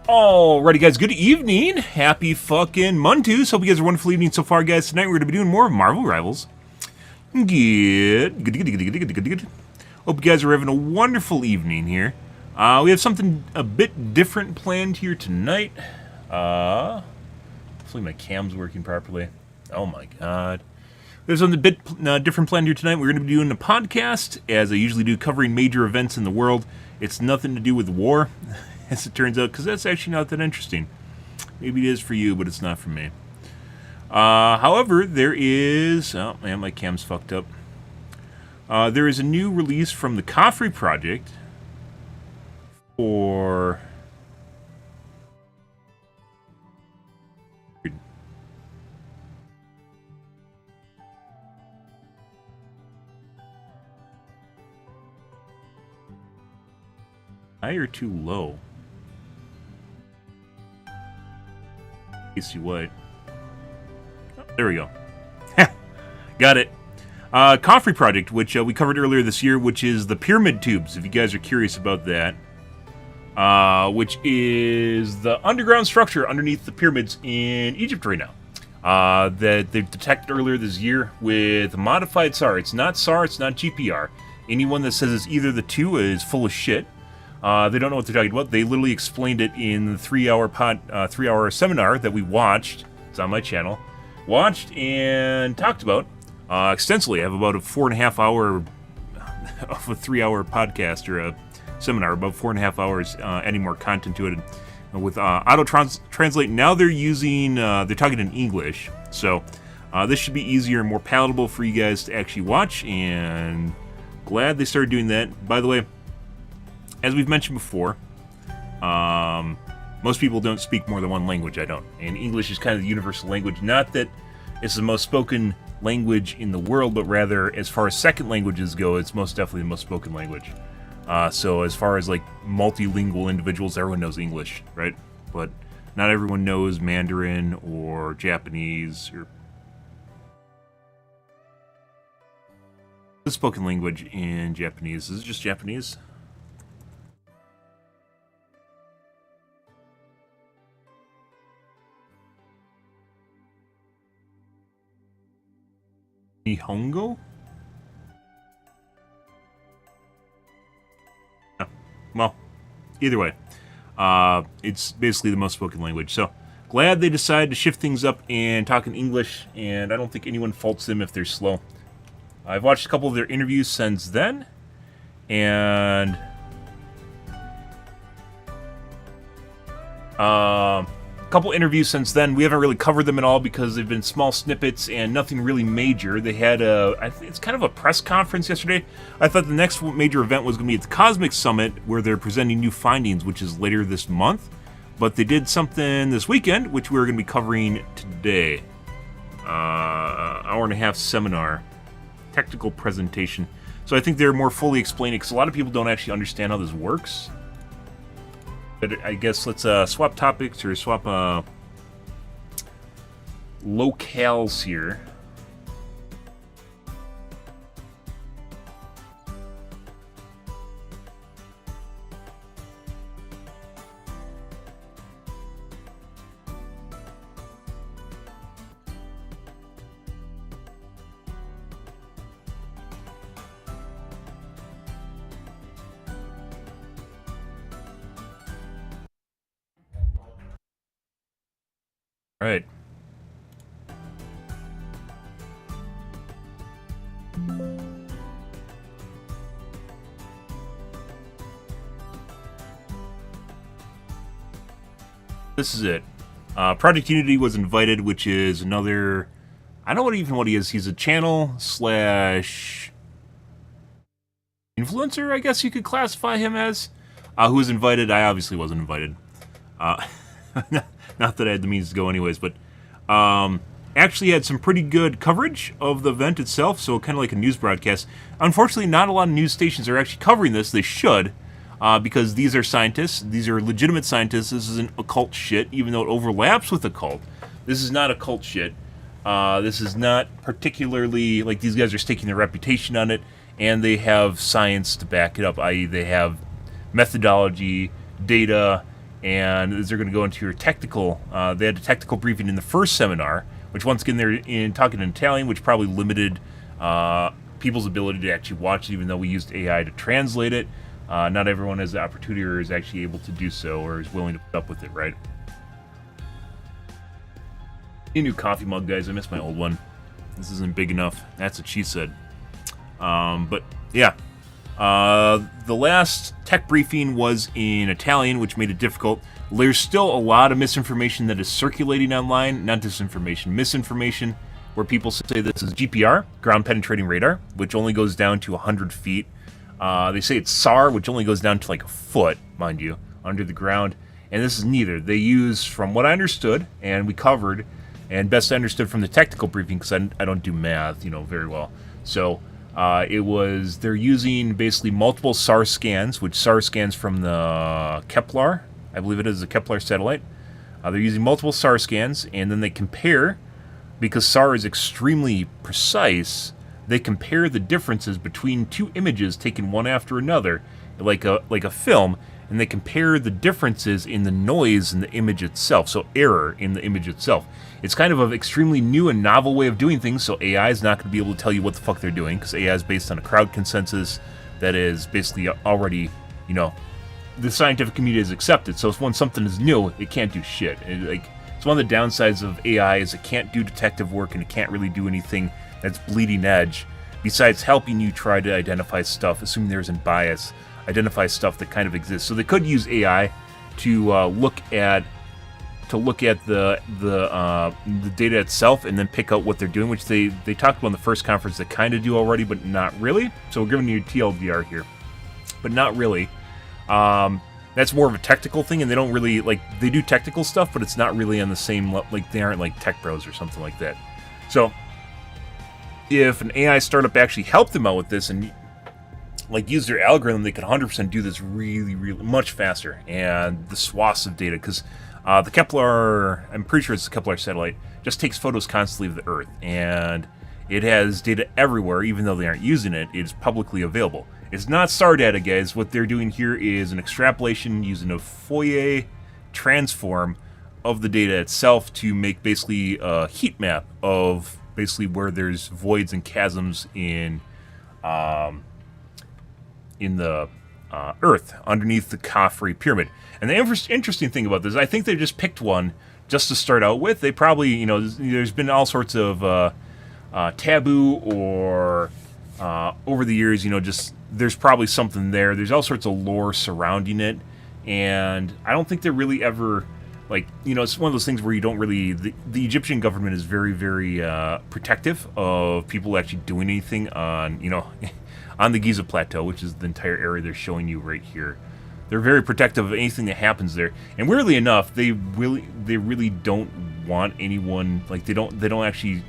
Alrighty, guys, good evening. Happy fucking Montues. Hope you guys are wonderful evening so far, guys. Tonight we're going to be doing more Marvel Rivals. Good. Hope you guys are having a wonderful evening here. We have something a bit different planned here tonight. Hopefully my cam's working properly. Oh my god. There's something a bit different planned here tonight. We're going to be doing a podcast, as I usually do, covering major events in the world. It's nothing to do with war, as it turns out, because that's actually not that interesting. Maybe it is for you, but it's not for me. However, there is... Oh, man, my cam's fucked up. There is a new release from the Khafre project for... High or too low? See what? Oh, there we go. Got it. Khafre project, which we covered earlier this year, which is the pyramid tubes, if you guys are curious about that. Which is the underground structure underneath the pyramids in Egypt right now. That they detected earlier this year with modified SAR. It's not SAR, it's not GPR. Anyone that says it's either the two is full of shit. They don't know what they're talking about. They literally explained it in the 3-hour seminar that we watched. It's on my channel. Watched and talked about extensively. I have about a 4.5 hour of a 3-hour podcast or a seminar, about 4.5 hours, adding more content to it. And with auto translate, now they're using, they're talking in English. So this should be easier and more palatable for you guys to actually watch. And glad they started doing that. By the way, as we've mentioned before, most people don't speak more than one language. I don't. And English is kind of the universal language. Not that it's the most spoken language in the world, but rather, as far as second languages go, it's most definitely the most spoken language. So as far as like multilingual individuals, everyone knows English, right? But not everyone knows Mandarin or Japanese or... The spoken language in Japanese. Is it just Japanese? Nihongo? Oh, well, either way, it's basically the most spoken language. So, glad they decided to shift things up and talk in English, and I don't think anyone faults them if they're slow. I've watched a couple of their interviews since then, and... couple interviews since then. We haven't really covered them at all because they've been small snippets and nothing really major. They had it's kind of a press conference yesterday. I thought the next major event was going to be at the Cosmic Summit, where they're presenting new findings, which is later this month. But they did something this weekend, which we're going to be covering today. Hour-and-a-half seminar, technical presentation. So I think they're more fully explaining, because a lot of people don't actually understand how this works. But I guess let's swap topics or swap locales here. All right. This is it. Project Unity was invited, which is another... I don't know even what he is. He's a channel slash influencer, I guess you could classify him as. Who was invited. I obviously wasn't invited. Not that I had the means to go anyways, but actually had some pretty good coverage of the event itself, so kind of like a news broadcast. Unfortunately, not a lot of news stations are actually covering this. They should, because these are scientists. These are legitimate scientists. This isn't occult shit, even though it overlaps with occult. This is not occult shit. This is not particularly, like, these guys are staking their reputation on it, and they have science to back it up, i.e. they have methodology, data, and as they're going to go into your technical, they had a technical briefing in the first seminar, which once again they're talking in Italian, which probably limited people's ability to actually watch it, even though we used AI to translate it. Not everyone has the opportunity or is actually able to do so or is willing to put up with it, right? A new coffee mug, guys. I miss my old one. This isn't big enough. That's what she said. But yeah. The last tech briefing was in Italian, which made it difficult. There's still a lot of misinformation that is circulating online. Not disinformation, misinformation, where people say this is GPR, ground penetrating radar, which only goes down to 100 feet. They say it's SAR, which only goes down to like a foot, mind you, under the ground. And this is neither. They use, from what I understood, and we covered, and best I understood from the technical briefing, because I don't do math, very well. So they're using basically multiple SAR scans, which SAR scans from the Kepler, I believe it is the Kepler satellite. They're using multiple SAR scans, and then they compare, because SAR is extremely precise, they compare the differences between two images taken one after another, like a film, and they compare the differences in the noise in the image itself, so error in the image itself. It's kind of an extremely new and novel way of doing things, so AI is not going to be able to tell you what the fuck they're doing, because AI is based on a crowd consensus that is basically already, the scientific community has accepted. So when something is new, it can't do shit. It's one of the downsides of AI is it can't do detective work and it can't really do anything that's bleeding edge, besides helping you try to identify stuff, assuming there isn't bias, identify stuff that kind of exists. So they could use AI to look at the data itself and then pick out what they're doing, which they talked about in the first conference. They kind of do already, but not really. So we're giving you TLDR here, but not really. That's more of a technical thing, and they don't really they do technical stuff, but it's not really on the same they aren't like tech bros or something like that. So if an AI startup actually helped them out with this and use their algorithm, they could 100% do this really, really much faster, and the swaths of data, because the Kepler, I'm pretty sure it's the Kepler satellite, just takes photos constantly of the Earth, and it has data everywhere. Even though they aren't using it, it's publicly available. It's not SAR data, guys. What they're doing here is an extrapolation using a Fourier transform of the data itself to make basically a heat map of basically where there's voids and chasms in the Earth underneath the Khafre pyramid. And the interesting thing about this, I think they just picked one just to start out with. They probably, there's been all sorts of taboo or over the years, just there's probably something there. There's all sorts of lore surrounding it, and I don't think they're really ever it's one of those things where you don't really. The Egyptian government is very, very protective of people actually doing anything on on the Giza Plateau, which is the entire area they're showing you right here. They're very protective of anything that happens there, and weirdly enough, they really don't want anyone they don't actually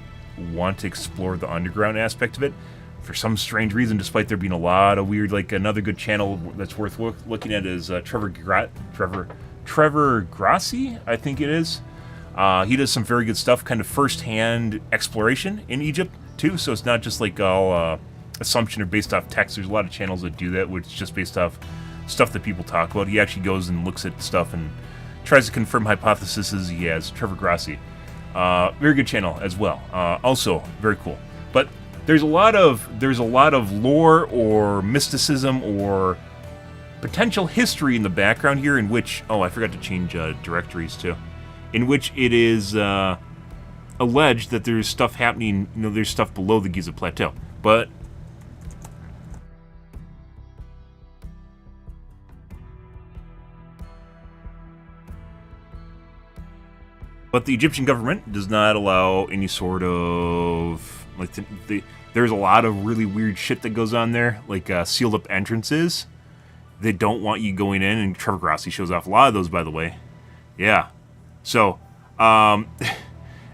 want to explore the underground aspect of it for some strange reason. Despite there being a lot of weird, another good channel that's worth looking at is Trevor Grassi, I think it is. He does some very good stuff, kind of first-hand exploration in Egypt too. So it's not just all assumption or based off text. There's a lot of channels that do that, which is just based off stuff that people talk about. He actually goes and looks at stuff and tries to confirm hypotheses he has. Trevor Grassi, very good channel as well. Also very cool. But there's a lot of lore or mysticism or potential history in the background here, in which I forgot to change directories too, in which it is alleged that there's stuff happening. There's stuff below the Giza Plateau, but the Egyptian government does not allow any sort of there's a lot of really weird shit that goes on there, sealed up entrances. They don't want you going in, and Trevor Grassi shows off a lot of those, by the way. Yeah. So,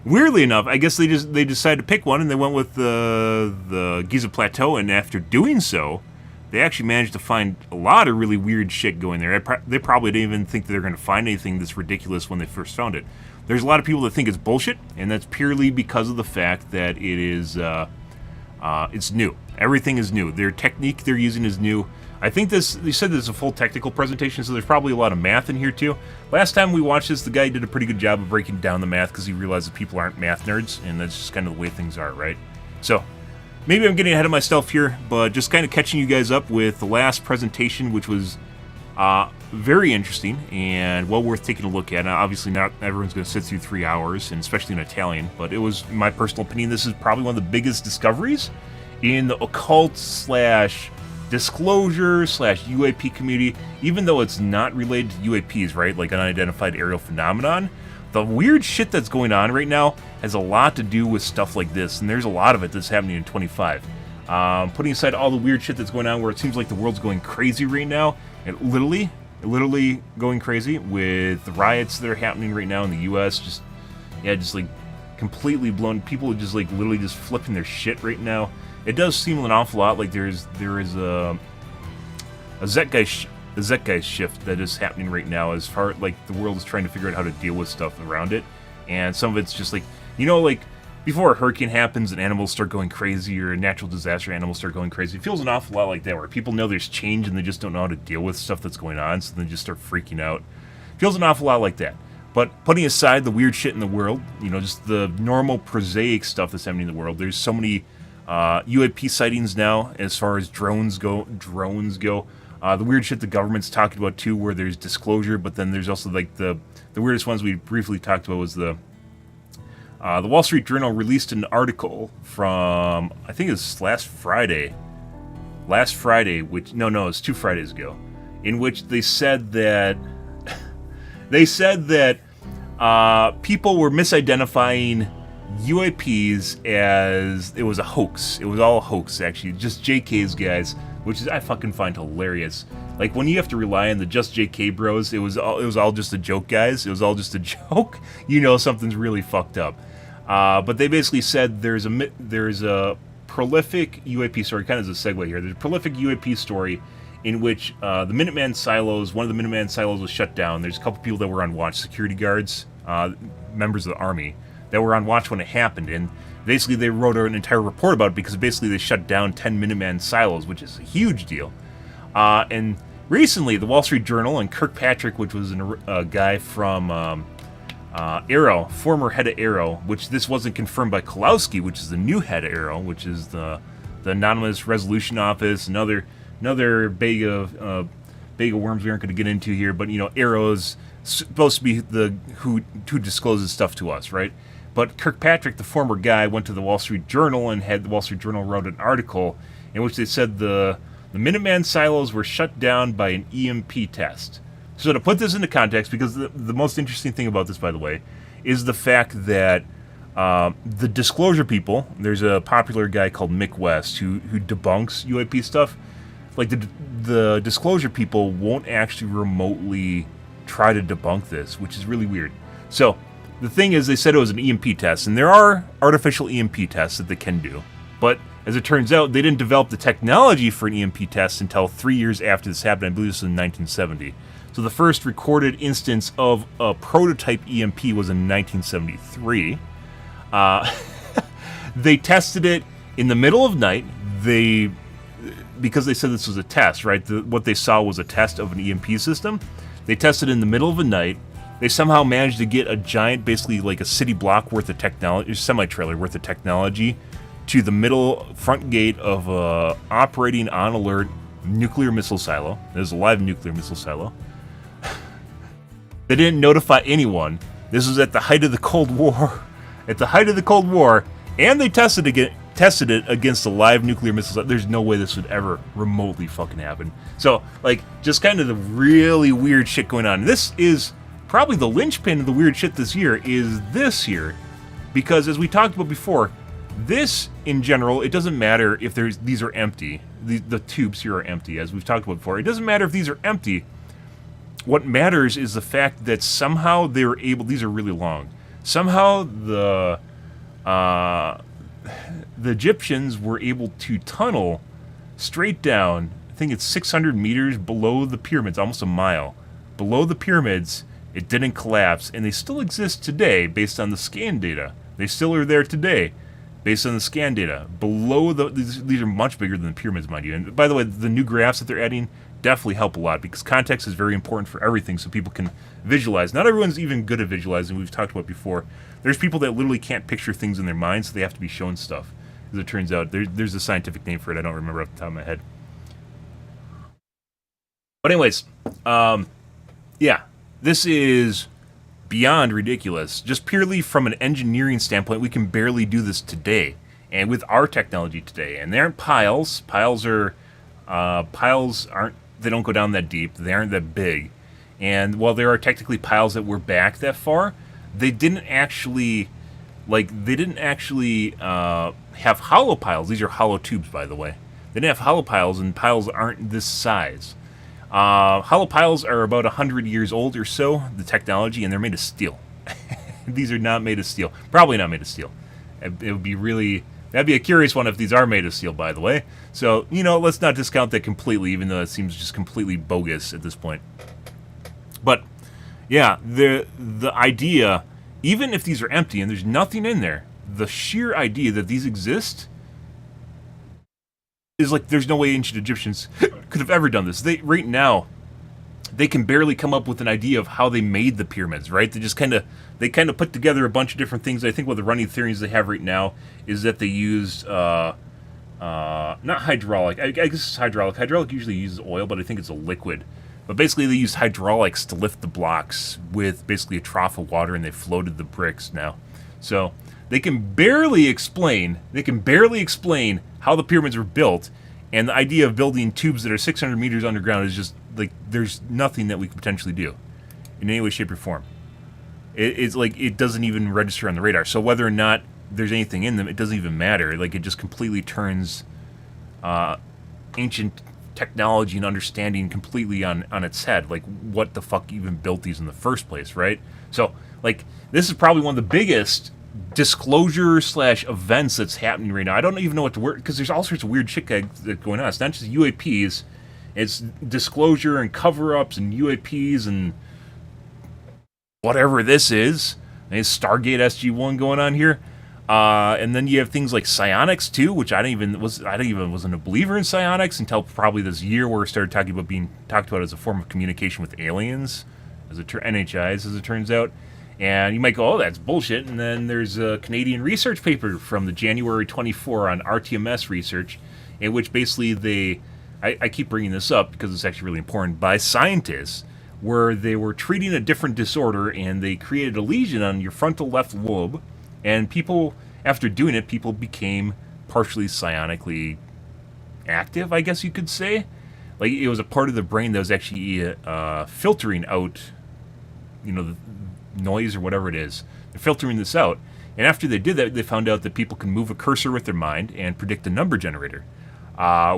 weirdly enough, I guess they decided to pick one, and they went with the Giza Plateau, and after doing so, they actually managed to find a lot of really weird shit going there. They probably didn't even think they're going to find anything this ridiculous when they first found it. There's a lot of people that think it's bullshit, and that's purely because of the fact that it is it's new. Everything is new. Their technique they're using is new. I think they said this is a full technical presentation, so there's probably a lot of math in here too. Last time we watched this, the guy did a pretty good job of breaking down the math because he realized that people aren't math nerds, and that's just kind of the way things are, right? So, maybe I'm getting ahead of myself here, but just kind of catching you guys up with the last presentation, which was very interesting and well worth taking a look at. Now, obviously, not everyone's going to sit through 3 hours, and especially in Italian, but it was, in my personal opinion, this is probably one of the biggest discoveries in the occult / disclosure / UAP community, even though it's not related to UAPs, right? Like an unidentified aerial phenomenon. The weird shit that's going on right now has a lot to do with stuff like this, and there's a lot of it that's happening in 25. Putting aside all the weird shit that's going on where it seems like the world's going crazy right now, it literally going crazy with the riots that are happening right now in the US, just like completely blown. People are just like literally just flipping their shit right now. It does seem an awful lot like there is a zeitgeist shift that is happening right now, as far like the world is trying to figure out how to deal with stuff around it, and some of it's just like, like before a hurricane happens and animals start going crazy, or a natural disaster, animals start going crazy. It feels an awful lot like that, where people know there's change and they just don't know how to deal with stuff that's going on, so they just start freaking out. It feels an awful lot like that. But putting aside the weird shit in the world, just the normal prosaic stuff that's happening in the world, there's so many UAP sightings now as far as drones go. The weird shit the government's talking about too, where there's disclosure, but then there's also like the weirdest ones we briefly talked about was the Wall Street Journal released an article from, I think it's last Friday, which it's 2 Fridays ago, in which they said that people were misidentifying UAPs as it was a hoax. It was all a hoax, actually. Just JKs, guys, which is I fucking find hilarious. Like when you have to rely on the just JK bros, it was all just a joke, guys. It was all just a joke. Something's really fucked up. But they basically said there's a prolific UAP story, kind of as a segue here. There's a prolific UAP story in which one of the Minuteman silos was shut down. There's a couple people that were on watch, security guards, members of the army, that were on watch when it happened, and basically they wrote an entire report about it because basically they shut down 10 Minuteman silos, which is a huge deal. And recently, the Wall Street Journal and Kirkpatrick, which was a guy from Arrow, former head of Arrow, which this wasn't confirmed by Kolowski, which is the new head of Arrow, which is the Anonymous Resolution Office, another bag of worms we aren't going to get into here, but Arrow's supposed to be who discloses stuff to us, right? But Kirkpatrick, the former guy, went to the Wall Street Journal and had the Wall Street Journal wrote an article in which they said the Minuteman silos were shut down by an EMP test. So to put this into context, because the most interesting thing about this, by the way, is the fact that the disclosure people, there's a popular guy called Mick West who debunks UAP stuff. Like the disclosure people won't actually remotely try to debunk this, which is really weird. So the thing is, they said it was an EMP test, and there are artificial EMP tests that they can do. But as it turns out, they didn't develop the technology for an EMP test until 3 years after this happened. I believe this was in 1970. So the first recorded instance of a prototype EMP was in 1973. They tested it in the middle of night. Because they said this was a test, right? What they saw was a test of an EMP system. They tested in the middle of the night. They somehow managed to get a giant, basically like a city block worth of technology, semi-trailer worth of technology, to the middle front gate of a operating on alert nuclear missile silo. There's a live nuclear missile silo. They didn't notify anyone. This was at the height of the Cold War. And they tested it against a live nuclear missile. There's no way this would ever remotely fucking happen. So, like, just kind of the really weird shit going on. This is probably the linchpin of the weird shit this year, is this here. Because as we talked about before, this, in general, it doesn't matter if these are empty. The tubes here are empty, as we've talked about before. It doesn't matter if these are empty. What matters is the fact that somehow they were able, these are really long, somehow the Egyptians were able to tunnel straight down, I think it's 600 meters below the pyramids, almost a mile. Below the pyramids, it didn't collapse, and they still exist today based on the scan data. They still are there today. based on the scan data. Below these are much bigger than the pyramids, mind you. And by the way, the new graphs that they're adding definitely help a lot because context is very important for everything, so people can visualize. Not everyone's even good at visualizing. We've talked about before. There's people that literally can't picture things in their minds, so they have to be shown stuff. As it turns out, there's a scientific name for it. I don't remember off the top of my head. But anyways, yeah, this is beyond ridiculous. Just purely from an engineering standpoint, we can barely do this today, and with our technology today. And they aren't piles. Piles aren't. They don't go down that deep. They aren't that big. And while there are technically piles that were back that far, they didn't actually, have hollow piles. These are hollow tubes, by the way. They didn't have hollow piles, and piles aren't this size. Hollow piles are about 100 years old or so, the technology, and they're made of steel. These are not made of steel. Probably not made of steel. It would be really... That'd be a curious one if these are made of steel, by the way. So, you know, let's not discount that completely, even though it seems just completely bogus at this point. But, yeah, the idea, even if these are empty and there's nothing in there, the sheer idea that these exist is like there's no way ancient Egyptians could have ever done this. Right now, they can barely come up with an idea of how they made the pyramids, right? They just kind of put together a bunch of different things. I think one of the running theories they have right now is that they used not hydraulic. I guess it's hydraulic. Hydraulic usually uses oil, but I think it's a liquid. But basically, they used hydraulics to lift the blocks with basically a trough of water, and they floated the bricks now. So they can barely explain how the pyramids were built, and the idea of building tubes that are 600 meters underground is just like there's nothing that we could potentially do in any way, shape, or form. It's like it doesn't even register on the radar. So whether or not there's anything in them, it doesn't even matter. Like it just completely turns ancient technology and understanding completely on its head. Like what the fuck even built these in the first place, right? So like this is probably one of the biggest disclosure / events that's happening right now. I don't even know what to word because there's all sorts of weird shit that's going on. It's not just UAPs. It's disclosure and cover-ups and UAPs and whatever this is. There's Stargate SG-1 going on here. And then you have things like psionics too, which I wasn't a believer in psionics until probably this year where we started being talked about as a form of communication with aliens, NHIs as it turns out. And you might go, oh, that's bullshit. And then there's a Canadian research paper from the January 24 on RTMS research, in which basically I keep bringing this up because it's actually really important, by scientists, where they were treating a different disorder and they created a lesion on your frontal left lobe, and people, after doing it, people became partially psionically active, I guess you could say. Like it was a part of the brain that was actually filtering out, the noise or whatever it is. They're filtering this out. And after they did that, they found out that people can move a cursor with their mind and predict a number generator.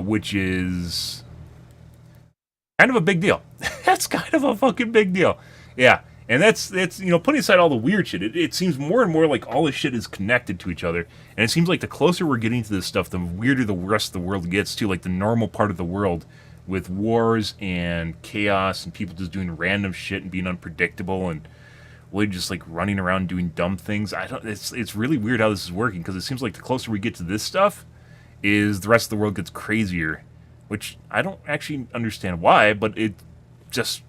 Which is kind of a big deal. That's kind of a fucking big deal. Yeah, and that's putting aside all the weird shit, it seems more and more like all this shit is connected to each other, and it seems like the closer we're getting to this stuff, the weirder the rest of the world gets too, like the normal part of the world with wars and chaos and people just doing random shit and being unpredictable and really just like running around doing dumb things. It's really weird how this is working, because it seems like the closer we get to this stuff is the rest of the world gets crazier, which I don't actually understand why, but it's just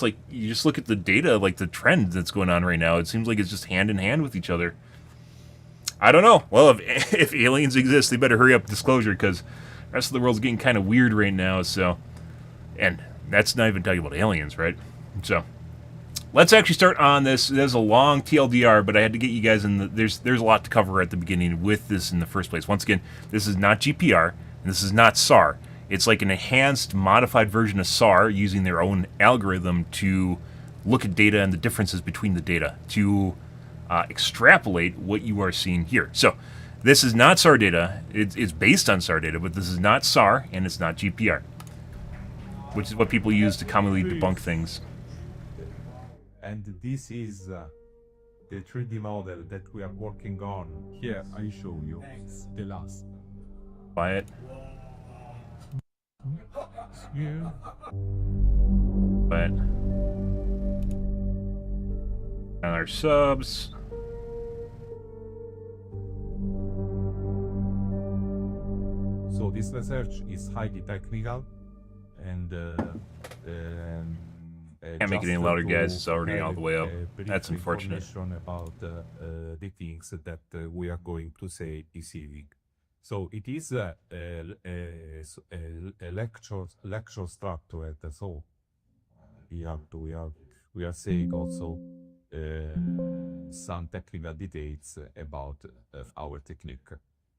like you just look at the data, like the trend that's going on right now. It seems like it's just hand in hand with each other. I don't know. Well, if aliens exist, they better hurry up disclosure, because the rest of the world's getting kind of weird right now. So, and that's not even talking about aliens, right? So, let's actually start on this. There's a long TLDR, but I had to get you guys in. There's a lot to cover at the beginning with this in the first place. Once again, this is not GPR, and this is not SAR. It's like an enhanced, modified version of SAR using their own algorithm to look at data and the differences between the data to extrapolate what you are seeing here. So this is not SAR data. It's based on SAR data, but this is not SAR, and it's not GPR, which is what people use to commonly debunk things. And this is the 3D model that we are working on. Here I show you the last. Quiet. Yeah. Quiet. And our subs. So this research is highly technical, and Can't make it any just louder, to guys. It's already have all the way up. brief That's unfortunate. information about the things that we are going to say this evening. So it is a lecture structure. So we are saying also some technical details about our technique.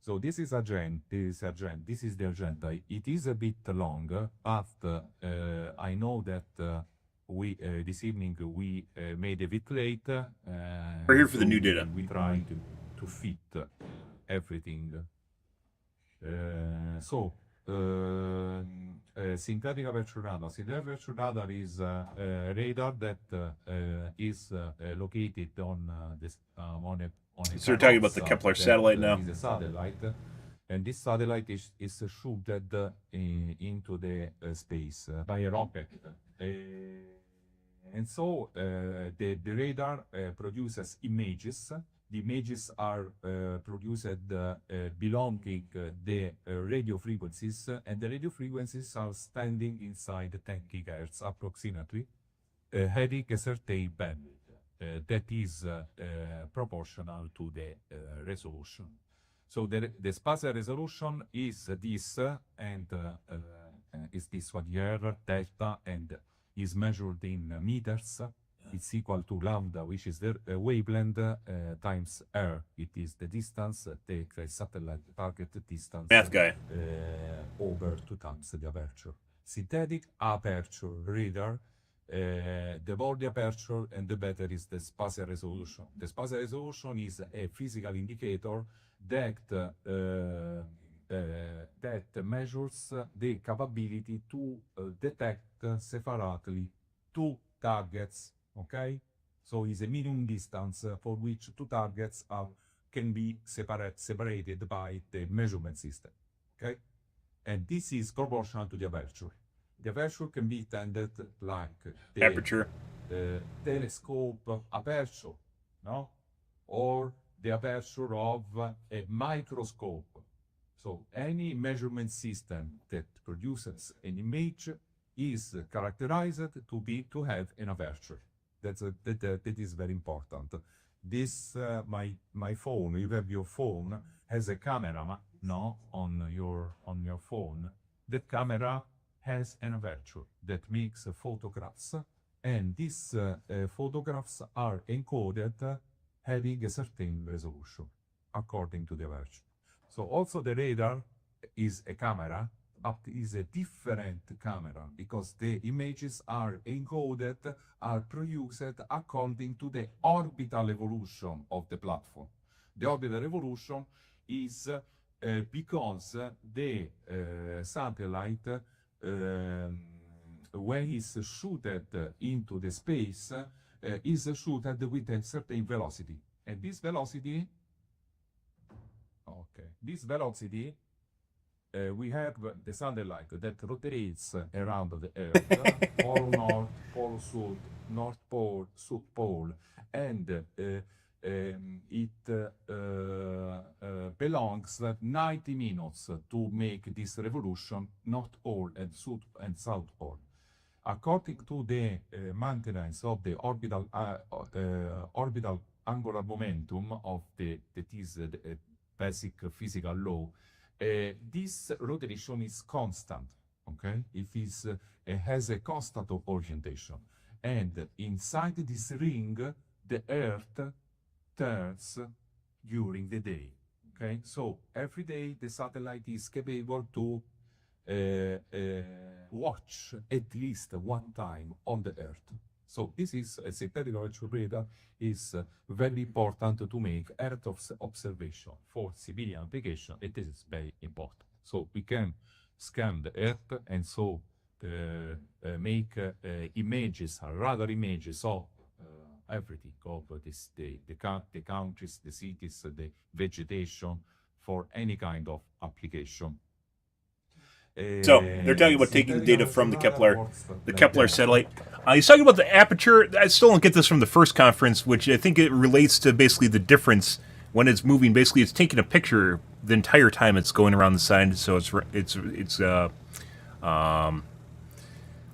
So this is this is the agenda. It is a bit long, but I know that we this evening we made a bit late. We're here for the so new data. We try to fit everything. Synthetic aperture radar. Synthetic aperture radar is a radar that is located on this on a. So we're talking about the Kepler satellite now. Is a satellite, and this satellite is shooted into the space by a rocket. And so the radar produces images. The images are produced belonging the radio frequencies, and the radio frequencies are standing inside 10 gigahertz approximately, having a certain bandwidth that is proportional to the resolution. So the spatial resolution is this, and is this one here, delta, and is measured in meters. It's equal to lambda, which is the wavelength, times r. It is the distance, the satellite target distance. Math guy. Over 2 times the aperture. Synthetic aperture radar. The more the aperture and the better is the spatial resolution. The spatial resolution is a physical indicator that that measures the capability to detect separately 2 targets. Okay, so it's a minimum distance for which 2 targets can be separated by the measurement system. Okay, and this is proportional to the aperture. The aperture can be intended like the Aperture. Telescope aperture, no, or the aperture of a microscope. So any measurement system that produces an image is characterized to have an aperture. That is very important. This my phone. You have your phone has a camera, no, on your phone. That camera has an aperture that makes photographs, and these photographs are encoded having a certain resolution according to the aperture. So also the radar is a camera, but is a different camera because the images are encoded, are produced according to the orbital evolution of the platform. The orbital evolution is because the satellite, when it's shooted into the space, is shooted with a certain velocity. And this velocity, we have the satellite that rotates around the Earth, pole north, pole south, north pole, south pole, and it belongs 90 minutes to make this revolution, north pole and south pole. According to the maintenance of the orbital angular momentum of that is the basic physical law, this rotation is constant. Okay, it has a constant orientation, and inside this ring, the Earth turns during the day. Okay, so every day the satellite is capable to watch at least one time on the Earth. So this is a synthetic aperture radar is very important to make Earth observation for civilian application. It is very important. So we can scan the Earth and so make images, radar images of everything of the countries, the cities, the vegetation for any kind of application. So they're talking about taking data from the Kepler satellite. He's talking about the aperture. I still don't get this from the first conference, which I think it relates to basically the difference when it's moving, basically it's taking a picture the entire time it's going around the side. So it's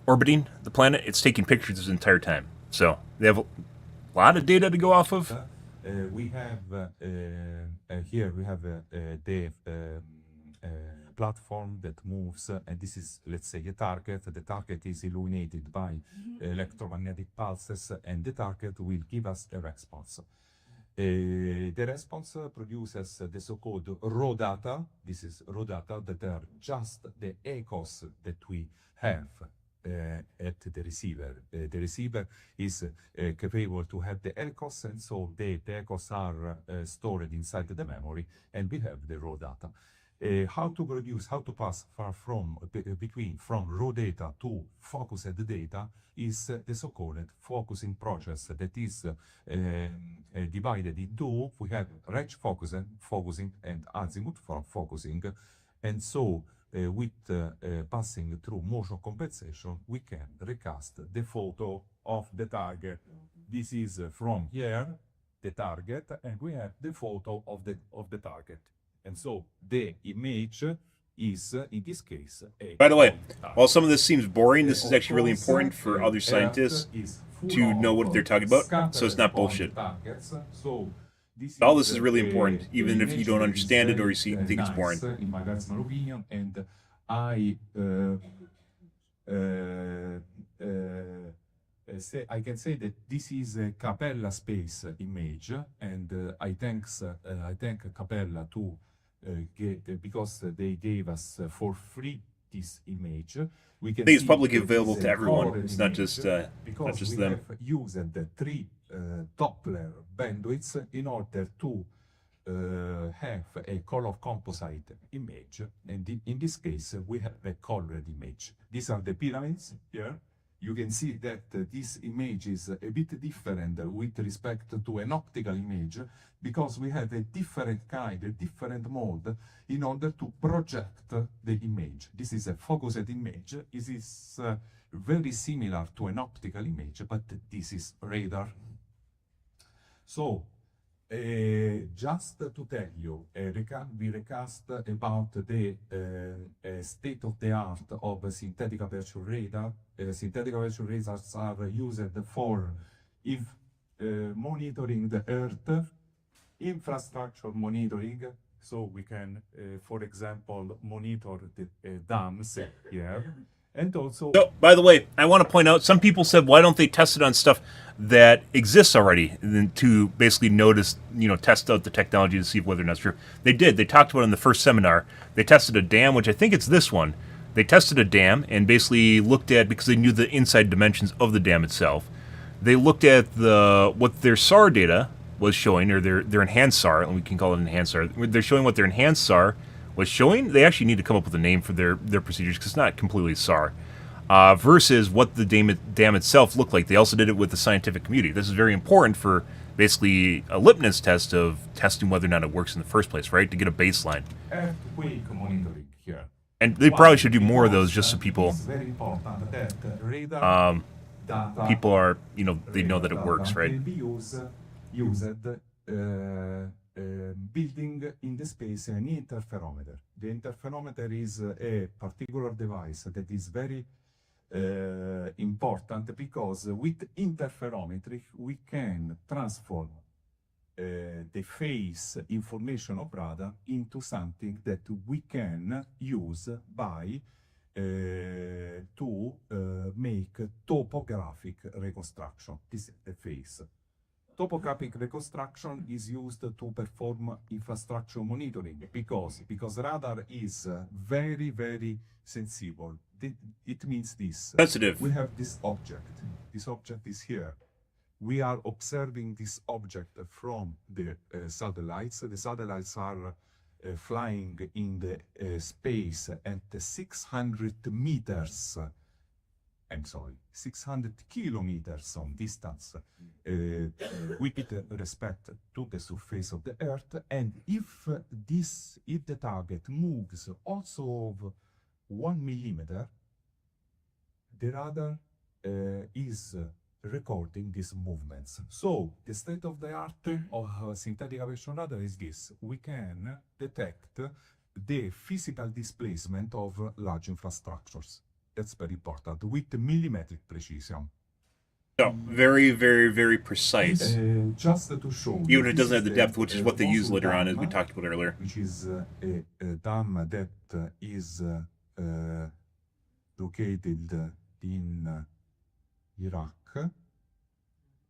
orbiting the planet. It's taking pictures the entire time. So they have a lot of data to go off of. We have here we have the platform that moves, and this is, let's say, a target. The target is illuminated by electromagnetic pulses, and the target will give us a response. The response produces the so-called raw data. This is raw data that are just the echoes that we have at the receiver. The receiver is capable to have the echoes, and so the echoes are stored inside the memory, and we have the raw data. How to pass from raw data to focused data is the so-called focusing process that is divided into, we have range focusing and azimuth focusing, and so with passing through motion compensation, we can recast the photo of the target. This is from here, the target, and we have the photo of the target. And so the image is, in this case, a... By the way, while some of this seems boring, this is actually really important for other scientists to know what they're talking about, so it's not bullshit. All this is really important, even if you don't understand it or you think it's boring. In my personal opinion, and I can say that this is a Capella space image, and I thank Capella to because they gave us for free this image. We can I think it's publicly available to everyone. It's not just them. We have used the 3 Doppler bandwidths in order to have a color composite image, and in this case we have a colored image. These are the pyramids here. You can see that this image is a bit different with respect to an optical image, because we have a different kind, a different mode in order to project the image. This is a focused image. It is very similar to an optical image, but this is radar. So, just to tell you, we recast about the state-of-the-art of synthetic aperture radar. Synthetic aperture radars are used for monitoring the Earth, infrastructure monitoring, so we can, for example, monitor the dams here. And also... So, by the way, I want to point out, some people said, why don't they test it on stuff that exists already, to basically test out the technology to see whether or not it's true. They did. They talked about it in the first seminar. They tested a dam, which I think it's this one. They tested a dam and basically looked at, because they knew the inside dimensions of the dam itself, they looked at what their SAR data was showing, or their enhanced SAR, and we can call it enhanced SAR. They're showing what their enhanced SAR was showing. They actually need to come up with a name for their procedures, because it's not completely SAR, versus what the dam itself looked like. They also did it with the scientific community. This is very important for basically a litmus test of testing whether or not it works in the first place, right? To get a baseline. Earthquake monitoring here. And they probably should do more of those, just so people, people are, they know that it works, right? Can be used building in the space an interferometer. The interferometer is a particular device that is very important, because with interferometry we can transform the phase information of radar into something that we can use by to make topographic reconstruction. This is the phase. Topographic reconstruction is used to perform infrastructure monitoring, because radar is very, very sensible. It means this. Sensitive. We have this object. This object is here. We are observing this object from the satellites. The satellites are flying in the space at 600 meters. I'm sorry, 600 kilometers on distance with respect to the surface of the Earth. And if the target moves also of 1 millimeter, the radar is recording these movements. So the state of the art of synthetic aperture radar is this: we can detect the physical displacement of large infrastructures. That's very important, with millimetric precision. So, very, very, very precise. Just to show Even if it doesn't have the depth, which is what they use later on, as we talked about earlier. Which is a dam that is located in Iraq.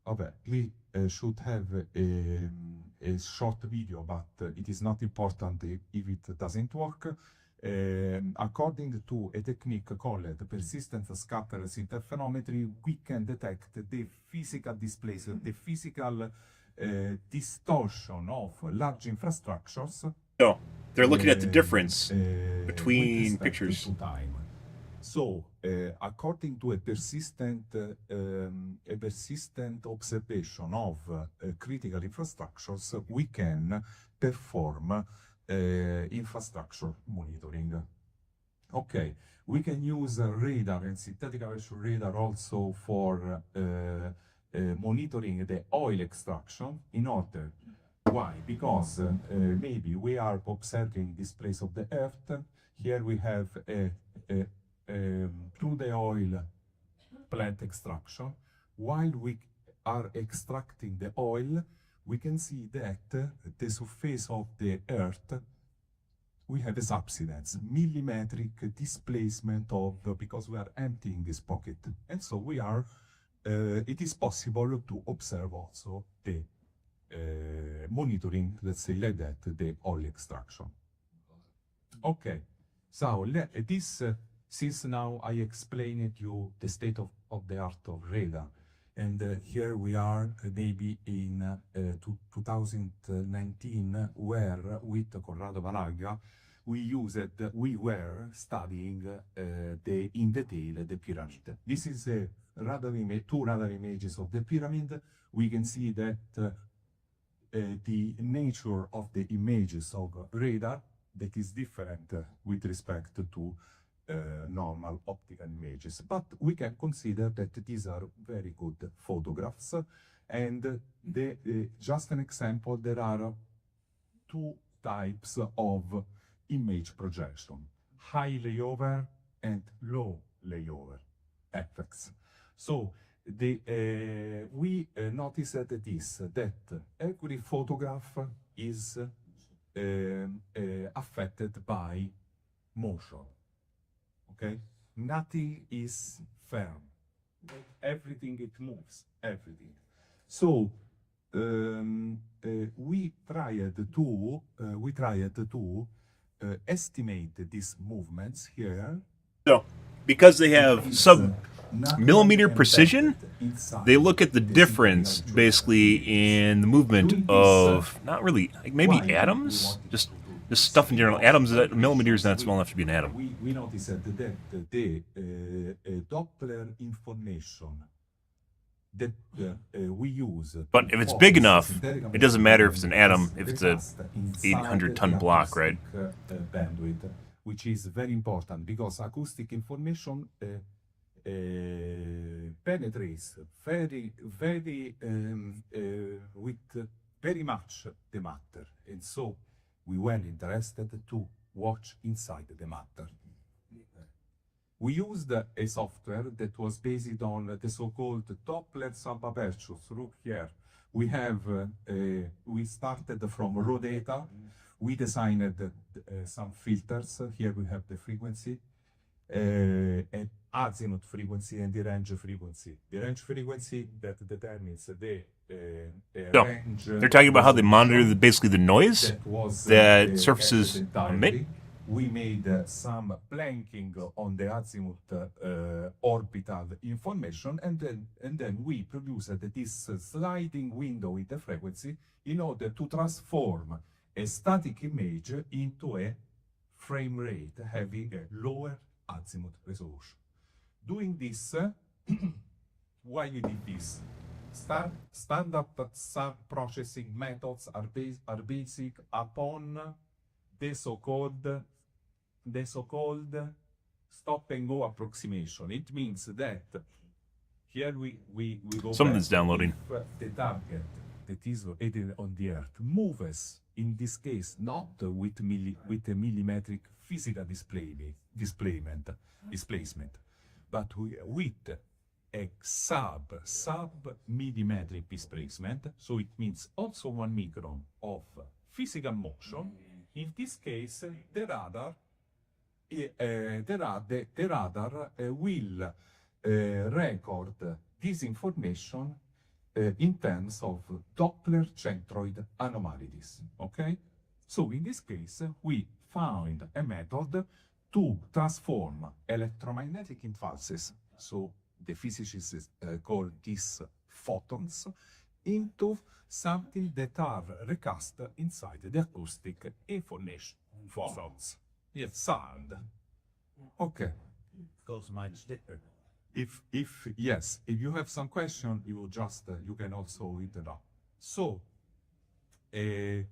Okay, we should have a short video, but it is not important if it doesn't work. According to a technique called persistent scatterers interferometry, we can detect the physical displacement, the physical distortion of large infrastructures. So, they're looking at the difference between pictures. To time. So, according to a persistent observation of critical infrastructures, we can perform infrastructure monitoring. Okay, we can use radar and synthetic aperture radar also for monitoring the oil extraction in order. Why? Because maybe we are observing this place of the earth. Here we have through the oil plant extraction. While we are extracting the oil, we can see that the surface of the earth, we have a subsidence, millimetric displacement of, because we are emptying this pocket. And so we are, it is possible to observe also the monitoring, let's say like that, the oil extraction. Okay, so this, since now I explained you the state of the art of radar, and here we are maybe in 2019, where with Corrado Valagga, we were studying in detail the pyramid. This is a radar two radar images of the pyramid. We can see that the nature of the images of radar that is different with respect to normal optical images, but we can consider that these are very good photographs. And just an example, there are two types of image projection: high layover and low layover effects. So we noticed that every photograph is affected by motion. Okay, nothing is firm. Everything it moves, everything. So we tried to estimate these movements here. So, because they have sub-millimeter precision, they look at the difference basically in the movement of not really, like maybe atoms, just stuff in general. Atoms, millimeter is not small enough to be an atom. We noticed that the Doppler information that we use. But if it's big enough, it doesn't matter if it's an atom, if it's a 800-ton block, right? Bandwidth, which is very important because acoustic information penetrates very with very much the matter, and so we were interested to watch inside the matter. We used a software that was based on the so-called Doppler subapertures. Look here, we have we started from raw data. We designed some filters. Here we have the frequency, an azimuth frequency and the range frequency. The range frequency that determines the range. They're talking about how they monitor basically the noise that surfaces emit. We made some blanking on the azimuth orbital information, and then we produced this sliding window with the frequency in order to transform a static image into a frame rate having a lower azimuth resolution. Doing this, why we did this? Standard sub-processing methods are basic upon the so-called stop and go approximation. It means that here we go Something's back. downloading. If the target that is located on the Earth moves, in this case, not with a millimetric physical displacement, but with a sub-millimetric displacement, so it means also 1 micron of physical motion. In this case, the radar will record this information in terms of Doppler centroid anomalies. Okay? So in this case, we found a method to transform electromagnetic impulses, so the physicists call these photons, into something that are recast inside the acoustic information. Photons. Yes, sound. Okay. Goes minus different. If you have some question, you can also interrupt. So, we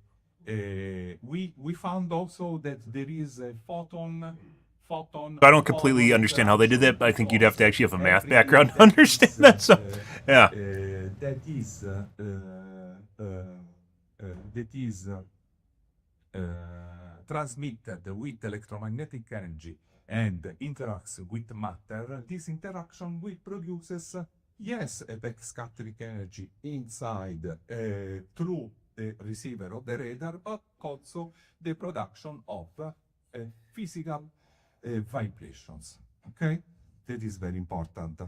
found also that there is a photon. I don't completely understand how they did that, but I think you'd have to actually have a math background to understand that. So, yeah. That is transmitted with electromagnetic energy and interacts with matter. This interaction will produces a backscattering energy inside through the receiver of the radar, but also the production of physical vibrations. Okay, that is very important.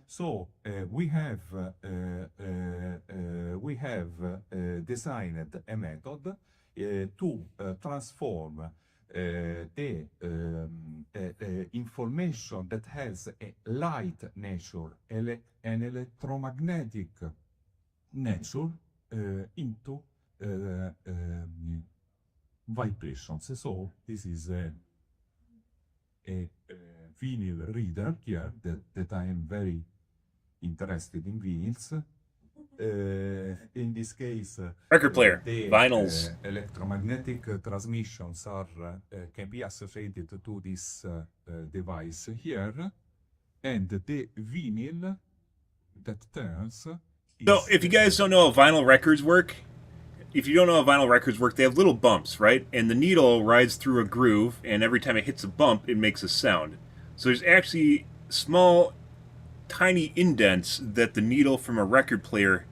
So we have designed a method to transform the information that has a light nature, an electromagnetic nature, into vibrations. So this is a vinyl reader here that I am very interested in vinyls. In this case, Record player, the vinyls. Electromagnetic transmissions can be associated to this device here, and the vinyl that turns. So, if you guys don't know how vinyl records work, they have little bumps, right? And the needle rides through a groove, and every time it hits a bump, it makes a sound. So there's actually small, tiny indents that the needle from a record player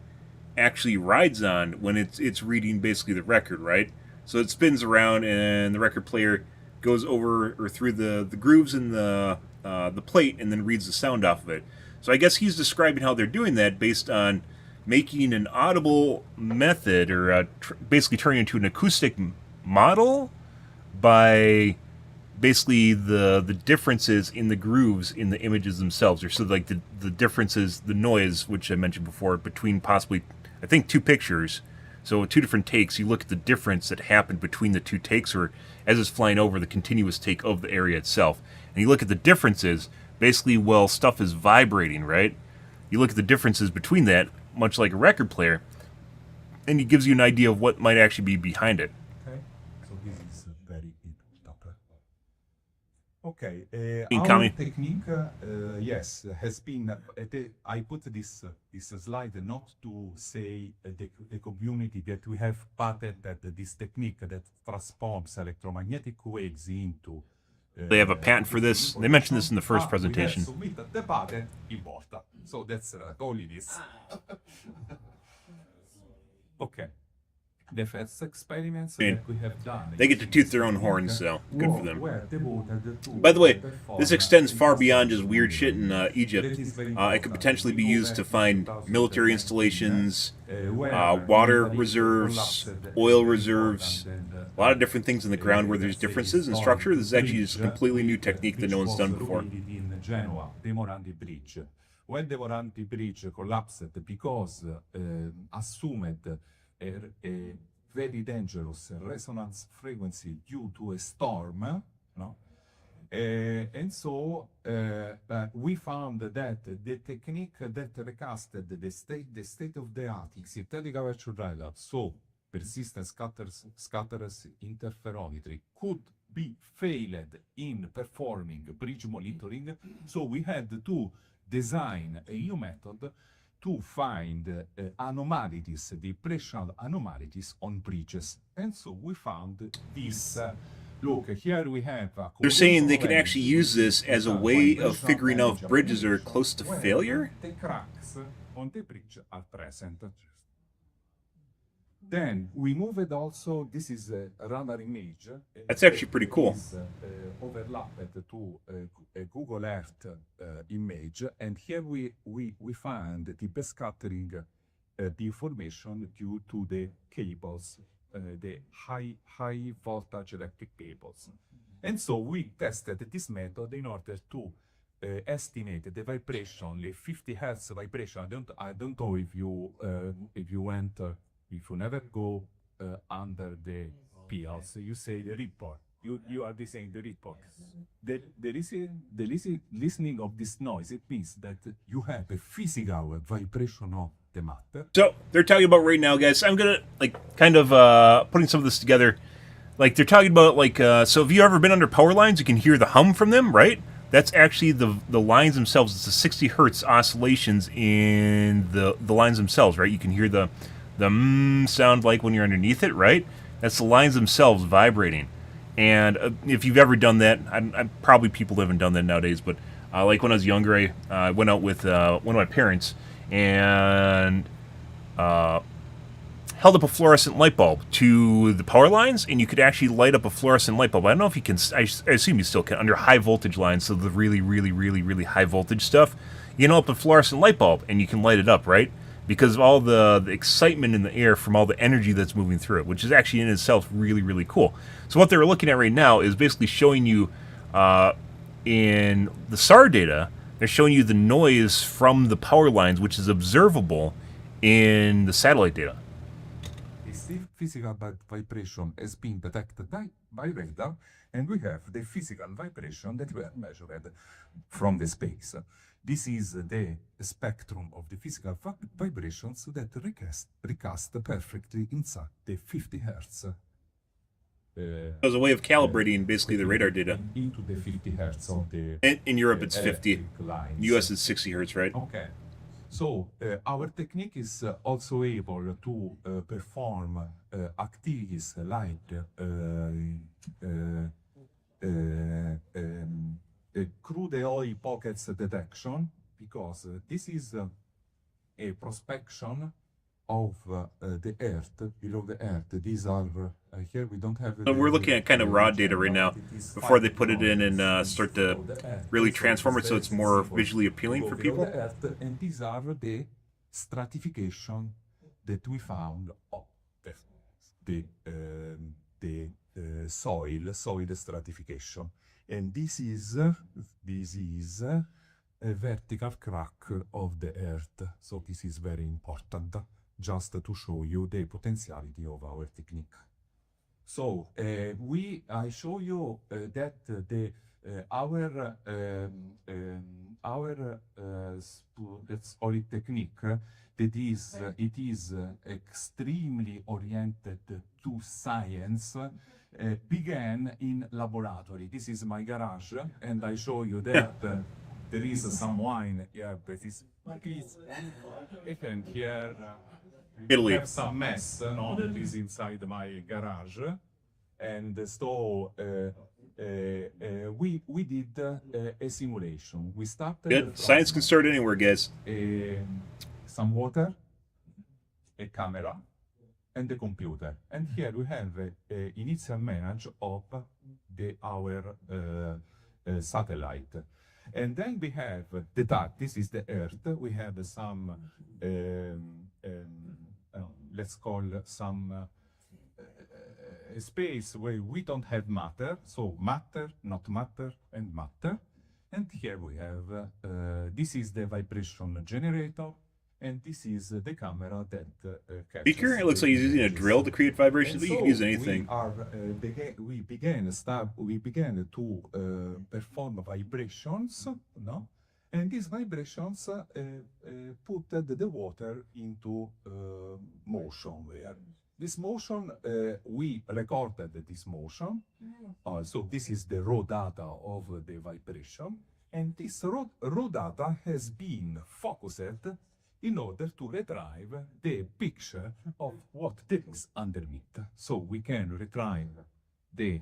actually rides on when it's reading basically the record, right? So it spins around, and the record player goes over or through the grooves in the plate, and then reads the sound off of it. So I guess he's describing how they're doing that based on making an audible method, or basically turning into an acoustic model by basically the differences in the grooves in the images themselves, or so like the differences, the noise, which I mentioned before, between possibly, I think, two pictures. So two different takes, you look at the difference that happened between the two takes, or as it's flying over the continuous take of the area itself. And you look at the differences, basically, well, stuff is vibrating, right? You look at the differences between that, much like a record player, and it gives you an idea of what might actually be behind it. Okay, so this is very important. Okay, Incoming. our technique, has been. I put this slide not to say the community that we have patented this technique that transforms electromagnetic waves into. They have a patent for this. They mentioned this in the first presentation. We have submitted the patent in Volta. So that's only this. Okay. The first experiments that we have done. They get to toot their own horns, so good for them. Were devoted to By the way, perform this extends far beyond just weird shit in Egypt. It could potentially be used to find military installations, water reserves, oil reserves, a lot of different things in the ground where there's differences in structure. This is actually just a completely new technique that no one's done before. In Genoa, the Morandi Bridge. When the Morandi Bridge collapsed because assumed a very dangerous resonance frequency due to a storm, no? And so we found that the technique that recasted the state of the art synthetic virtual radar, so persistent scatterers interferometry, could be failed in performing bridge monitoring. So we had to design a new method to find anomalies, vibrational anomalies on bridges. And so we found this. Look, here we have a They're saying they can conventional actually energy, use this as a way of figuring out if bridges are close to when failure. the cracks on the bridge are present. Then we moved also, this is a radar image. That's actually pretty cool. Is overlapped to a Google Earth image, and here we find the best scattering the information due to the cables, the high voltage electric cables. And so we tested this method in order to estimate the vibration, the 50 hertz vibration. I don't know if you went. If you never go under the pills, you say the report. You are saying the report. The listening of this noise, it means that you have a physical vibration of the matter. So they're talking about right now, guys. I'm gonna kind of putting some of this together. Like they're talking about so if you ever been under power lines, you can hear the hum from them, right? That's actually the lines themselves. It's the 60 hertz oscillations in the lines themselves, right? You can hear the sound like when you're underneath it, right? That's the lines themselves vibrating. And if you've ever done that, I probably people haven't done that nowadays, but like when I was younger, I went out with one of my parents and held up a fluorescent light bulb to the power lines, and you could actually light up a fluorescent light bulb. I don't know if you can, I assume you still can, under high voltage lines, so the really, really, really, really high voltage stuff. You can hold up a fluorescent light bulb, and you can light it up, right? Because of all the excitement in the air from all the energy that's moving through it, which is actually in itself really, really cool. So what they're looking at right now is basically showing you in the SAR data, they're showing you the noise from the power lines, which is observable in the satellite data. The physical vibration has been detected by radar, and we have the physical vibration that were measured from the space. This is the spectrum of the physical vibrations that recast perfectly inside the 50 hertz. As a way of calibrating basically the radar data. Into the 50 hertz of the... In Europe it's 50, lines. in US it's 60 hertz, right? Okay. So our technique is also able to perform activities like crude oil pockets detection, because this is a prospection of the Earth, below the Earth. These are, here we don't have... So we're looking at kind of raw data right now, before they put it in and start to really transform it so it's more visually appealing for people. And these are the stratification that we found of the soil stratification. And this is a vertical crack of the Earth. So this is very important, just to show you the potentiality of our technique. So I show you that our let's call it technique, that is it is extremely oriented to science. Began in laboratory. This is my garage, and I show you that there is some wine. Yeah, but it's and here Italy. have some mess. No, that is inside my garage, and so we did a simulation. We started. Good. Science can start anywhere, guys. Some water, a camera, and the computer. And here we have an initial image of our satellite. And then we have the dot. This is the Earth. We have some, let's call some space where we don't have matter. So matter, not matter, and matter. And here we have, this is the vibration generator. And this is the camera that captures. Speaker? It looks like he's using a drill to create vibrations, but you can use anything. We began to perform vibrations, no? And these vibrations put the water into motion there. This motion, we recorded this motion. So this is the raw data of the vibration. And this raw data has been focused in order to retrieve the picture of what there is underneath. So we can retrieve the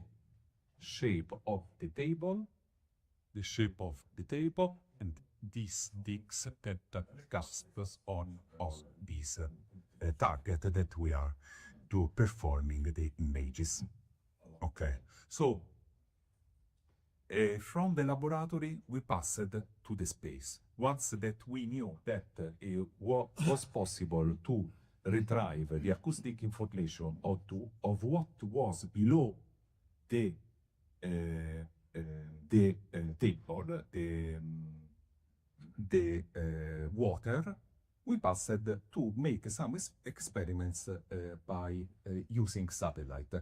shape of the table, and these sticks that cast us on this target that we are to performing the images. Okay, so from the laboratory we passed to the space. Once that we knew that it was possible to retrieve the acoustic information of what was below the table, the water, we passed to make some experiments by using satellite.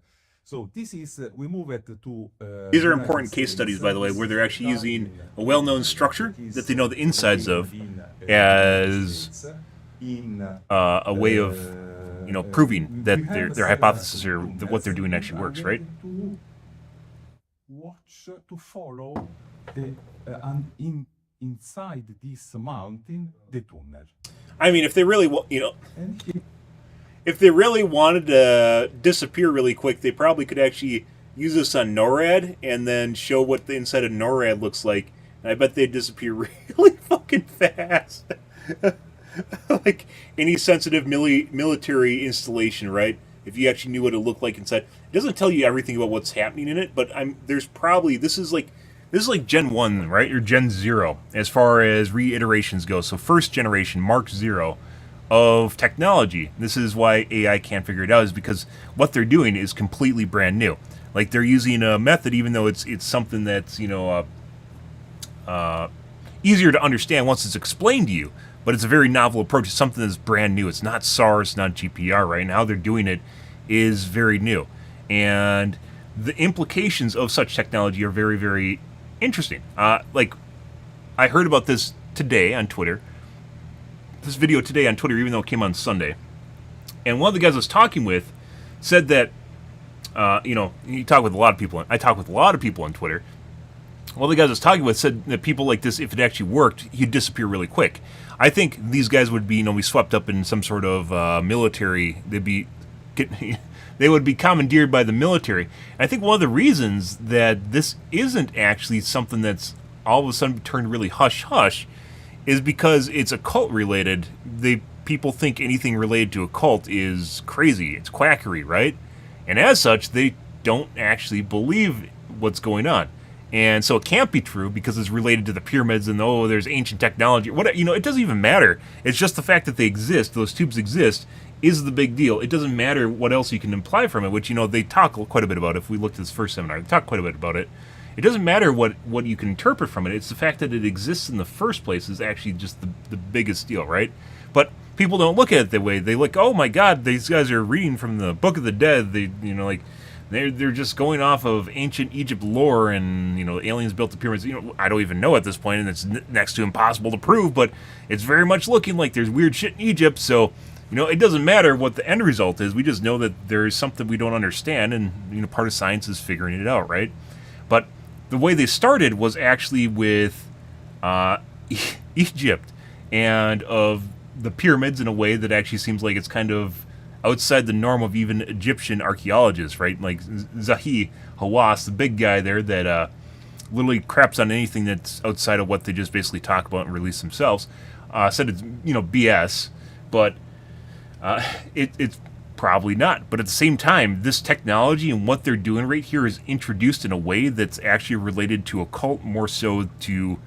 So this is, we move it to... These are important case studies, by the way, where they're actually using a well-known structure that they know the insides of as a way of, you know, proving that their hypothesis or what they're doing actually works, right? Watch to follow the inside this mountain, the tunnel. I mean, if they really, you know... If they really wanted to disappear really quick, they probably could actually use this on NORAD and then show what the inside of NORAD looks like. And I bet they'd disappear really fucking fast. Like any sensitive military installation, right? If you actually knew what it looked like inside. It doesn't tell you everything about what's happening in it, but there's probably, this is like Gen 1, right? Or Gen 0 as far as reiterations go. So first generation, Mark 0. Of technology. This is why AI can't figure it out, is because what they're doing is completely brand new. Like they're using a method, even though it's something that's, you know, easier to understand once it's explained to you. But it's a very novel approach. It's something that's brand new. It's not SAR, it's not GPR, right? And how they're doing it is very new. And the implications of such technology are very, very interesting. Like, I heard about this today on Twitter. This video today on Twitter, even though it came on Sunday. And one of the guys I was talking with said that, you know, you talk with a lot of people. I talk with a lot of people on Twitter. One of the guys I was talking with said that people like this, if it actually worked, he'd disappear really quick. I think these guys would be, you know, be swept up in some sort of military. They would be commandeered by the military. And I think one of the reasons that this isn't actually something that's all of a sudden turned really hush-hush is because it's occult related. People think anything related to occult is crazy. It's quackery, right? And as such, they don't actually believe what's going on. And so it can't be true because it's related to the pyramids and, oh, there's ancient technology. What, you know, it doesn't even matter. It's just the fact that they exist, those tubes exist, is the big deal. It doesn't matter what else you can imply from it, which, you know, they talk quite a bit about. If we looked at this first seminar, they talk quite a bit about it. It doesn't matter what you can interpret from it. It's the fact that it exists in the first place is actually just the biggest deal, right? But people don't look at it that way. They look, oh my God, these guys are reading from the Book of the Dead. They, you know, like they're just going off of ancient Egypt lore, and, you know, aliens built the pyramids. You know, I don't even know at this point, and it's next to impossible to prove. But it's very much looking like there's weird shit in Egypt. So, you know, it doesn't matter what the end result is. We just know that there is something we don't understand, and, you know, part of science is figuring it out, right? But the way they started was actually with Egypt and of the pyramids in a way that actually seems like it's kind of outside the norm of even Egyptian archaeologists, right? Like Zahi Hawass, the big guy there that literally craps on anything that's outside of what they just basically talk about and release themselves, said it's, you know, BS, but it's probably not. But at the same time, this technology and what they're doing right here is introduced in a way that's actually related to occult, more so to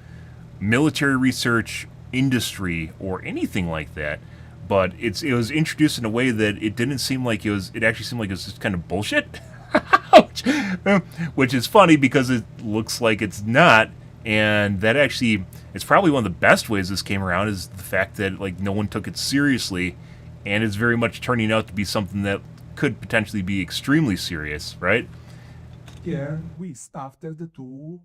military research, industry, or anything like that. But it was introduced in a way that it didn't seem like it was. It actually seemed like it was just kind of bullshit, which is funny because it looks like it's not. And that actually, it's probably one of the best ways this came around is the fact that, like, no one took it seriously. And it's very much turning out to be something that could potentially be extremely serious, right? Here we started to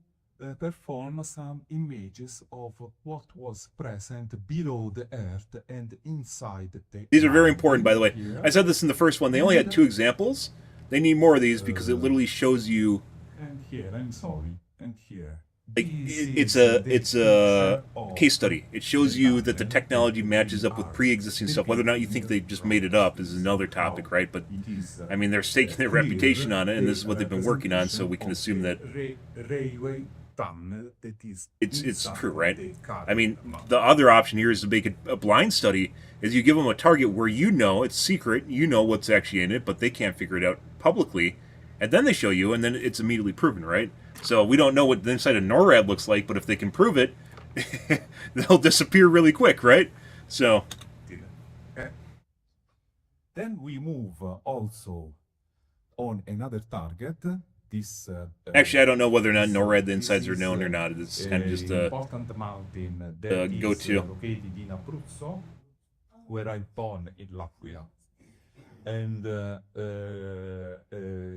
perform some images of what was present below the earth and inside the... These are very important, by the way. I said this in the first one. They only had 2 examples. They need more of these because it literally shows you... And here, I'm sorry, and here. Like This it's a picture of case study. It shows the you that the tunnel technology that matches we up with are pre-existing stuff. Whether or not you think they depicting just from made it up this is another picture. topic, right? But It is I mean, they're staking their reputation clear on it, and this is the what they've been working on. So representation we can of assume the that railway tunnel that is it's inside true, right? the I mean, current the other option here is to make it a blind study. Is you give them a target where you know it's secret, you know what's actually in it, but they can't figure it out publicly, and then they show you, and then it's immediately proven, right? So we don't know what the inside of NORAD looks like, but if they can prove it, they'll disappear really quick, right? So Okay. Then we move also on another target. This actually, I don't know whether or not this, NORAD the this insides are is, known or not. It's kind of just a important mountain that is go-to. located in Abruzzo, where I'm born in Latvia, and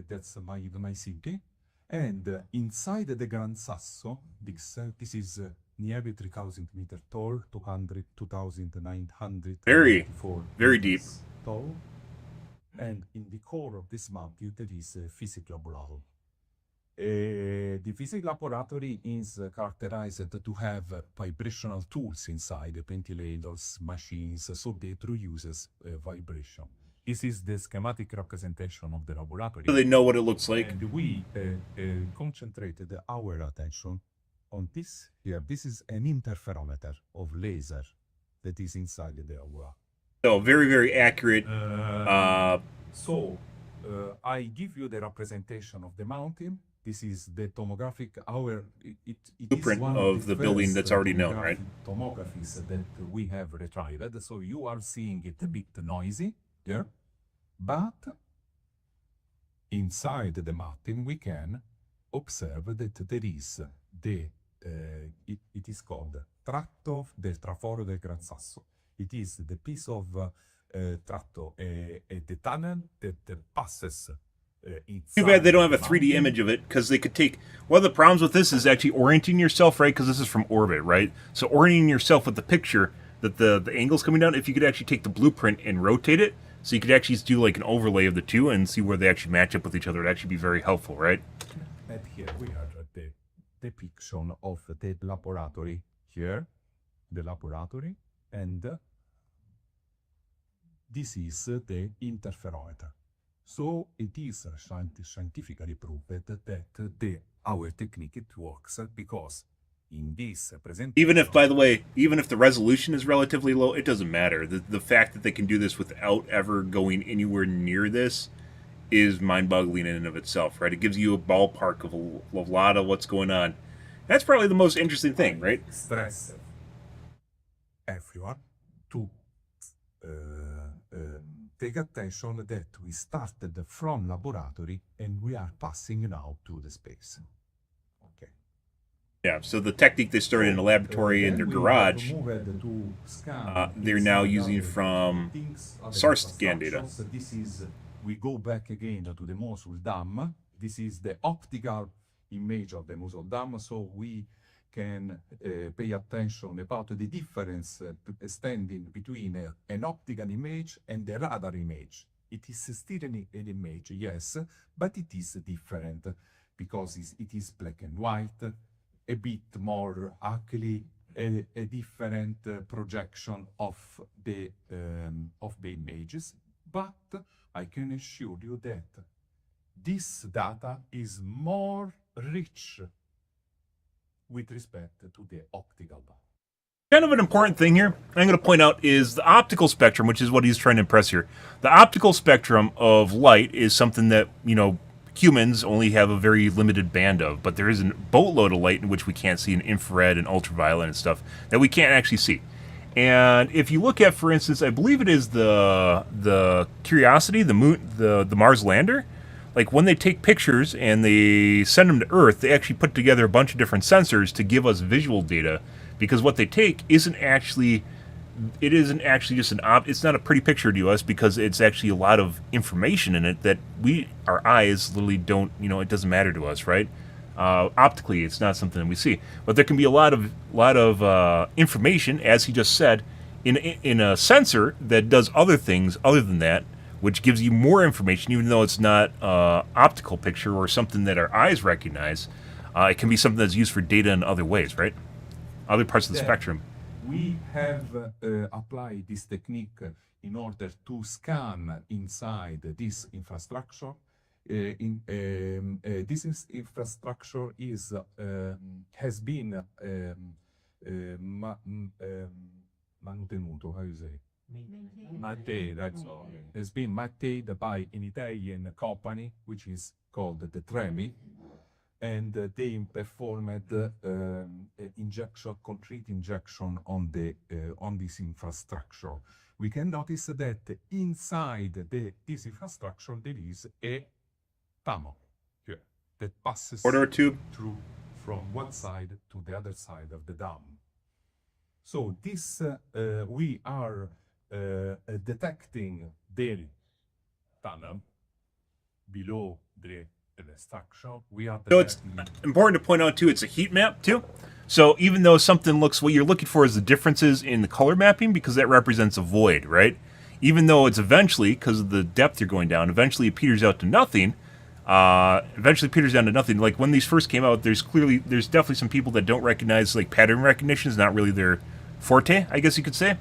that's my city. And inside the Gran Sasso, this is nearly 3,000 meters tall, 2,900 very deep. tall. And in the core of this mountain, there is a physics laboratory. The physics laboratory is characterized to have vibrational tools inside, ventilators, machines, so they produces vibration. This is the schematic representation of the laboratory. So they know what it looks like. And we concentrated our attention on this here. This is an interferometer of laser that is inside the laboratory. So very, very accurate. I give you the representation of the mountain. This is the tomographic. It Blueprint is one of the building that's already known, right? Tomographies that we have retrieved. So you are seeing it a bit noisy there, but inside the mountain we can observe that there is it is called Tratto del Traforo del Gran Sasso. It is the piece of tratto, the tunnel that passes inside. Too bad they don't have a the 3D mountain. image of it, because they could take. One of the problems with this is actually orienting yourself, right? Because this is from orbit, right? So orienting yourself with the picture that the angle's coming down. If you could actually take the blueprint and rotate it, so you could actually do like an overlay of the two and see where they actually match up with each other, it'd actually be very helpful, right? And here we have the depiction of the laboratory here, the laboratory, and this is the interferometer. So it is scientifically proved that our technique it works because in this presentation. Even if, by the way, even if the resolution is relatively low, it doesn't matter. The fact that they can do this without ever going anywhere near this is mind-boggling in and of itself, right? It gives you a ballpark of a lot of what's going on. That's probably the most interesting thing, right? Stress everyone to take attention that we started from laboratory and we are passing now to the space. Okay. Yeah, so the technique they started in a laboratory in their garage, they're now using from SAR scan data. This is, we go back again to the Mosul Dam. This is the optical image of the Mosul Dam, so we can pay attention about the difference standing between an optical image and the radar image. It is still an image, yes, but it is different because it is black and white, a bit more actually a different projection of the images. But I can assure you that this data is more rich with respect to the optical data. Kind of an important thing here I'm going to point out is the optical spectrum, which is what he's trying to impress here. The optical spectrum of light is something that, humans only have a very limited band of, but there is a boatload of light in which we can't see, in infrared and ultraviolet and stuff that we can't actually see. And if you look at, for instance, I believe it is the Curiosity, the moon, the Mars lander. Like when they take pictures and they send them to Earth, they actually put together a bunch of different sensors to give us visual data, because what they take isn't actually just it's not a pretty picture to us, because it's actually a lot of information in it that our eyes literally don't, it doesn't matter to us, right? Optically, it's not something that we see, but there can be a lot of information, as he just said, in a sensor that does other things other than that, which gives you more information, even though it's not optical picture or something that our eyes recognize. it can be something that's used for data in other ways, right? Other parts of the Then spectrum. we have applied this technique in order to scan inside this infrastructure. This infrastructure has been mantenuto, how you say? Maintained, that's all. Has been maintained by an Italian company, which is called the Tremi, and they performed injection, concrete injection on this infrastructure. We can notice that inside this infrastructure there is a tunnel here that passes Corridor tube. through from one side to the other side of the dam. So this we are detecting the tunnel below the structure. We are So it's detecting important to point out too, it's a heat map too. So even though something looks, what you're looking for is the differences in the color mapping, because that represents a void, right? Even though it's eventually, because of the depth you're going down, eventually it peters out to nothing. Eventually peters down to nothing. Like when these first came out, there's definitely some people that don't recognize, like, pattern recognition is not really their forte, I guess you could say.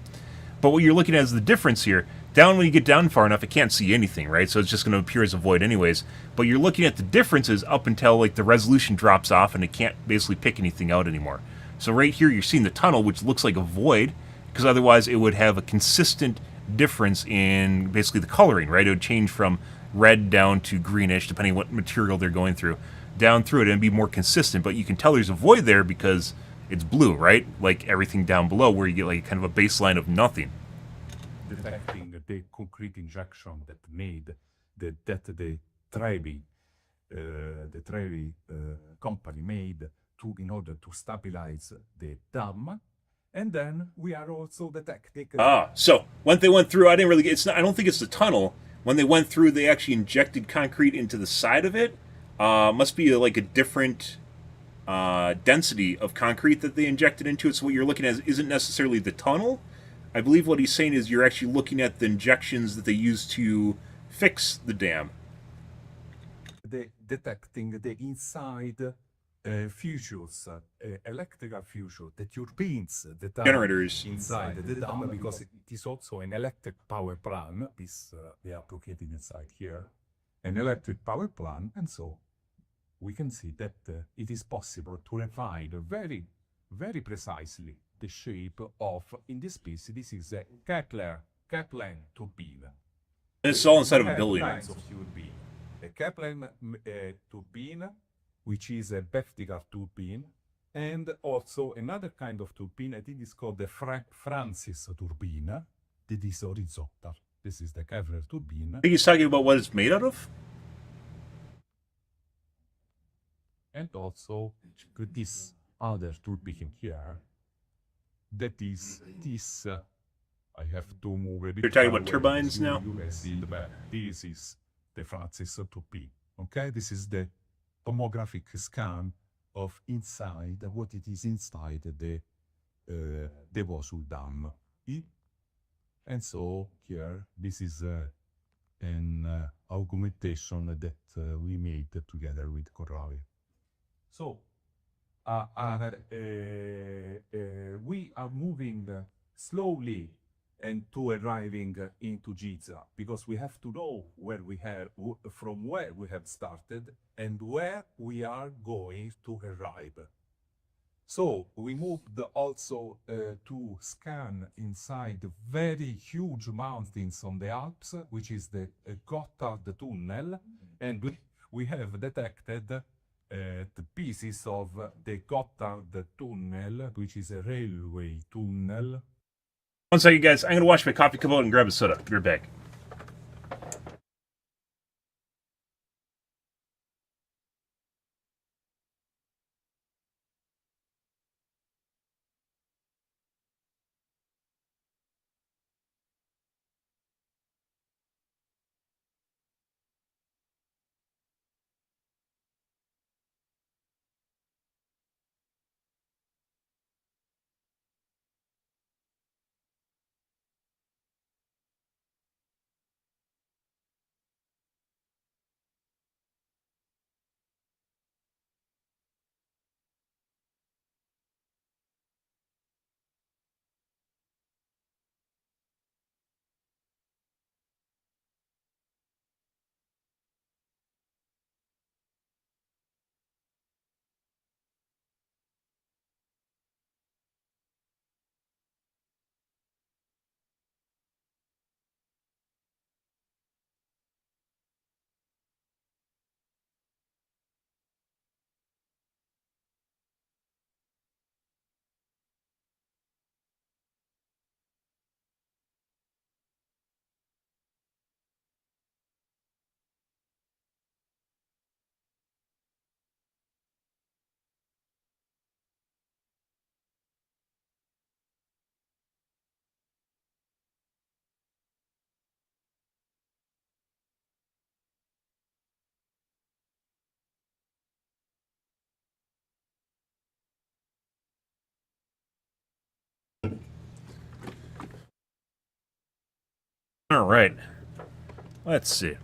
But what you're looking at is the difference here. Down, when you get down far enough, it can't see anything, right? So it's just going to appear as a void anyways. But you're looking at the differences up until, like, the resolution drops off and it can't basically pick anything out anymore. So right here you're seeing the tunnel, which looks like a void, because otherwise it would have a consistent difference in basically the coloring, right? It would change from red down to greenish, depending on what material they're going through, down through it, and be more consistent. But you can tell there's a void there because it's blue, right? Like everything down below, where you get like kind of a baseline of nothing. detecting the concrete injection that made the Trevi company made in order to stabilize the dam. And then we are also detecting. So when they went through, I didn't really get. It's not, I don't think it's the tunnel. When they went through, they actually injected concrete into the side of it. Must be like a different density of concrete that they injected into it. So what you're looking at isn't necessarily the tunnel. I believe what he's saying is you're actually looking at the injections that they use to fix the dam. Detecting the inside fuses, electrical fuses, the turbines that are Generators. inside the dam, because it is also an electric power plant. They are located inside here, an electric power plant, and so we can see that it is possible to refine very, very precisely the shape of, in this piece, this is a Kaplan turbine. And it's all inside of a Have building. kinds of turbine. A Kaplan turbine, which is a vertical turbine, and also another kind of turbine, I think it's called the Francis turbine, that is horizontal. This is the Khafre turbine. I think he's talking about what it's made out of. And also this other turbine here, that is this. I have to move a bit. You're talking about away turbines because now? You can see the back. This is the Francis turbine. Okay, this is the tomographic scan of inside what it is inside the Vosul Dam. And so here, this is an augmentation that we made together with Corrave. So we are moving slowly and to arriving into Giza, because we have to know where we have, from where we have started and where we are going to arrive. So we moved also to scan inside very huge mountains on the Alps, which is the Gotthard tunnel, and we have detected the pieces of the Gotthard tunnel, which is a railway tunnel. 1 second, guys. I'm gonna wash my coffee, come out and grab a soda. Be right back. All right. Let's see.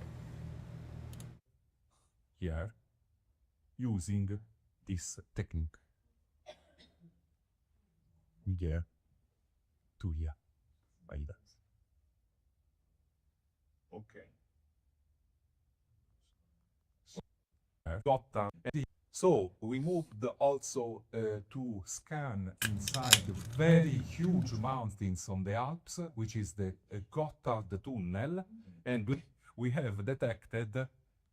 Here, using this technique. Here to here, like that. Okay. So we moved also to scan inside the very huge mountains on the Alps, which is the Gotthard Tunnel, and we have detected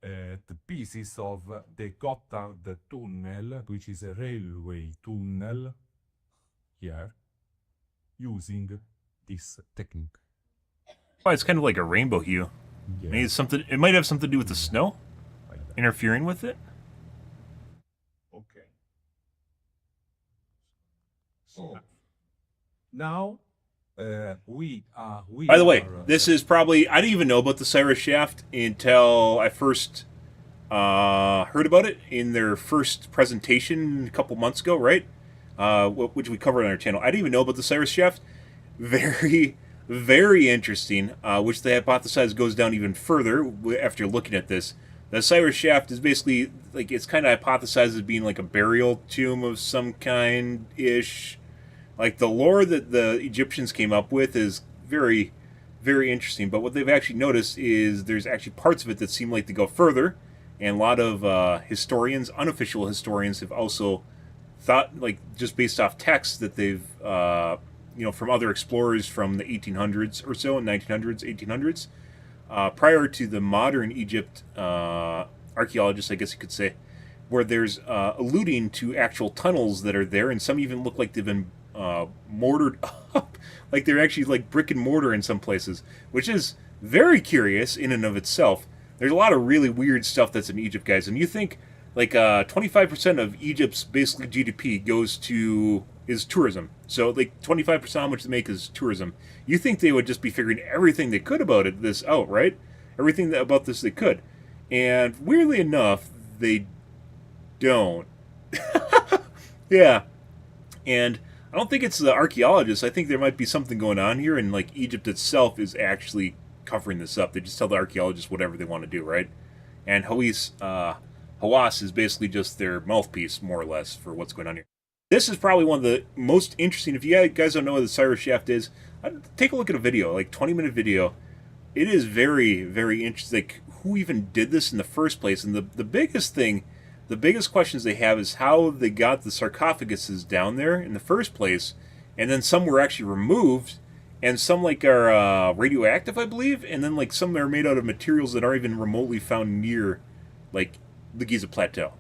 the pieces of the Gotthard Tunnel, which is a railway tunnel, here, using this technique. Oh, it's kind of like a rainbow hue. Yeah. Maybe it's something. It might have something to do with the snow Like that. interfering with it. Okay. So now we By the way, are, this is probably, I didn't even know about the Cyrus shaft until I first heard about it in their first presentation a couple months ago, right? Which we covered on our channel. I didn't even know about the Cyrus shaft. Very, very interesting, which they hypothesize goes down even further after looking at this. The Cyrus shaft is basically, like, it's kind of hypothesized as being like a burial tomb of some kind-ish. Like, the lore that the Egyptians came up with is very, very interesting. But what they've actually noticed is there's actually parts of it that seem like they go further. And a lot of historians, unofficial historians, have also thought, like, just based off texts that they've, from other explorers from the 1800s or so, 1900s, 1800s, prior to the modern Egypt archaeologists, I guess you could say, where there's alluding to actual tunnels that are there, and some even look like they've been mortared up, like they're actually like brick and mortar in some places, which is very curious in and of itself. There's a lot of really weird stuff that's in Egypt, guys, and you think like 25% of Egypt's basically GDP is tourism. So like 25% how much they make is tourism. You think they would just be figuring everything they could about this out, right? Everything about this they could. And weirdly enough, they don't. Yeah. And I don't think it's the archaeologists. I think there might be something going on here, and like Egypt itself is actually covering this up. They just tell the archaeologists whatever they want to do, right? And Hawass is basically just their mouthpiece, more or less, for what's going on here. This is probably one of the most interesting. If you guys don't know what the Cyrus shaft is, take a look at a video, like 20-minute video. It is very, very interesting. Like, who even did this in the first place? And the biggest thing, the biggest questions they have is how they got the sarcophaguses down there in the first place, and then some were actually removed, and some like are radioactive, I believe, and then like some are made out of materials that aren't even remotely found near, like, the Giza Plateau.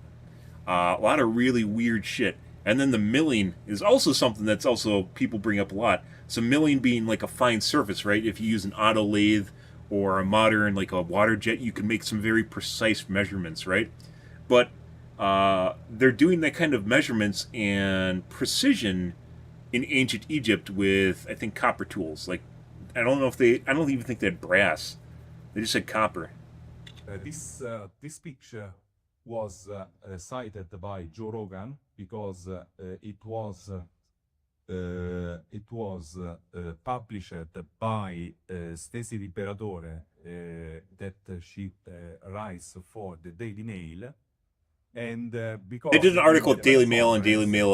A lot of really weird shit. And then the milling is also something that's also people bring up a lot. So milling being like a fine surface, right? If you use an auto lathe or a modern, like a water jet, you can make some very precise measurements, right? But they're doing that kind of measurements and precision in ancient Egypt with, I think, copper tools. Like, I don't even think they had brass. They just had copper. This picture was cited by Joe Rogan because it was published by Stacey Liberatore that she writes for the Daily Mail. And because they did an article at Daily Mail, and Daily Mail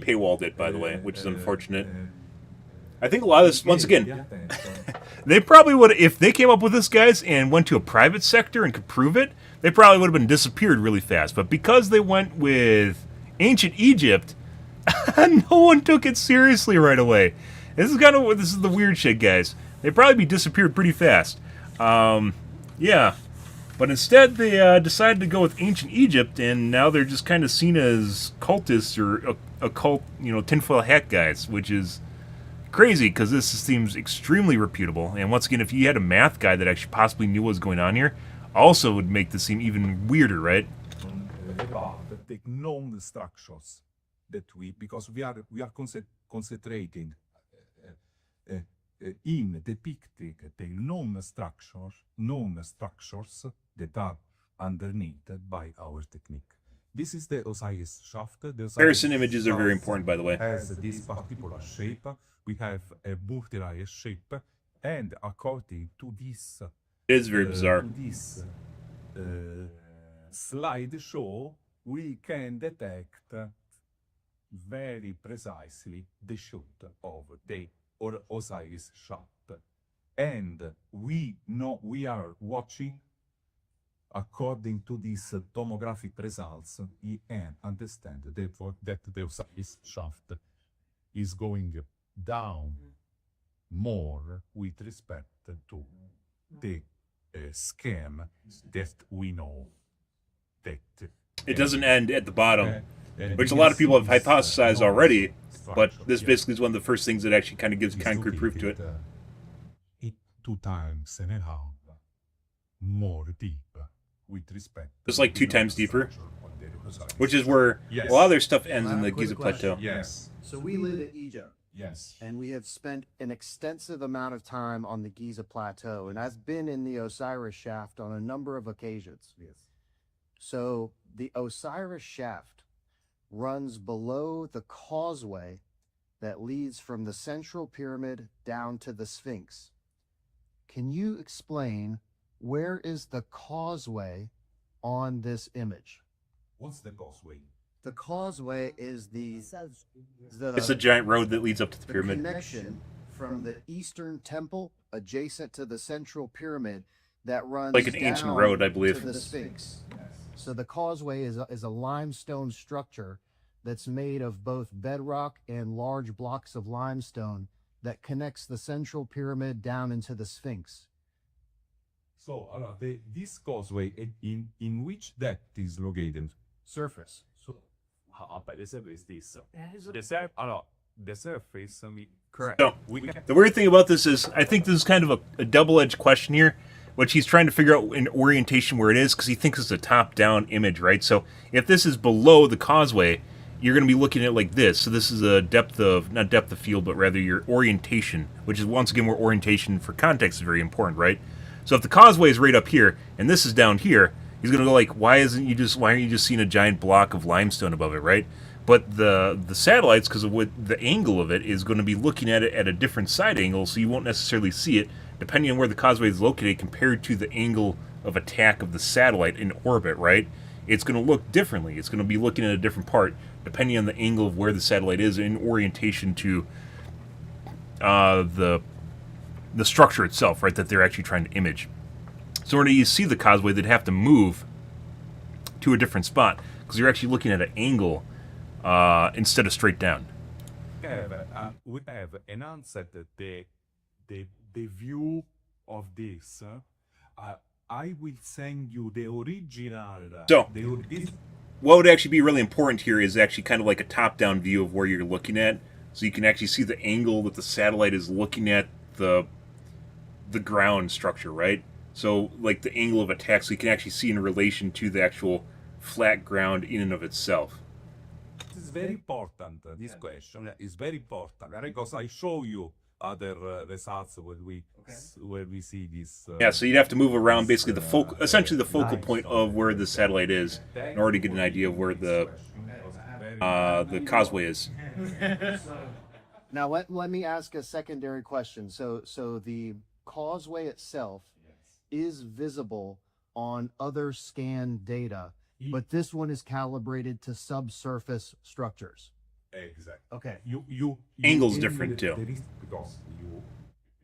paywalled it, by the way, which is unfortunate. I think a lot of this, once again, they probably would, if they came up with this, guys, and went to a private sector and could prove it, they probably would have been disappeared really fast. But because they went with ancient Egypt, no one took it seriously right away. This is the weird shit, guys. They'd probably be disappeared pretty fast. Yeah. But instead, they decided to go with ancient Egypt, and now they're just kind of seen as cultists or occult, tinfoil hat guys, which is crazy because this seems extremely reputable. And once again, if you had a math guy that actually possibly knew what was going on here, also would make this seem even weirder, right? About the known structures that because we are concentrating in depicting the known structures that are underneath by our technique. This is the Osiris shaft. Comparison images are very important, by the way. Has this particular shape. We have a multi-layer shape, And according to this, It is very bizarre. Slideshow, we can detect very precisely the shoot of the Osiris shaft. And we know we are watching according to these tomographic results, we can understand that the Osiris shaft is going down more with respect to the scheme that we know that It doesn't end at the bottom, which a lot of people have hypothesized already, but this basically is one of the first things that actually kind of gives concrete proof to it. It 2 times and a half more deep with respect. It's like 2 times deeper, which is where a lot of their stuff ends in the Giza Plateau. Yes. So we live in Egypt, Yes. and we have spent an extensive amount of time on the Giza Plateau, and I've been in the Osiris shaft on a number of occasions. Yes. So the Osiris shaft runs below the causeway that leads from the central pyramid down to the Sphinx. Can you explain where is the causeway on this image? What's the causeway? The causeway is It's a giant road that leads up to the the pyramid. connection from the eastern temple adjacent to the central pyramid that runs Like an ancient down road, I believe. to the Sphinx. So the causeway is a limestone structure that's made of both bedrock and large blocks of limestone that connects the central pyramid down into the Sphinx. So, this causeway, in which depth is located? Surface. So, but the surface is this. The surface, correct. So, the weird thing about this is, I think this is kind of a double-edged question here, which he's trying to figure out in orientation where it is, because he thinks it's a top-down image, right? So if this is below the causeway, you're going to be looking at it like this. So this is a depth of, not depth of field, but rather your orientation, which is, once again, where orientation for context is very important, right? So if the causeway is right up here, and this is down here, he's going to go like, why aren't you just seeing a giant block of limestone above it, right? But the satellites, because of what the angle of it, is going to be looking at it at a different side angle, so you won't necessarily see it, depending on where the causeway is located compared to the angle of attack of the satellite in orbit, right? It's going to look differently. It's going to be looking at a different part, depending on the angle of where the satellite is in orientation to the structure itself, right, that they're actually trying to image. So when you see the causeway, they'd have to move to a different spot, because you're actually looking at an angle instead of straight down. We have enhanced the view of this. I will send you the original. So, what would actually be really important here is actually kind of like a top-down view of where you're looking at, so you can actually see the angle that the satellite is looking at the ground structure, right? So, like the angle of attack, so you can actually see in relation to the actual flat ground in and of itself. This is very important. This question is very important because I show you other results where we see this. Yeah, so you'd have to move around basically essentially the focal point of where the satellite is in order to get an idea of where the causeway is. Now let me ask a secondary question. So the causeway itself is visible on other scan data, but this one is calibrated to subsurface structures. Exactly. Okay. You Angle's different too. Because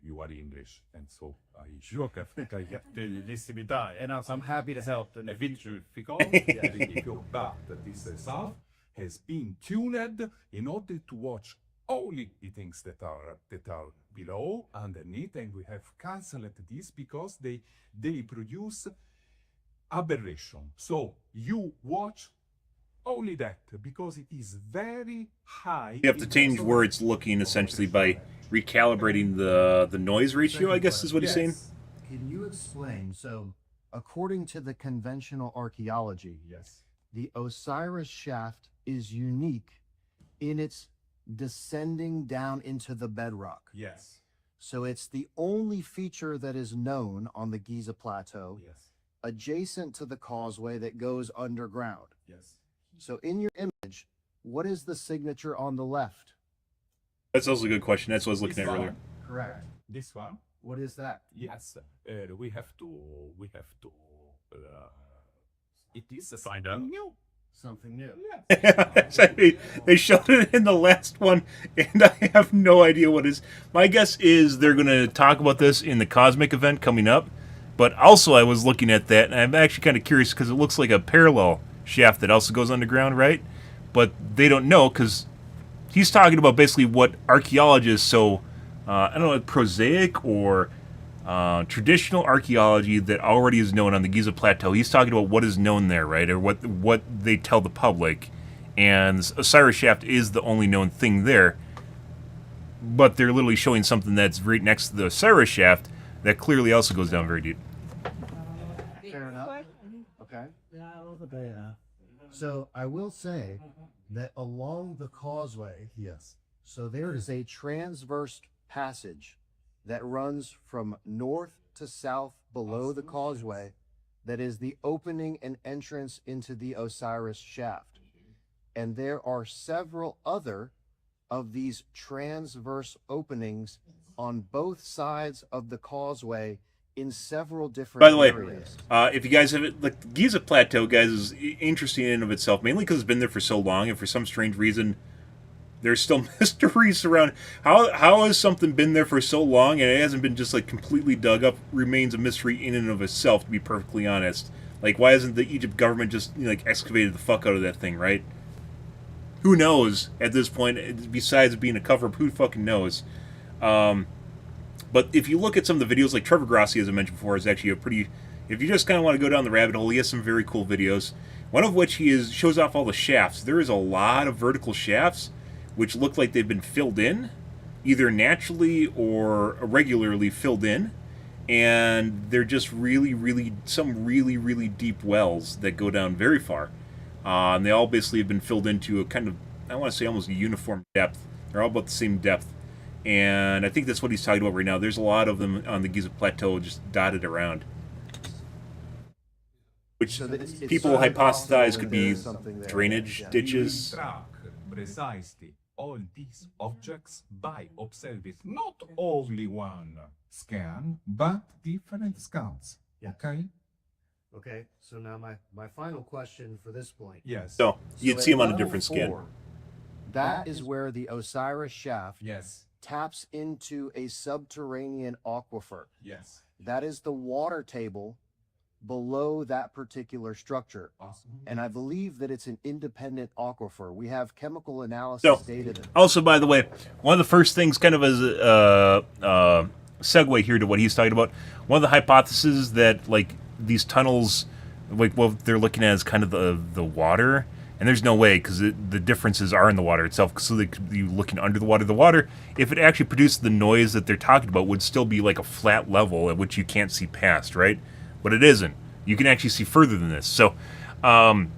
you are English, and so I And I'm happy to help. but this stuff has been tuned in order to watch only the things that are below, underneath, and we have cancelled this because they produce aberration. So you watch only that because it is very high. You have to change where it's looking essentially by recalibrating the noise ratio, I guess is what he's saying. Can you explain? So according to the conventional archaeology, Yes. the Osiris shaft is unique in its descending down into the bedrock. Yes. So it's the only feature that is known on the Giza Plateau Yes. adjacent to the causeway that goes underground. Yes. So in your image, what is the signature on the left? That's also a good question. That's what I was looking at earlier. Correct. This one. What is that? Yes, we have to. It is a Find out. new. Something new. Yes. They showed it in the last one, and I have no idea what it is. My guess is they're going to talk about this in the Cosmic event coming up. But also, I was looking at that, and I'm actually kind of curious because it looks like a parallel shaft that also goes underground, right? But they don't know because he's talking about basically what archaeologists, so I don't know, prosaic or traditional archaeology that already is known on the Giza Plateau. He's talking about what is known there, right, or what they tell the public. And Osiris Shaft is the only known thing there. But they're literally showing something that's right next to the Osiris Shaft that clearly also goes down very deep. Fair enough. Okay. So I will say that along the causeway, Yes. so there is a transverse passage that runs from north to south below the causeway that is the opening and entrance into the Osiris Shaft. And there are several other of these transverse openings on both sides of the causeway in several different By the way, areas. if you guys have it, like the Giza Plateau, guys, is interesting in and of itself, mainly because it's been there for so long, and for some strange reason, there's still mysteries around how has something been there for so long and it hasn't been just like completely dug up. Remains a mystery in and of itself, to be perfectly honest. Like, why hasn't the Egypt government just like excavated the fuck out of that thing, right? Who knows at this point? Besides being a cover-up, who fucking knows? But if you look at some of the videos, like Trevor Grossi, as I mentioned before, is actually a pretty... If you just kind of want to go down the rabbit hole, he has some very cool videos. One of which shows off all the shafts. There is a lot of vertical shafts, which look like they've been filled in, either naturally or irregularly filled in. And they're just really, really deep wells that go down very far. And they all basically have been filled into a kind of, I want to say almost a uniform depth. They're all about the same depth. And I think that's what he's talking about right now. There's a lot of them on the Giza Plateau just dotted around. Which So it's people certainly hypothesize possible could that there be is something there. drainage Yeah. ditches. Track precisely all these objects by observing not only one scan, but different scans. Yeah. Okay? Okay, so now my final question for this point. Yes. So you'd So see at them on a level different skin. 4, that is where the Osiris Shaft Yes. taps into a subterranean aquifer. Yes. That is the water table below that particular structure. Awesome. And I believe that it's an independent aquifer. We have chemical analysis So, data that also, by the way, one of the first things, kind of as a segue here to what he's talking about, one of the hypotheses that like these tunnels, like what they're looking at is kind of the water, and there's no way because the differences are in the water itself. So they could be looking under the water. The water, if it actually produced the noise that they're talking about, would still be like a flat level at which you can't see past, right? But it isn't. You can actually see further than this. So, the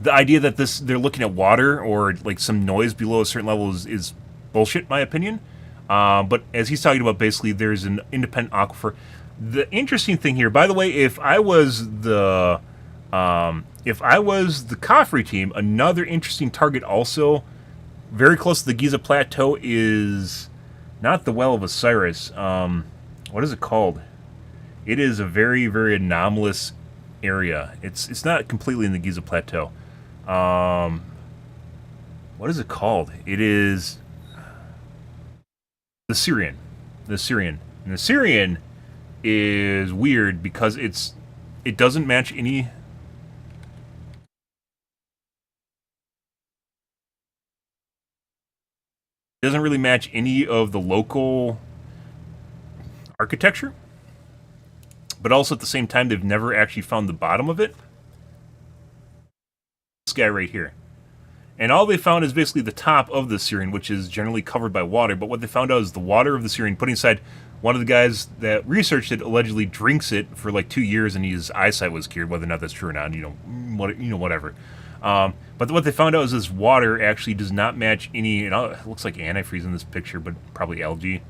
idea that they're looking at water or like some noise below a certain level is bullshit, in my opinion. But as he's talking about, basically, there's an independent aquifer. The interesting thing here, by the way, if I was the Khafre team, another interesting target also very close to the Giza Plateau is not the Well of Osiris. What is it called? It is a very, very anomalous area. It's not completely in the Giza Plateau. What is it called? It is the Syrian. The Syrian. And the Syrian is weird because it doesn't match any. It doesn't really match any of the local architecture. But also at the same time, they've never actually found the bottom of it. This guy right here. And all they found is basically the top of the Syrian, which is generally covered by water. But what they found out is the water of the Syrian, putting aside one of the guys that researched it, allegedly drinks it for like 2 years and his eyesight was cured. Whether or not that's true or not, whatever. But what they found out is this water actually does not match any. It looks like antifreeze in this picture, but probably algae.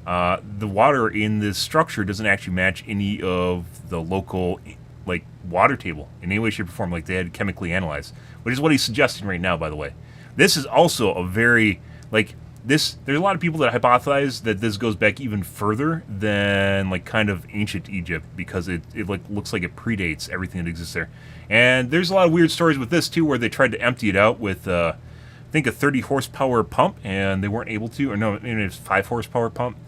The water in this structure doesn't actually match any of the local, like, water table in any way, shape, or form, like they had chemically analyzed, which is what he's suggesting right now, by the way. This is also a very, like, there's a lot of people that hypothesize that this goes back even further than like kind of ancient Egypt, because it like looks like it predates everything that exists there. And there's a lot of weird stories with this too, where they tried to empty it out with I think a 30 horsepower pump, and they weren't able to, or no, it was 5 horsepower pump.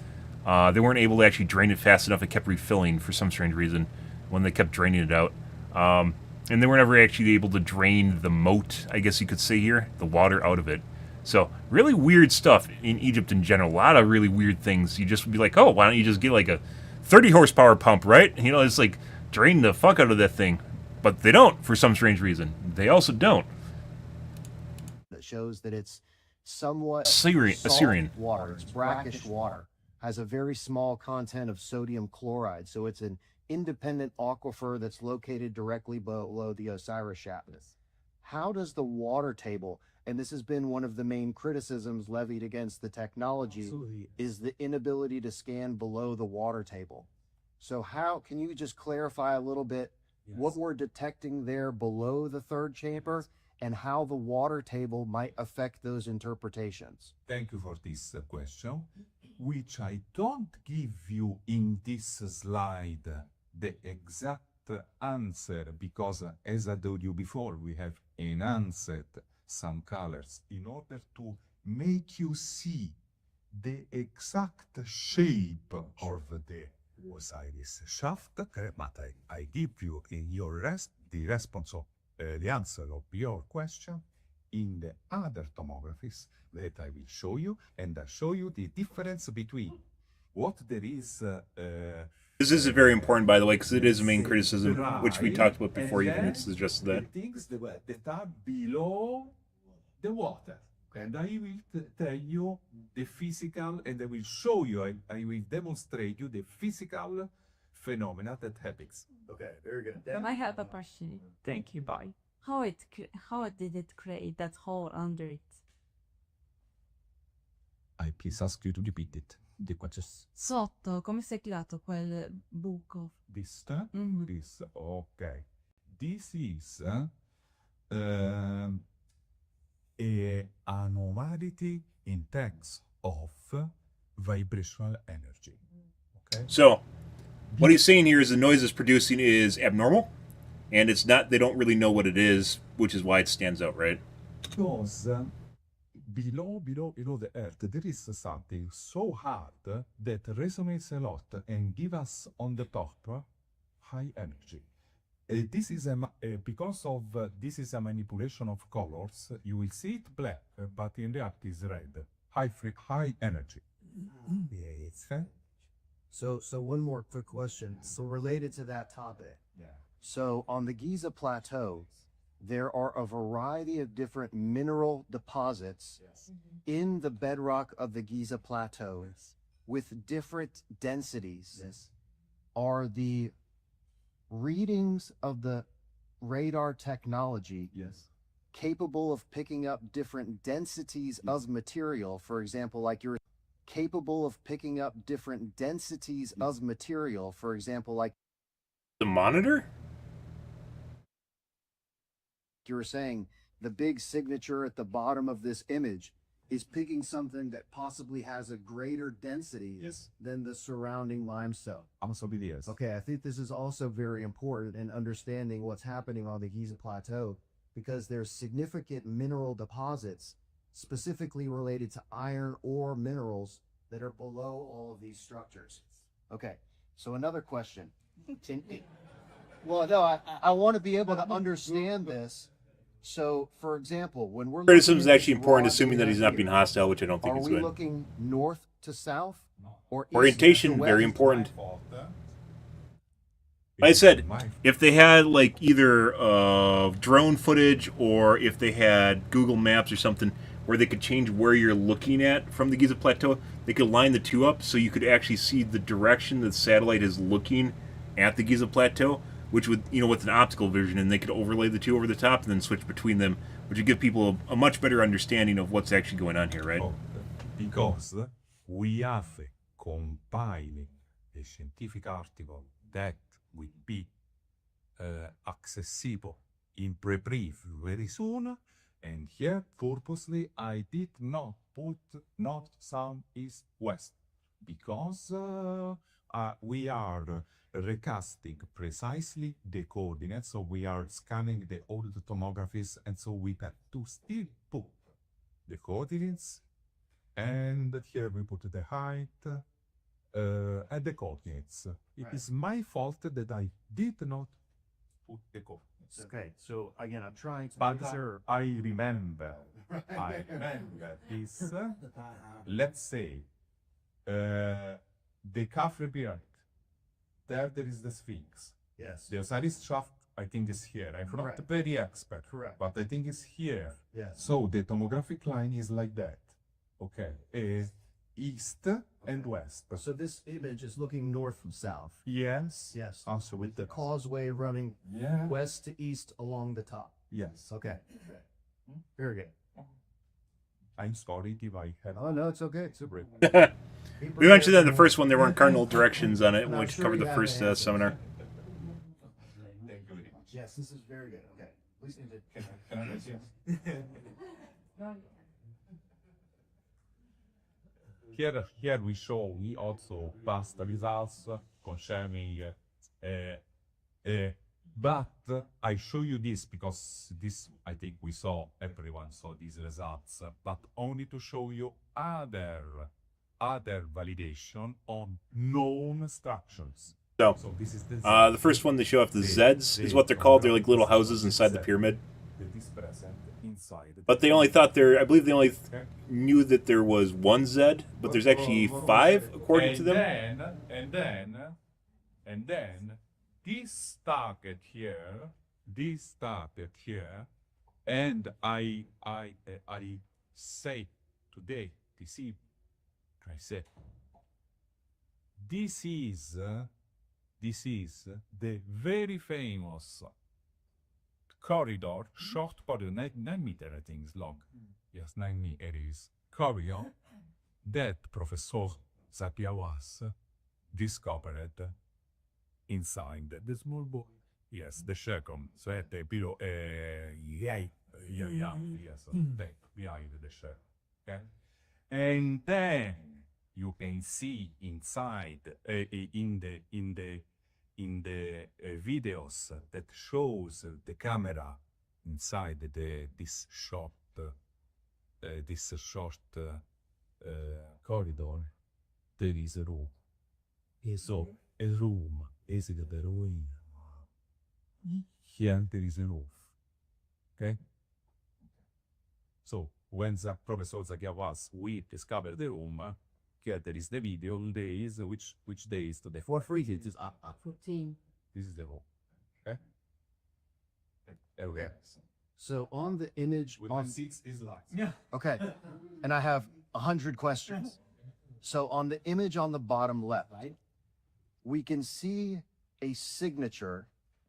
They weren't able to actually drain it fast enough. It kept refilling for some strange reason when they kept draining it out. And they were never actually able to drain the moat, I guess you could say here, the water out of it. So, really weird stuff in Egypt in general. A lot of really weird things. You just would be like, oh, why don't you just get like a 30 horsepower pump, right? You know, it's like drain the fuck out of that thing. But they don't, for some strange reason. They also don't. That shows that it's somewhat Assyrian water. It's brackish water. Has a very small content of sodium chloride. So it's an independent aquifer that's located directly below the Osiris shaft. How does the water table, and this has been one of the main criticisms levied against the technology, is the inability to scan below the water table. So how, can you just clarify a little bit what we're detecting there below the third chamber and how the water table might affect those interpretations? Thank you for this question, which I don't give you in this slide the exact answer, because as I told you before, we have enhanced some colors in order to make you see the exact shape of the Osiris shaft. But I give you in your the response of the answer of your question in the other tomographies that I will show you, and I show you the difference between what there is. This is very important, by the way, because it is a main criticism, which we talked about before even it suggested that. The things that are below the water. And I will tell you the physical, and I will show you, I will demonstrate you the physical phenomena that happens. Okay, very good. I have a question. Thank you, bye. How did it create that hole under it? I please ask you to repeat it. The question. Sotto, come si è creato quel buco? This, Mhm. this, okay. This is a anomaly in terms of vibrational energy. Okay. So, what he's saying here is the noise it's producing is abnormal, and it's not, they don't really know what it is, which is why it stands out, right? Because below the earth, there is something so hard that resonates a lot and give us on the top high energy. This is because of this is a manipulation of colors. You will see it black, but in reality it's red. High energy. Okay. So one more quick question. So related to that topic. Yeah. So on the Giza Plateau, there are a variety of different mineral deposits in the bedrock of the Giza Plateau with different densities. Are the readings of the radar technology capable of picking up different densities of material? For example, like you're capable of picking up different densities of material, for example, like The monitor? you were saying, the big signature at the bottom of this image is picking something that possibly has a greater density than the surrounding limestone. Absolutely yes. Okay, I think this is also very important in understanding what's happening on the Giza Plateau, because there's significant mineral deposits specifically related to iron ore minerals that are below all of these structures. Okay, so another question. Well, no, I want to be able to understand this. So, for example, when we're Criticism looking is at actually this important, raw assuming that data he's not here, being hostile, which I don't think are he's we going. looking north to south or east Orientation, to very west? important. Like I said, if they had like either drone footage or if they had Google Maps or something where they could change where you're looking at from the Giza Plateau, they could line the two up so you could actually see the direction the satellite is looking at the Giza Plateau, which would, you know, with an optical vision, and they could overlay the two over the top and then switch between them, which would give people a much better understanding of what's actually going on here, right? Because we have compiling a scientific article that will be accessible in pre-brief very soon, And here, purposely, I did not put north, south, east, west, because we are recasting precisely the coordinates, so we are scanning the old tomographies, and so we have to still put the coordinates, and here we put the height and the coordinates. It is my fault that I did not put the coordinates. Okay, so again, I'm trying to But observe. I remember this, let's say, the Khafre pyramid. There is the Sphinx. Yes. The Osiris shaft, I think, is here. I'm not Correct. very expert, Correct. but I think it's here. Yes. So the tomographic line is like that. Okay, east and west. So this image is looking north from south. Yes. Yes. Also With the causeway running yeah. west to east along the top. Yes. Okay. Very good. I'm sorry if I have. Oh no, it's okay. It's a break. We mentioned that in the first one. There weren't cardinal directions on it, And I'm which sure covered you the have first an answer. seminar. Thank you very much. Yes, this is very good. Okay. Please need to. Can I raise you? Here we show we also past the results concerning, but I show you this because this I think we saw, everyone saw these results, but only to show you other validation on known structures. So, So this is the first one they show off the Zeds is what they're called. They're like little houses inside the pyramid. that is present inside. But they only thought I believe they only knew that there was one Zed, but there's actually 5 according to them. And then this started here, and I say today, this evening, I say, this is the very famous corridor, short corridor, 9 meter I think is long. Yes, 9 meters corridor that Professor Zakiawas discovered inside the small boy. Yes, the second. So at the below, yes, behind the shadow. Okay, and then you can see inside in the videos that shows the camera inside this short corridor. There is a room. So a room is the ruin. Here there is a roof. Okay. So when the Professor Zakiawas we discovered the room. Here there is the video days. Which days today? For free. It is 14. This is the room. Okay. Okay. So on the image With on my seats is light. Yeah. okay, and I have 100 questions. So on the image on the bottom left, we can see a signature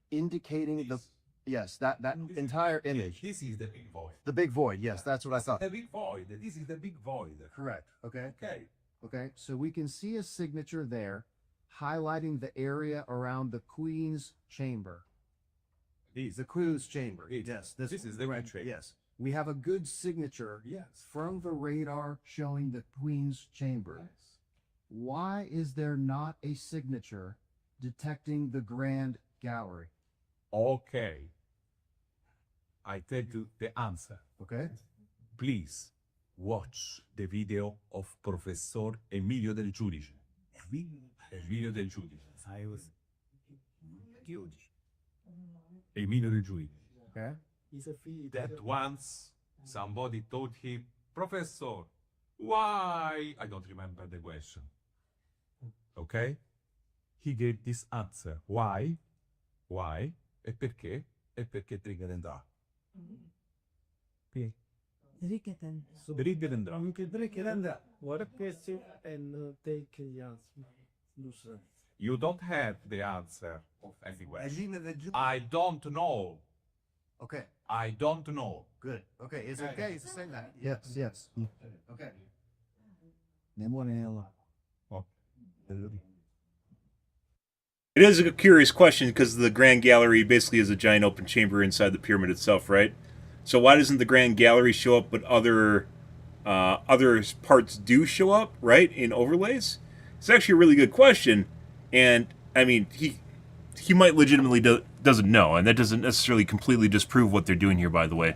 indicating the that entire image. This is the big void. The big void. Yes, that's what I thought. The big void. This is the big void. Correct. Okay. Okay. Okay. So we can see a signature there highlighting the area around the Queen's chamber. The Queen's chamber. Yes. This is the red tree. Yes. We have a good signature Yes. from the radar showing the Queen's chamber. Why is there not a signature detecting the Grand Gallery? Okay. I tell you the answer. Okay. Please watch the video of Professor Emilio del Giudice. Emilio del Giudice. I was huge. Emilio del Giudice. Okay. He's a feed. That once somebody told him, Professor, why? I don't remember the question. Okay? He gave this answer. Why? Why? E perché? E perché trigger and draw. Ricketten. So Trigger and draw. you can break it under what a question and take the answer. You don't have the answer of any I question. think that the I don't know. Okay. I don't know. Good. Okay. It's okay to say that. Yes. Yes. Okay. It is a curious question because the Grand Gallery basically is a giant open chamber inside the pyramid itself, right? So why doesn't the Grand Gallery show up, but other parts do show up, right, in overlays? It's actually a really good question, and I mean, he might legitimately doesn't know, and that doesn't necessarily completely disprove what they're doing here, by the way.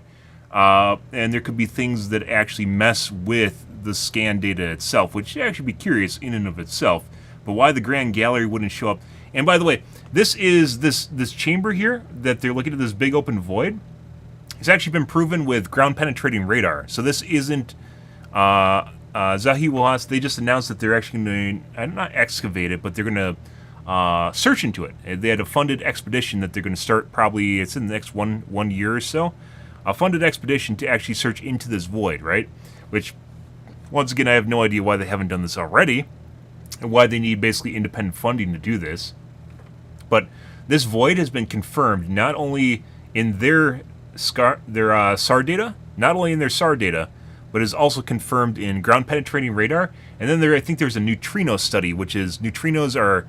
And there could be things that actually mess with the scan data itself, which should actually be curious in and of itself. But why the Grand Gallery wouldn't show up? And by the way, this is this chamber here that they're looking at, this big open void. It's actually been proven with ground penetrating radar. So this isn't Zahi Wallace. They just announced that they're actually going to not excavate it, but they're going to search into it. They had a funded expedition that they're going to start probably, it's in the next one year or so. A funded expedition to actually search into this void, right? Which, once again, I have no idea why they haven't done this already, and why they need basically independent funding to do this. But this void has been confirmed not only in their SAR data, but is also confirmed in ground penetrating radar. And then I think there's a neutrino study, which is neutrinos are,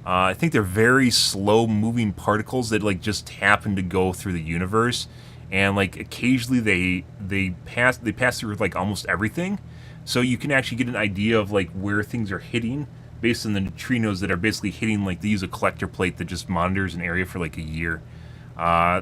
I think they're very slow moving particles that like just happen to go through the universe. And like occasionally they pass through like almost everything, so you can actually get an idea of like where things are hitting based on the neutrinos that are basically hitting. Like they use a collector plate that just monitors an area for like a year.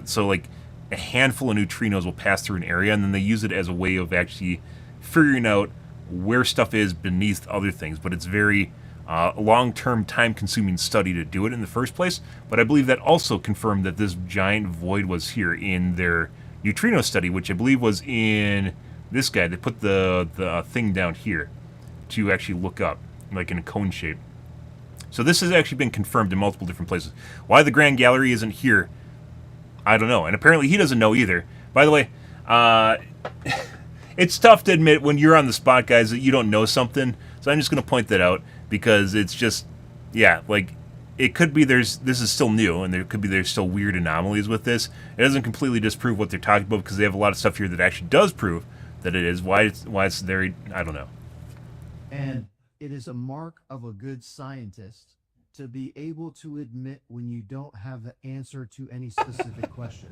So like a handful of neutrinos will pass through an area, and then they use it as a way of actually figuring out where stuff is beneath other things. But it's very long-term, time-consuming study to do it in the first place. But I believe that also confirmed that this giant void was here in their neutrino study, which I believe was in this guy. They put the thing down here to actually look up, like in a cone shape. So this has actually been confirmed in multiple different places. Why the Grand Gallery isn't here, I don't know. And apparently he doesn't know either. By the way, it's tough to admit when you're on the spot, guys, that you don't know something. So I'm just going to point that out, because it's just, yeah, like, it could be this is still new, and there's still weird anomalies with this. It doesn't completely disprove what they're talking about, because they have a lot of stuff here that actually does prove that it is. Why it's there, I don't know. And it is a mark of a good scientist to be able to admit when you don't have the answer to any specific question.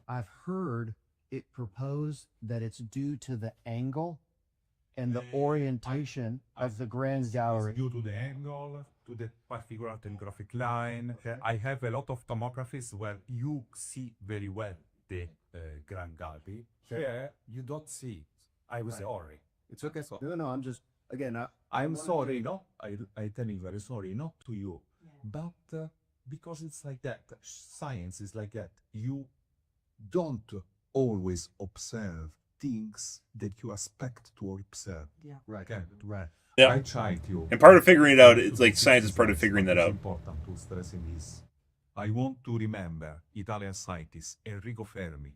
I've heard it proposed that it's due to the angle and the orientation of the Grand Gallery. Due to the angle, to the particular topographic line. I have a lot of tomographies where you see very well the Grand Gallery. Here, you don't see it. I'm sorry. It's okay. So, No, I'm just, again, I'm sorry, no? I tell you very sorry, not to you. But because it's like that, science is like that. You don't always observe things that you expect to observe. Yeah. right, Okay. right. Yeah. I tried to. And part of figuring it out, it's like science is part of figuring that out. It's important to stress in this. I want to remember Italian scientist Enrico Fermi.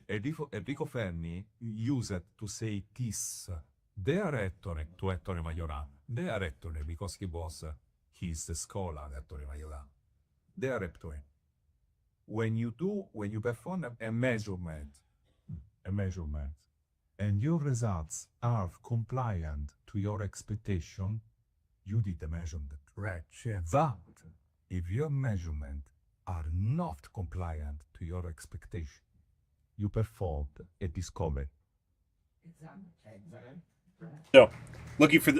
Enrico Fermi used to say this. Their rettore to Ettore Majorana. Their rettore, because he's the scholar, Ettore Majorana. Their rettore. When you perform a measurement, and your results are compliant to your expectation, you did the measurement right. But if your measurements are not compliant to your expectation, you performed a discovery. So, looking for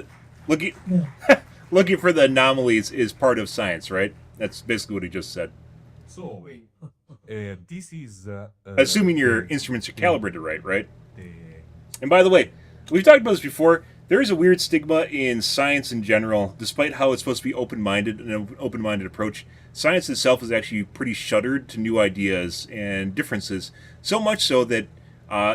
the anomalies is part of science, right? That's basically what he just said. So, this is... Assuming your instruments are calibrated right? And by the way, we've talked about this before. There is a weird stigma in science in general, despite how it's supposed to be open-minded, an open-minded approach. Science itself is actually pretty shuttered to new ideas and differences, so much so that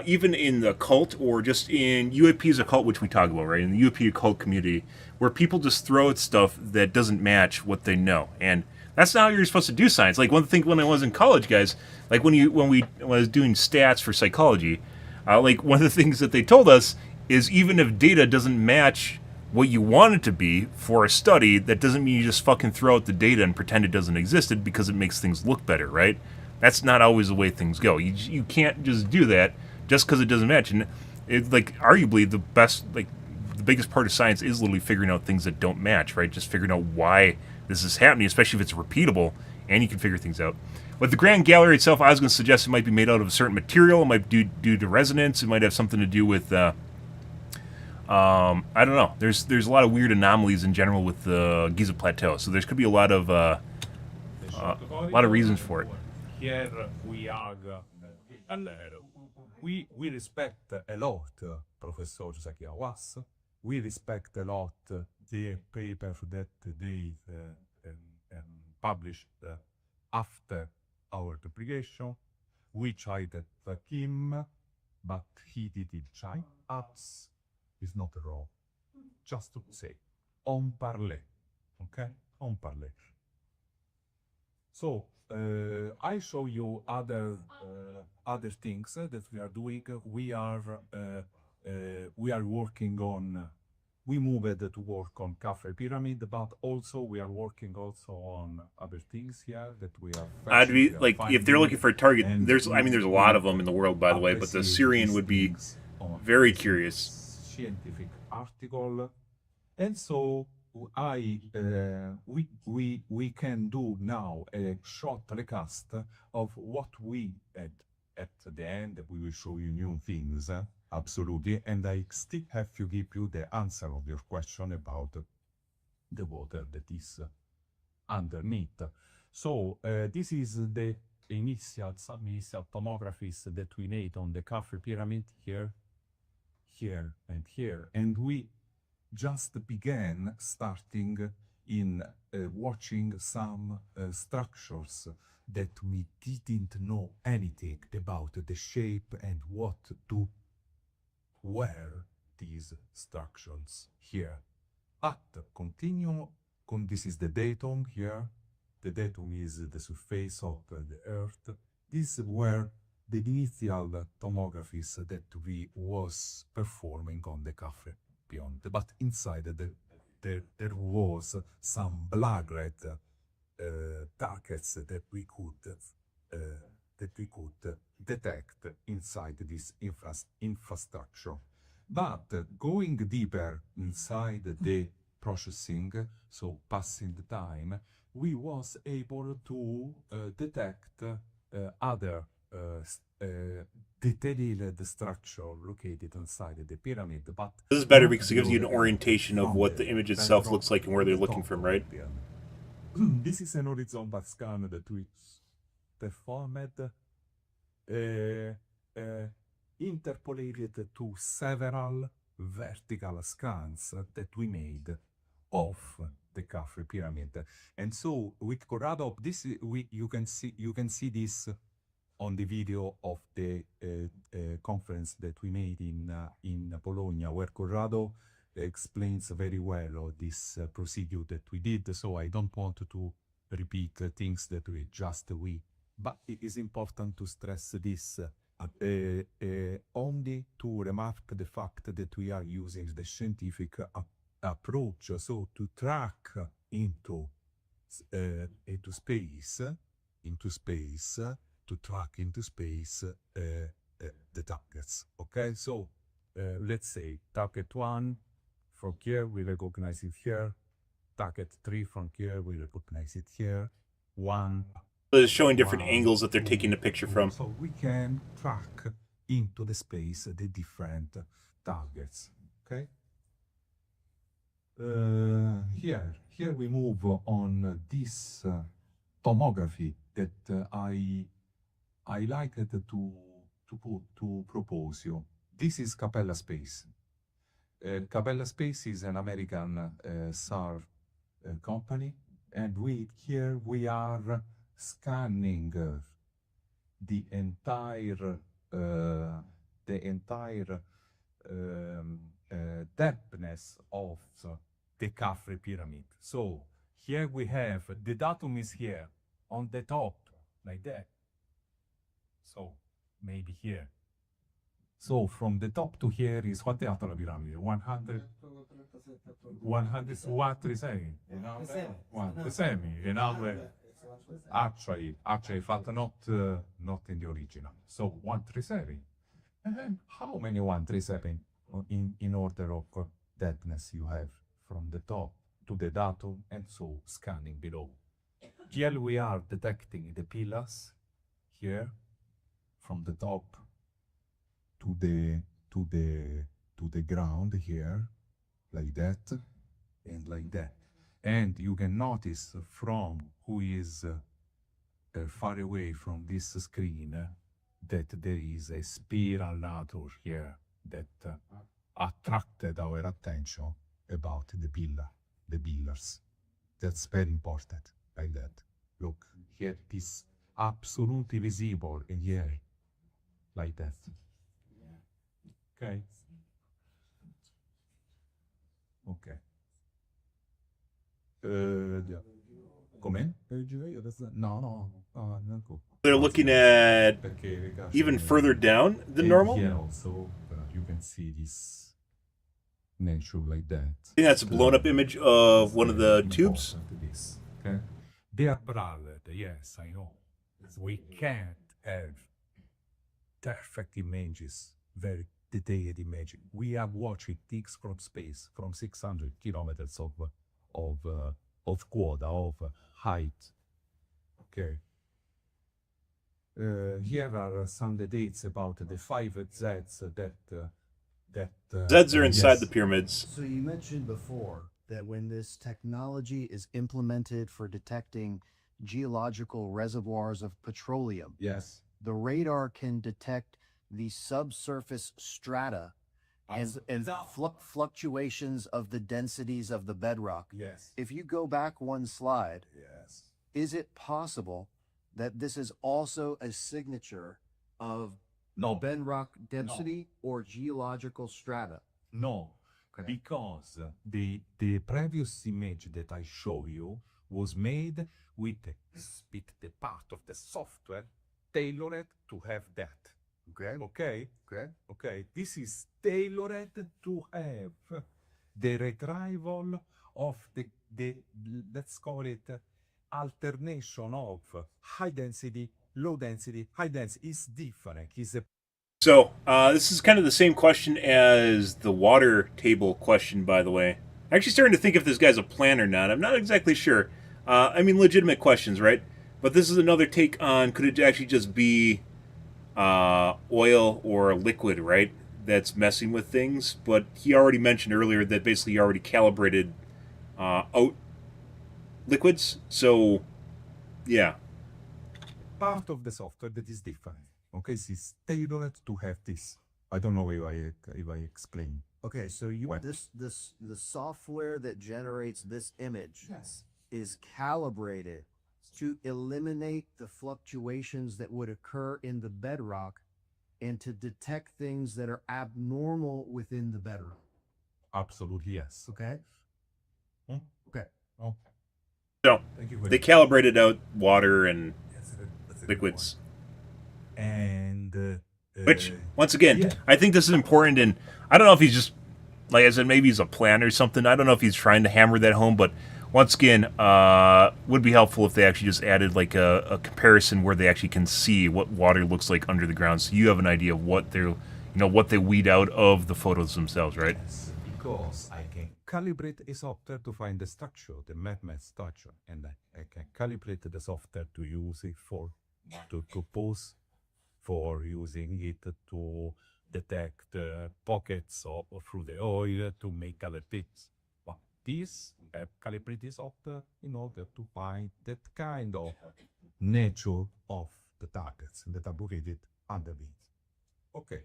even in the occult, or just in UAP's occult, which we talk about, right, in the UAP occult community, where people just throw out stuff that doesn't match what they know. And that's not how you're supposed to do science. Like, one thing when I was in college, guys, like when I was doing stats for psychology, like one of the things that they told us is even if data doesn't match what you want it to be for a study, that doesn't mean you just fucking throw out the data and pretend it doesn't exist, because it makes things look better, right? That's not always the way things go. You can't just do that just because it doesn't match. And it's like, arguably the biggest part of science is literally figuring out things that don't match, right? Just figuring out why this is happening, especially if it's repeatable and you can figure things out. With the Grand Gallery itself, I was going to suggest it might be made out of a certain material. It might be due to resonance. It might have something to do with, I don't know. There's a lot of weird anomalies in general with the Giza Plateau, so there could be a lot of reasons for it. Here we are. We respect a lot Professor Zaki Awas. We respect a lot the paper that they published after our publication. We tried him, but he didn't try us. It's not wrong. Just to say, on parler, okay? On parler. So I show you other things that we are doing. We are working on. We moved to work on Khafre pyramid, but also we are working also on other things here that we are. I'd be like, if they're looking for a target, there's a lot of them in the world, by the way, but the Syrian would be very curious. Scientific article, and so we can do now a short recast of what we had at the end. We will show you new things, absolutely, and I still have to give you the answer of your question about the water that is underneath. So this is the some initial tomographies that we made on the Khafre pyramid here, and here, and we just began starting in watching some structures that we didn't know anything about the shape and what to were these structures here. But continue, this is the datum here. The datum is the surface of the Earth. These were the initial tomographies that we was performing on the Khafre beyond, but inside there was some blood-red targets that we could detect inside this infrastructure. But going deeper inside the processing, so passing the time, we was able to detect other detailed structure located inside the pyramid. But this is better because it gives you an orientation of what the image itself looks like and where they're looking from, right? This is an horizontal scan that we performed, interpolated to several vertical scans that we made of the Khafre pyramid. And so with Corrado, you can see this on the video of the conference that we made in Bologna, where Corrado explains very well this procedure that we did. So I don't want to repeat things that we but it is important to stress this only to remark the fact that we are using the scientific approach, so to track into space, to track into space the targets. Okay, so let's say target 1 from here, we recognize it here. Target 3 from here, we recognize it here. 1. It's showing different angles that they're taking the picture from. So we can track into the space the different targets. Okay. Here we move on this tomography that I liked to propose you. This is Capella Space. Capella Space is an American SAR company, and we are scanning the entire depthness of the Khafre pyramid. So here we have the datum is here on the top like that. So maybe here. So from the top to here is quanto è alta la piramide? 136. Actually fact not in the original. So 137. And how many 137 in order of depthness you have from the top to the datum, and so scanning below. Here we are detecting the pillars here from the top to the ground here, like that and like that. And you can notice from who is far away from this screen that there is a spiral nature here that attracted our attention about the pillars. That's very important, like that. Look, here it is absolutely visible in here, like that. Okay. Okay. Com'è? No. They're looking at even further down than normal. Here also, you can see this nature like that. I think that's a blown up image of one of the tubes. This, okay? They are branded, yes, I know. We can't have perfect images, very detailed images. We are watching things from space, from 600 kilometers of quota, of height. Okay. Here are some details about the 5 Zs that Zeds are inside yes. the pyramids. So you mentioned before that when this technology is implemented for detecting geological reservoirs of petroleum, Yes. the radar can detect the subsurface strata and fluctuations of the densities of the bedrock. Yes. If you go back one slide, Yes. is it possible that this is also a signature of No. bedrock density or geological strata? No, Okay. because the previous image that I show you was made with the part of the software tailored to have that. Okay. Okay? Okay. Okay. This is tailored to have the retrieval of the let's call it alternation of high density, low density, high density is different. Is a So this is kind of the same question as the water table question, by the way. I'm actually starting to think if this guy's a plan or not. I'm not exactly sure. I mean, legitimate questions, right? But this is another take on could it actually just be oil or liquid, right? That's messing with things. But he already mentioned earlier that basically he already calibrated out liquids. So, yeah. part of the software that is different. Okay, it's tailored to have this. I don't know if I explain. Okay, so What? the software that generates this image Yes. is calibrated to eliminate the fluctuations that would occur in the bedrock and to detect things that are abnormal within the bedrock. Absolutely yes. Okay? Hmm? Okay. Oh, So thank you very they much. calibrated out water and Yes, that's a good liquids. point. And Which, once again, yeah. I think this is important. And I don't know if he's just, like I said, maybe he's a plan or something. I don't know if he's trying to hammer that home. But once again, would be helpful if they actually just added like a comparison where they actually can see what water looks like under the ground, so you have an idea of what they're, what they weed out of the photos themselves, right? Yes, because I can calibrate a software to find the structure, the math structure, and I can calibrate the software to use it to pose, for using it to detect pockets of through the oil to make other things. But this calibrated software in order to find that kind of nature of the targets that are located underneath. Okay,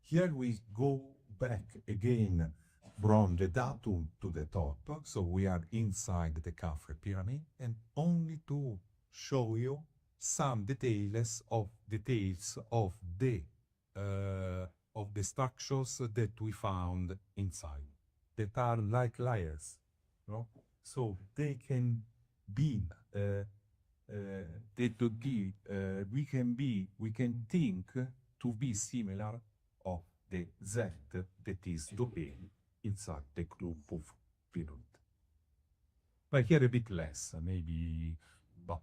here we go back again from the datum to the top. So we are inside the Khafre pyramid, and only to show you some details of the structures that we found inside, that are like layers, no? So they can be we can think to be similar of the Z that is located inside the group of pyramid. But here a bit less, maybe, but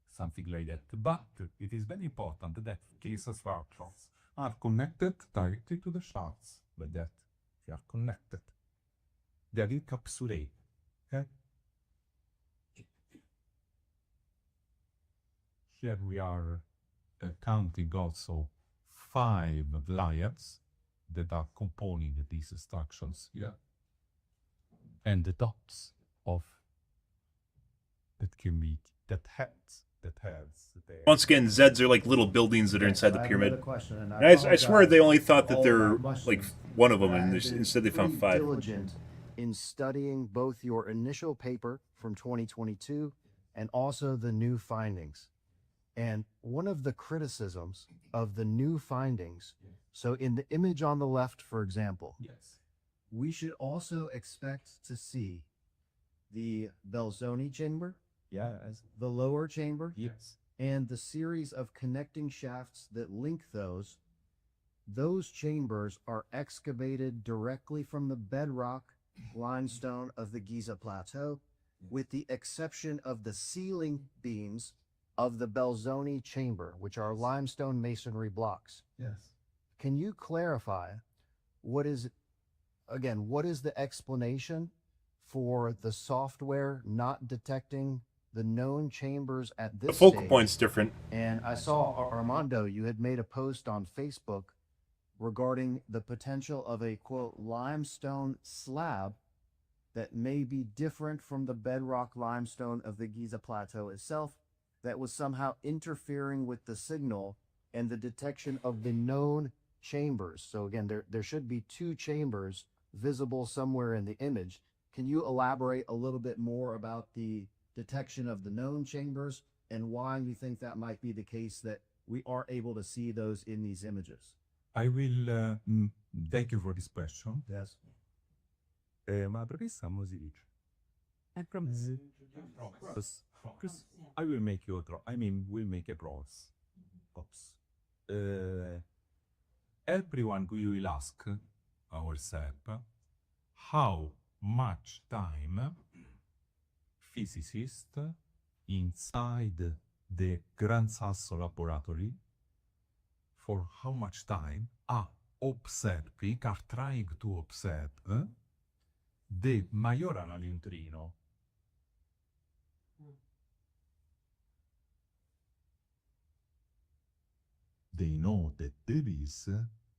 something like that. But it is very important that these structures are connected directly to the shards, like that. They are connected. They are encapsulated. Okay? here we are counting also 5 layers that are composing these structures here, and the dots of that can be that has the Once again, Zeds are like little buildings that are inside the I have pyramid. another question, and And I swear they only thought that all they're about like mushrooms, one of them, but I and have been instead they found pretty 5. diligent in studying both your initial paper from 2022 and also the new findings. And one of the criticisms of the new findings, so in the image on the left, for example, yes, we should also expect to see the Belzoni chamber, yes, the lower chamber, yes, and the series of connecting shafts that link those chambers are excavated directly from the bedrock limestone of the Giza Plateau, with the exception of the ceiling beams of the Belzoni chamber, which are limestone masonry blocks. yes. Can you clarify what is the explanation for the software not detecting the known chambers at The this focal stage? point's different. And I saw Armando, you had made a post on Facebook regarding the potential of a quote limestone slab that may be different from the bedrock limestone of the Giza Plateau itself, that was somehow interfering with the signal and the detection of the known chambers. So again, there should be 2 chambers visible somewhere in the image. Can you elaborate a little bit more about the detection of the known chambers and why you think that might be the case that we are able to see those in these images? I will thank you for this question. Yes. Ma professa Mosic. I promise. Because I will make you a draw. I mean, we'll make a promise. Everyone we will ask ourselves how much time physicists inside the Gran Sasso laboratory, for how much time are observing, are trying to observe the Majorana neutrino. They know that there is,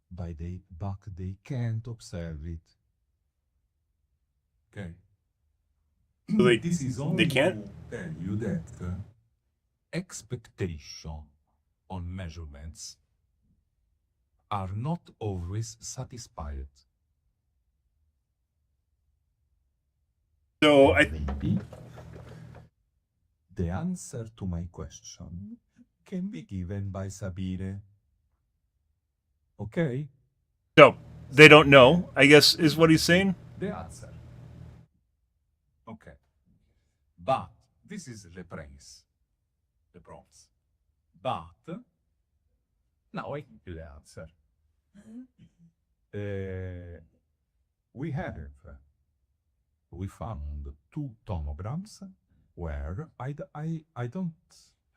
but they can't observe it. Okay. So This is only can't? to tell you that expectation on measurements are not always satisfied. So Maybe the answer to my question can be given by Sabine. Okay? So they don't know, I guess, is what he's saying. The answer. Okay. But this is the premise. The promise. But now I give you the answer. We found 2 tomograms where I don't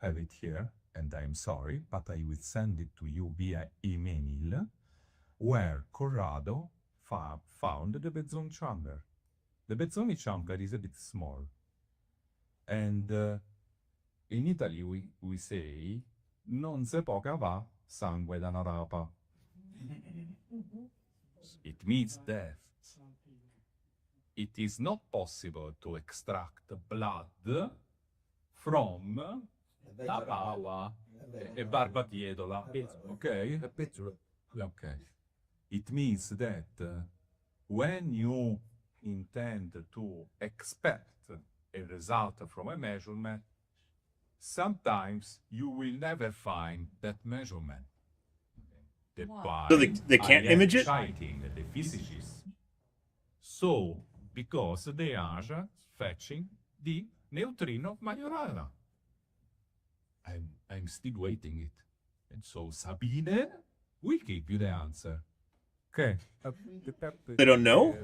have it here, and I'm sorry, but I will send it to you via email, where Corrado found the Bezzoni chamber. The Bezzoni chamber is a bit small, and in Italy we say non se può cavare sangue da una rapa. It means that it is not possible to extract blood from la pava e barbatietola. Okay? Okay. It means that when you intend to expect a result from a measurement, sometimes you will never find that measurement. That's why So they can't I am image it? citing the physicists. So, because they are fetching the neutrino Majorana. I'm still waiting it. And so Sabine will give you the answer. Okay. They don't know?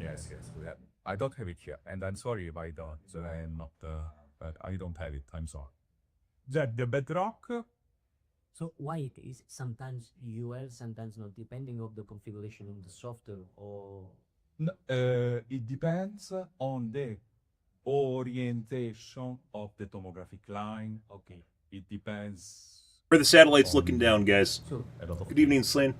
Yes, we have. I don't have it here, and I'm sorry if I don't. I am not. But I don't have it. I'm sorry. That the bedrock. So why it is sometimes you have, sometimes not, depending of the configuration of the software or It depends on the orientation of the tomographic line. okay. it depends. Where the satellite's looking down, guys. So A lot of Good evening, Slane.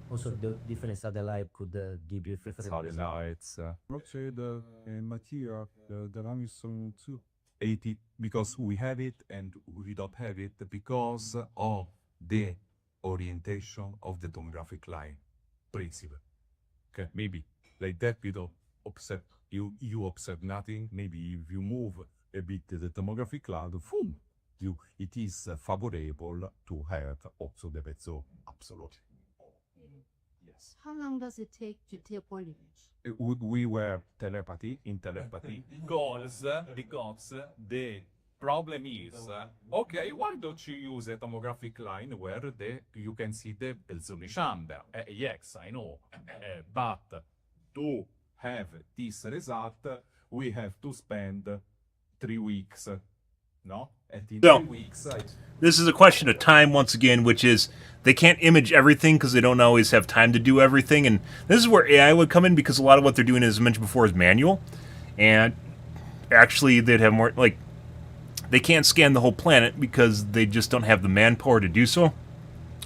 also the different satellite could give you different satellites. Actually, the material, the Ramison too. 80 because we have it and we don't have it because of the orientation of the tomographic line principle. Okay, maybe like that we don't observe. You observe nothing. Maybe if you move a bit the tomographic cloud, boom, it is favorable to have also the pezzo absolutely. Yes. How long does it take to take one image? We were telepathy because the problem is okay, why don't you use a tomographic line where you can see the Belzoni chamber? Yes, I know, but to have this result we have to spend 3 weeks, no? And in So, 3 weeks This is a question of time once again, which is they can't image everything because they don't always have time to do everything. And this is where AI would come in because a lot of what they're doing, as I mentioned before, is manual. And actually, they'd have more, like, they can't scan the whole planet because they just don't have the manpower to do so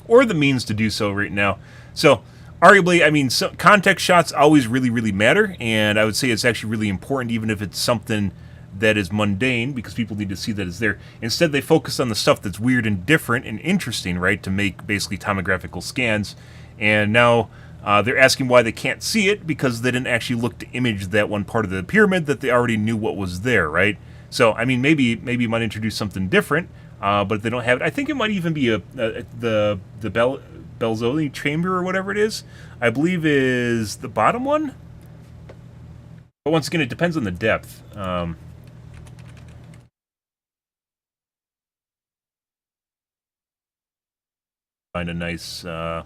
or the means to do so right now. So, arguably, I mean, context shots always really, really matter. And I would say it's actually really important, even if it's something that is mundane, because people need to see that it's there. Instead, they focus on the stuff that's weird and different and interesting, right, to make basically tomographical scans. And now they're asking why they can't see it because they didn't actually look to image that one part of the pyramid that they already knew what was there, right? So, I mean, maybe you might introduce something different, but if they don't have it, I think it might even be the Belzoni chamber or whatever it is. I believe is the bottom one. But once again, it depends on the depth. Find a nice so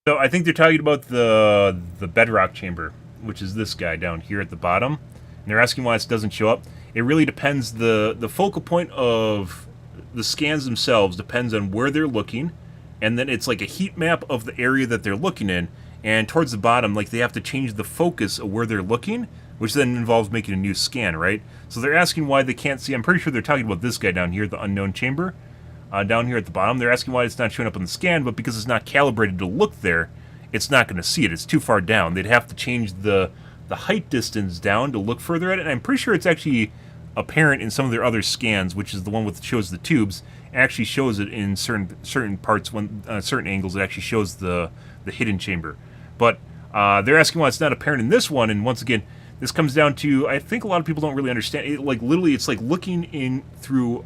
I think they're talking about the bedrock chamber, which is this guy down here at the bottom. And they're asking why this doesn't show up. It really depends. The focal point of the scans themselves depends on where they're looking, and then it's like a heat map of the area that they're looking in. And towards the bottom, like, they have to change the focus of where they're looking, which then involves making a new scan, right? So they're asking why they can't see. I'm pretty sure they're talking about this guy down here, the unknown chamber. Down here at the bottom, they're asking why it's not showing up on the scan, but because it's not calibrated to look there, it's not going to see it. It's too far down. They'd have to change the height distance down to look further at it, and I'm pretty sure it's actually apparent in some of their other scans, which is the one with shows the tubes. It actually shows it in certain parts, when certain angles. It actually shows the hidden chamber. But they're asking why it's not apparent in this one, and once again, this comes down to, I think a lot of people don't really understand it. Like, literally, it's like looking in through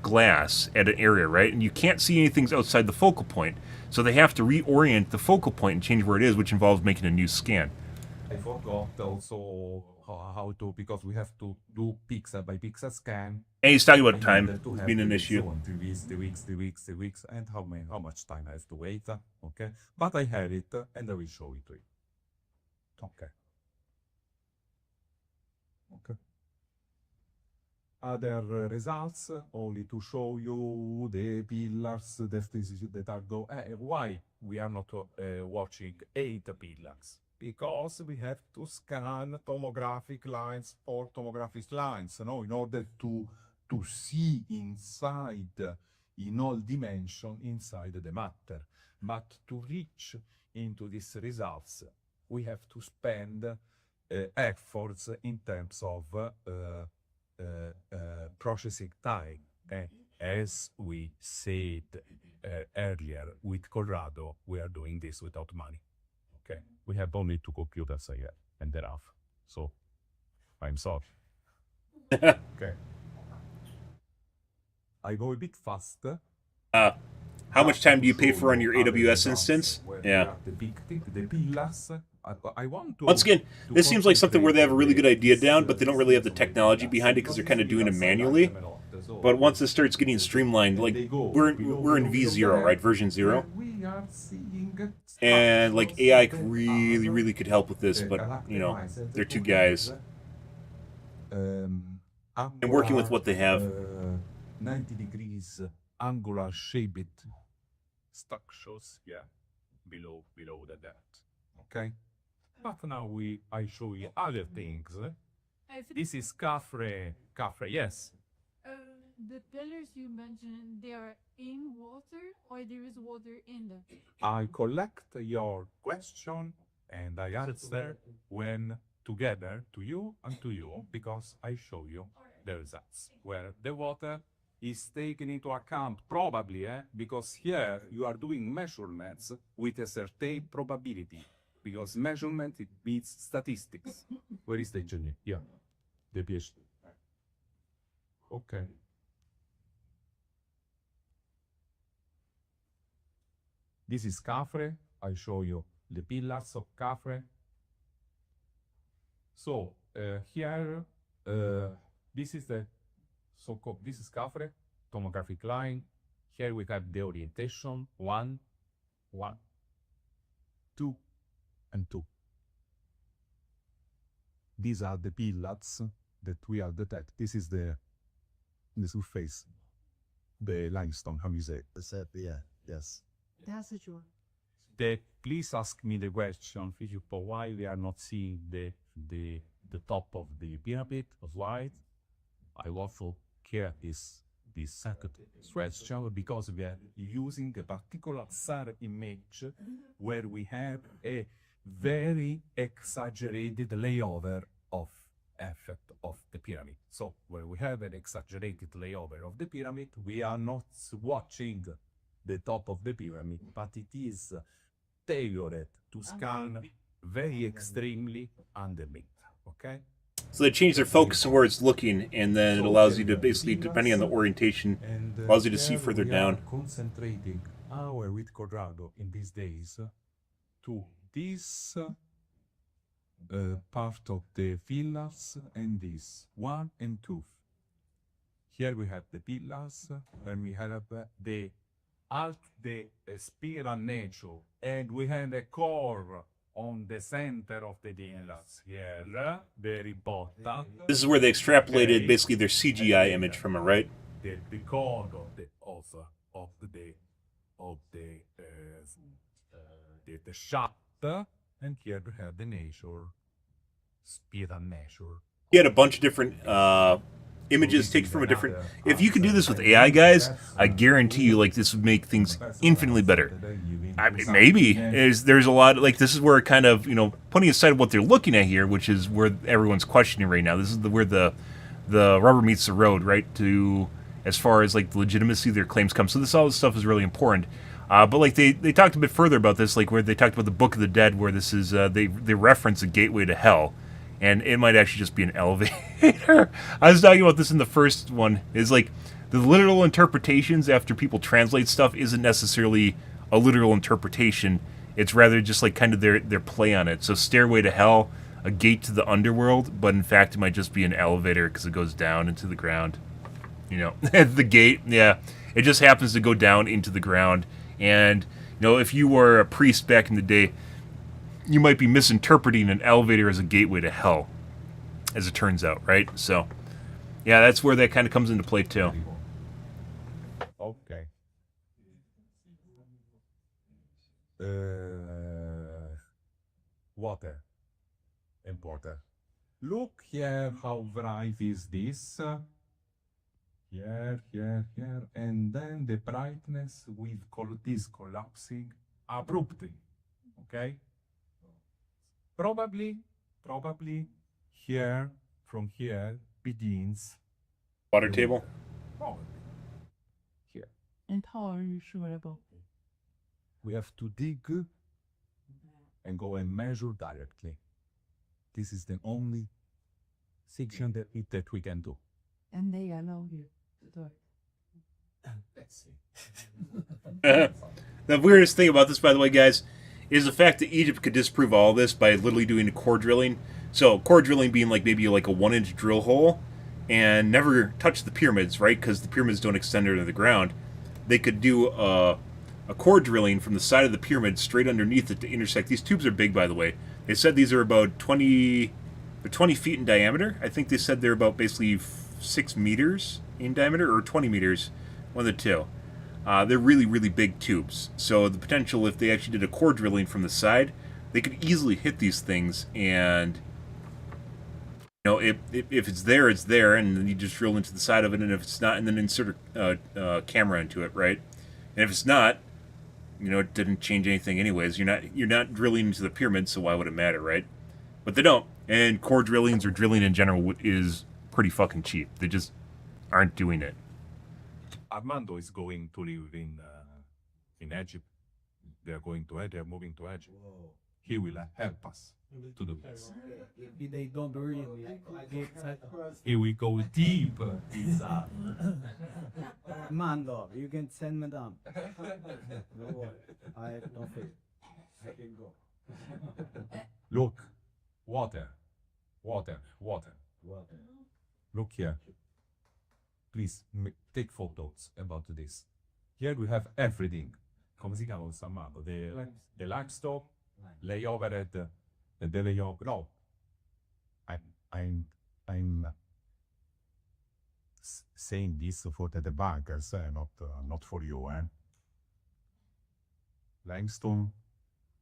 glass at an area, right? And you can't see anything outside the focal point. So they have to reorient the focal point and change where it is, which involves making a new scan. I forgot also how to, because we have to do pixel by pixel scan. And he's talking about I time needed to have being an the issue. zone, 3 weeks, and how much time I have to wait. Okay, but I have it, and I will show it to you. Okay. Okay. Other results, only to show you the pillars that are go. Why we are not watching 8 pillars? Because we have to scan tomographic lines or tomographic lines, no, in order to see inside, in all dimension, inside the matter. But to reach into these results, we have to spend efforts in terms of processing time. As we said earlier with Corrado, we are doing this without money. Okay, we have only 2 computers here and they're off. So I'm sorry. Okay. I go a bit faster. How much time do you pay for on your AWS instance? Yeah. The big thing, the pillars. I want to. Once again, this seems like something where they have a really good idea down, but they don't really have the technology behind it because they're kind of doing it manually. But once this starts getting streamlined, like, we're in V0, right? Version 0. And, like, AI really could help with this, but, you know, they're 2 guys. And working with what they have. 90 degrees angular shaped structures, yeah, below the depth. Okay. But now I show you other things. This is Khafre. Khafre, yes. The pillars you mentioned, they are in water or there is water in them? I collect your question and I answer when together to you and to you because I show you the results where the water is taken into account probably because here you are doing measurements with a certain probability because measurement it beats statistics. Where is the engineer? Yeah, the PhD. Okay. This is Khafre. I show you the pillars of Khafre. So here, this is the so-called. This is Khafre, tomographic line. Here we have the orientation 1, 1, 2, and 2. These are the pillars that we are detect. This is the surface, the limestone. How you say? Yeah. Yes. That's the one. Please ask me the question, Filippo, why we are not seeing the top of the pyramid of light. I also care this second question because we are using a particular SAR image where we have a very exaggerated layover of effect of the pyramid. So where we have an exaggerated layover of the pyramid, we are not watching the top of the pyramid, but it is tailored to scan very extremely underneath, okay? So they change their focus and where it's looking, and then it allows you to basically, depending on the orientation, allows you to see further down. Concentrating our with Corrado in these days to this part of the pillars and this 1 and 2. Here we have the pillars, and we have the spiral nature, and we have a core on the center of the pillars here, very important. This is where they extrapolated basically their CGI image from it, right? The core of the shaft, and here we have the nature, spiral nature. You had a bunch of different images taken from a different. If you could do this with AI, guys, I guarantee you, like, this would make things infinitely better. I mean, maybe there's a lot like this is where kind of putting aside what they're looking at here, which is where everyone's questioning right now. This is where the rubber meets the road, right? To as far as like the legitimacy of their claims come. So all this stuff is really important. But like they talked a bit further about this, like where they talked about the Book of the Dead, where this is they reference a gateway to hell. And it might actually just be an elevator. I was talking about this in the first one. Is like the literal interpretations after people translate stuff isn't necessarily a literal interpretation. It's rather just like kind of their play on it. So stairway to hell, a gate to the underworld, but in fact it might just be an elevator because it goes down into the ground. The gate, yeah, it just happens to go down into the ground. And if you were a priest back in the day, you might be misinterpreting an elevator as a gateway to hell, as it turns out, right? So, yeah, that's where that kind of comes into play, too. Okay. Water. Important. Look here how bright is this. Here. And then the brightness with this collapsing abruptly. Okay? Probably here, from here, begins Water table? Probably. Here. And how are you sure about it? We have to dig and go and measure directly. This is the only section that we can do. And they allow you to do it. Let's see. The weirdest thing about this, by the way, guys, is the fact that Egypt could disprove all this by literally doing a core drilling. So core drilling being like maybe like a 1-inch drill hole and never touch the pyramids, right? Because the pyramids don't extend under the ground. They could do a core drilling from the side of the pyramid straight underneath it to intersect. These tubes are big, by the way. They said these are about 20 feet in diameter. I think they said they're about basically 6 meters in diameter or 20 meters, one of the two. They're really, really big tubes. So the potential, if they actually did a core drilling from the side, they could easily hit these things, and you know, if it's there, it's there, and then you just drill into the side of it, and if it's not, and then insert a camera into it, right? And if it's not, you know, it didn't change anything anyways. You're not drilling into the pyramid, so why would it matter, right? But they don't. And core drillings or drilling in general is pretty fucking cheap. They just aren't doing it. Armando is going to live in Egypt. They are going to Egypt. They are moving to Egypt. He will help us to do this. If they don't really get He will go deep inside. Mando, you can send me down. No worry. I don't feel. I can go. Look, water, water, water, water. Look here. Please take photos about this. Here we have everything. Come si chiama questo Armando? The limestone, layover the layover. No, I'm saying this for the debunkers, not for you, Limestone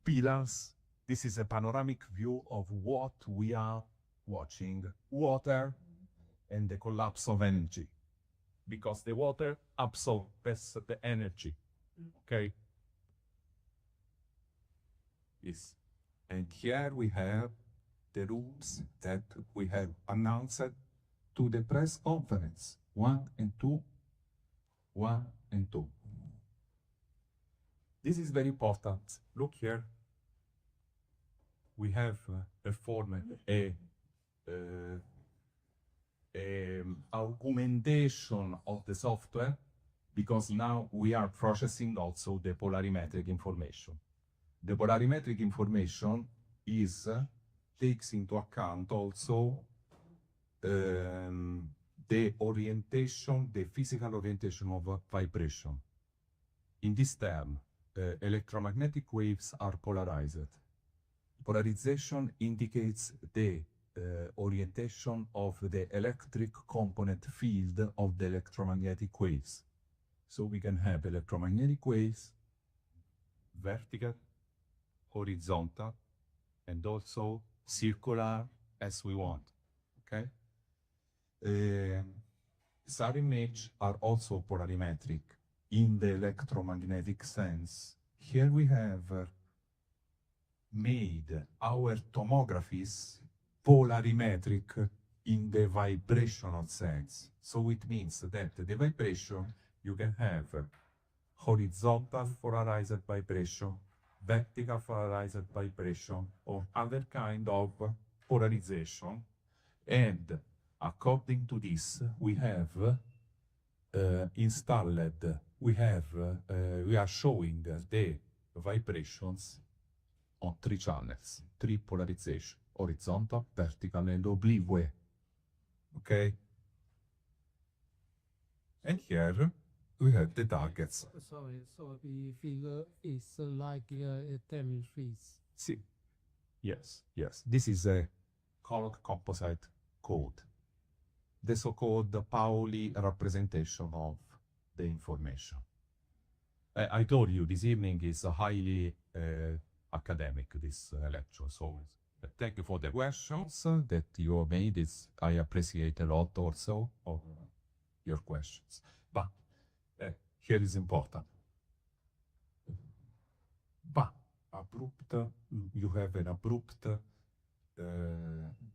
pillars. This is a panoramic view of what we are watching: water and the collapse of energy, because the water absorbs the energy. Okay. Yes. And here we have the rooms that we have announced to the press conference. 1 and 2. 1 and 2. This is very important. Look here. We have performed a augmentation of the software, because now we are processing also the polarimetric information. The polarimetric information takes into account also the orientation, the physical orientation of vibration. In this term, electromagnetic waves are polarized. Polarization indicates the orientation of the electric component field of the electromagnetic waves. So we can have electromagnetic waves, vertical, horizontal, and also circular as we want. Okay? Star image are also polarimetric in the electromagnetic sense. Here we have made our tomographies polarimetric in the vibrational sense. So it means that the vibration, you can have horizontal polarized vibration, vertical polarized vibration, or other kind of polarization. And according to this, we have installed, we are showing the vibrations on 3 channels, 3 polarization: horizontal, vertical, and oblique. Okay? And here we have the targets. Sorry, so the figure is like a thermal freeze. See. Yes, yes. This is a color composite code, the so-called Pauli representation of the information. I told you this evening is highly academic, this lecture. So thank you for the questions that you made. I appreciate a lot also of your questions. But here is important. But you have an abrupt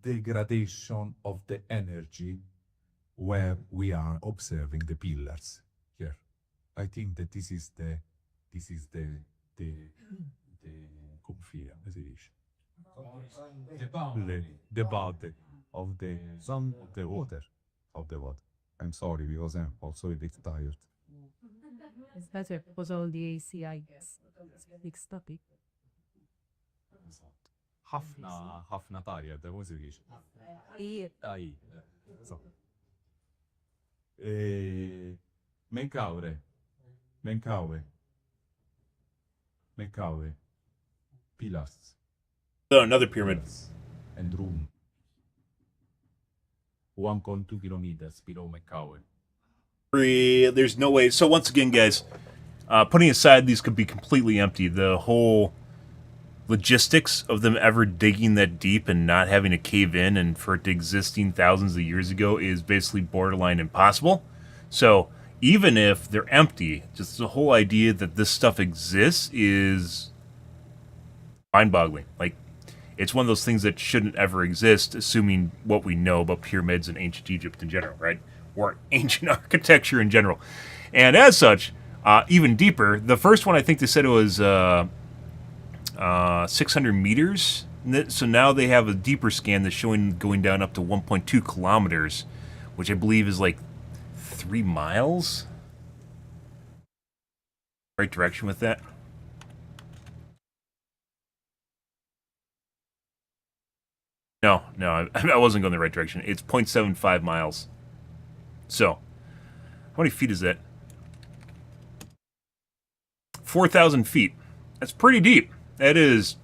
degradation of the energy where we are observing the pillars here. I think that this is the confine, as it is. The body of the water. I'm sorry, because I'm also a bit tired. It's better because all the AC, I guess. It's a big topic. ħafna tired, come si dice? So. Menkaure. Pillars. So another pyramid. And room. 1.2 kilometers below Menkaure. There's no way. So once again, guys, putting aside these could be completely empty, the whole logistics of them ever digging that deep and not having to cave in and for it existing thousands of years ago is basically borderline impossible. So even if they're empty, just the whole idea that this stuff exists is mind-boggling. Like, it's one of those things that shouldn't ever exist, assuming what we know about pyramids and ancient Egypt in general, right? Or ancient architecture in general. And as such, even deeper, the first one I think they said it was 600 meters. So now they have a deeper scan that's showing going down up to 1.2 kilometers, which I believe is like 3 miles. Right direction with that. No, I wasn't going the right direction. It's 0.75 miles. So, how many feet is that? 4,000 feet. That's pretty deep. That is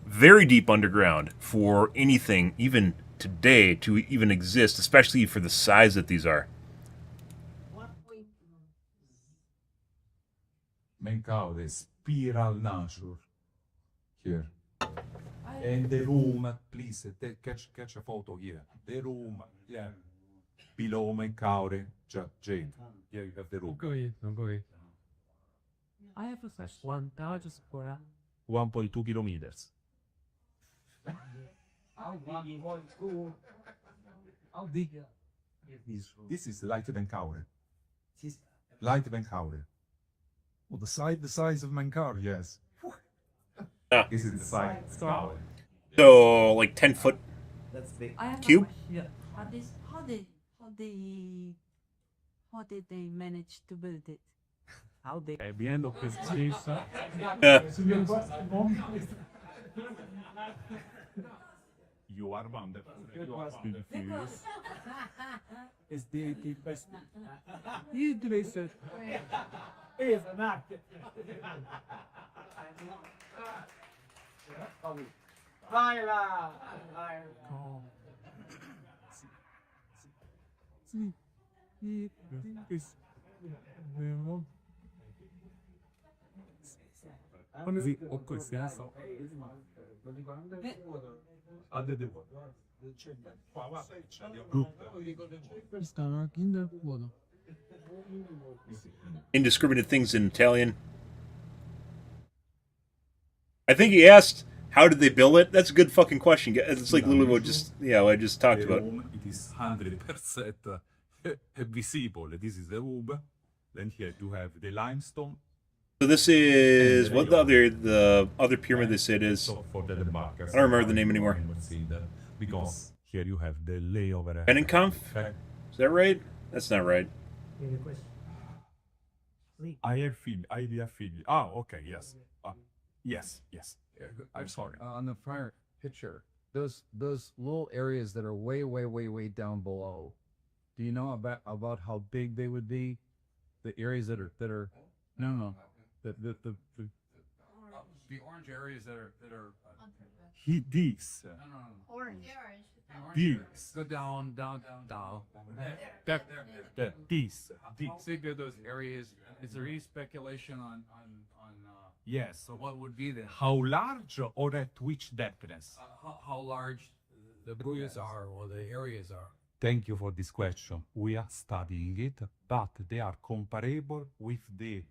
very deep underground for anything, even today, to even exist, especially for the size that these are. Menkaure, spiral nature. Here. And the room, please, catch a photo here. The room, yeah. Below Menkaure, Jane. Yeah, you have the room. I have a question. 1,000 square. 1.2 kilometers. How big? This is Light Menkaure. Light Menkaure. Well, the size of Menkaure. Yes. Ah. This is the size of Menkaure. So, like 10 foot That's big. I have a cube? question. How did they manage to build it? How big? At the end of his case, You are wonderful. is the best. You do it. Is an act. Laila! Indiscriminate things in Italian. I think he asked, how did they build it? That's a good fucking question. It's like literally what I just talked about. It is 100% visible. This is the room. Then here you have the limestone. So this is what the other pyramid they said is. So for the markers. I don't remember the name anymore. Because here you have the layover. Penenkampf? Is that right? That's not right. I have feeling. Oh, okay, yes. Yes. I'm sorry. On the prior picture, those little areas that are way down below. Do you know about how big they would be? The areas that are no. The orange areas that are These. Orange. These. go down. These. Think of those areas. Is there any speculation on Yes. so what would be the How large or at which depthness? how large the buoys are or the areas are? Thank you for this question. We are studying it, but they are comparable with the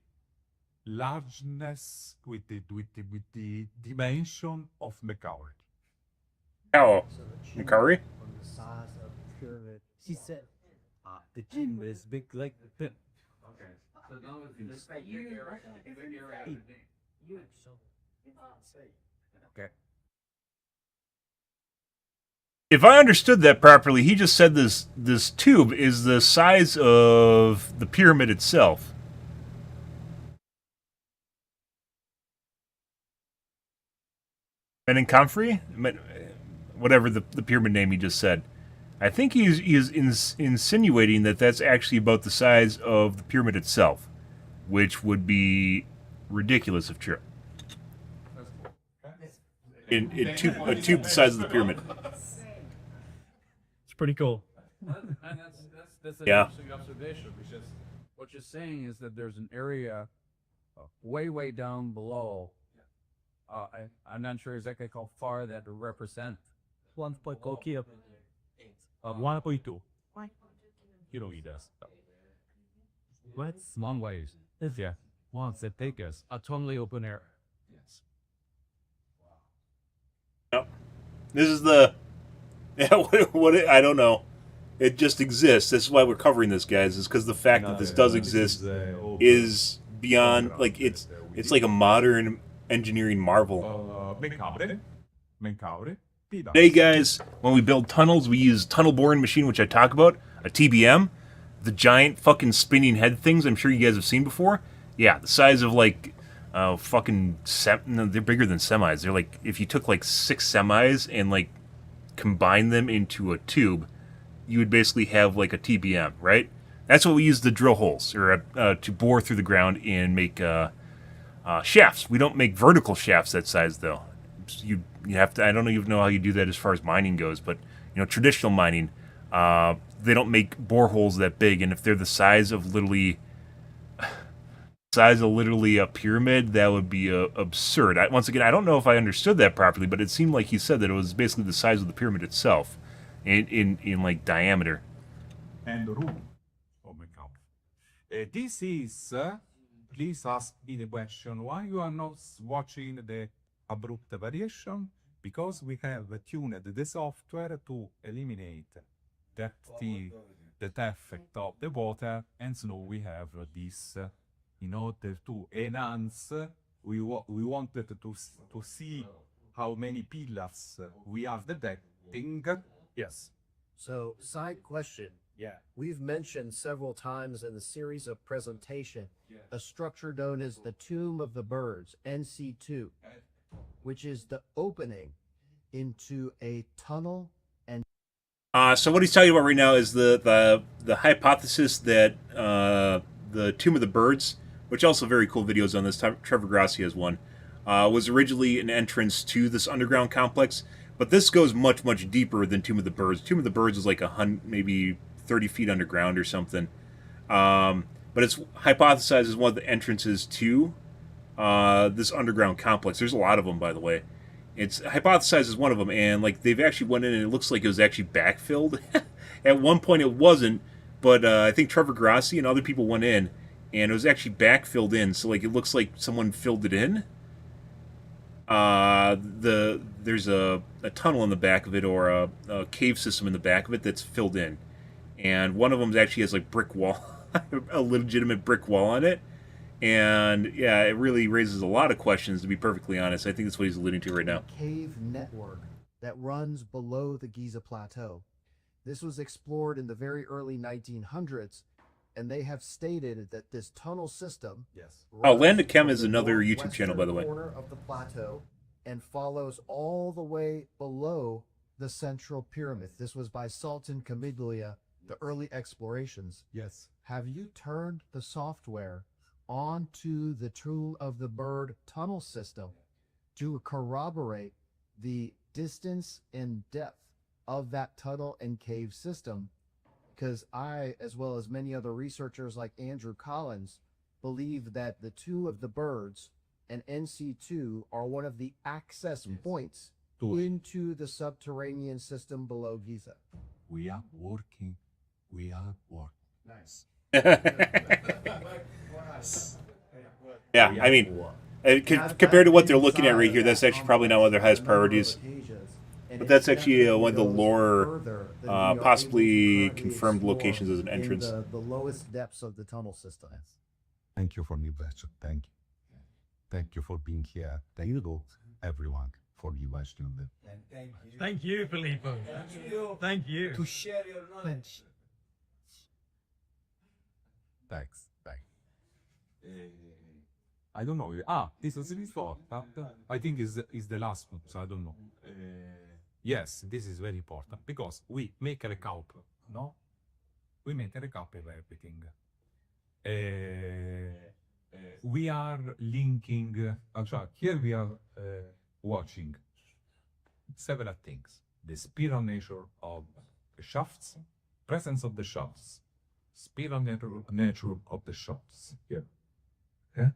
largeness, with the dimension of Menkaure. How? Makari? From the size of the pyramid. She said, the gym is big like the. Okay. So now it's the big area. Okay. If I understood that properly, he just said this tube is the size of the pyramid itself. Khafre? Whatever the pyramid name he just said. I think he is insinuating that that's actually about the size of the pyramid itself, which would be ridiculous if true. A tube the size of the pyramid. It's pretty cool. And that's an Yeah. interesting observation because what you're saying is that there's an area way down below I'm not sure exactly how far that represent. 1.4 kilo. 1.2 kilometers. What? Long ways. Yeah. Once that take us a totally open air. Yes. Yep. This is the yeah, I don't know. It just exists. That's why we're covering this, guys. Is because the fact that this does exist is beyond like it's like a modern engineering marvel. Menkaure. Today, guys, when we build tunnels, we use tunnel boring machine, which I talk about, a TBM, the giant fucking spinning head things. I'm sure you guys have seen before. Yeah, the size of like no, they're bigger than semis. They're like if you took like 6 semis and like combined them into a tube, you would basically have like a TBM, right? That's what we use to drill holes or to bore through the ground and make shafts. We don't make vertical shafts that size though. You have to. I don't even know how you do that as far as mining goes, but you know, traditional mining, they don't make boreholes that big, and if they're the size of literally a pyramid, that would be absurd. Once again, I don't know if I understood that properly, but it seemed like he said that it was basically the size of the pyramid itself, in like diameter. And the room. Oh my God. This is, please ask me the question, why you are not watching the abrupt variation? Because we have tuned the software to eliminate that effect of the water, and so we have this in order to enhance. We wanted to see how many pillars we are detecting. Yes. So, side question. Yeah. We've mentioned several times in the series of presentation a structure known as the Tomb of the Birds, NC2, which is the opening into a tunnel and. So what he's talking about right now is the hypothesis that the Tomb of the Birds, which also very cool videos on this. Trevor Grassi has one. Was originally an entrance to this underground complex, but this goes much deeper than Tomb of the Birds. Tomb of the Birds is like maybe 30 feet underground or something. But it's hypothesized as one of the entrances to this underground complex. There's a lot of them, by the way. It's hypothesized as one of them, and like they've actually went in and it looks like it was actually backfilled. At one point it wasn't, but I think Trevor Grassi and other people went in, and it was actually backfilled in. So like it looks like someone filled it in. There's a tunnel in the back of it, or a cave system in the back of it that's filled in, and one of them actually has like brick wall, a legitimate brick wall on it. And yeah, it really raises a lot of questions, to be perfectly honest. I think that's what he's alluding to right now. Cave network that runs below the Giza Plateau. This was explored in the very early 1900s, and they have stated that this tunnel system. Yes. Oh, Land of Chem is another YouTube channel, by the way. Corner of the plateau and follows all the way below the central pyramid. This was by Sultan Camiglia, the early explorations. Yes. Have you turned the software onto the Tomb of the Bird tunnel system to corroborate the distance and depth of that tunnel and cave system? Because I, as well as many other researchers like Andrew Collins, believe that the Tomb of the Birds and NC2 are one of the access points into the subterranean system below Giza. We are working. Nice. Yeah, I mean, compared to what they're looking at right here, that's actually probably not one of their highest priorities. But that's actually one of the lore, possibly confirmed locations as an entrance. The lowest depths of the tunnel system. Thank you for the question. Thank you. Thank you for being here. Thank you, everyone, for the question. Thank you, Filippo. Thank you. To share your knowledge. Thanks. I don't know. This is important. I think is the last one, so I don't know. Yes, this is very important because we make a recap, no? We make a recap of everything. We are linking, here we are watching several things. The spiral nature of the shafts, presence of the shafts, spiral nature of the shafts here. Yeah?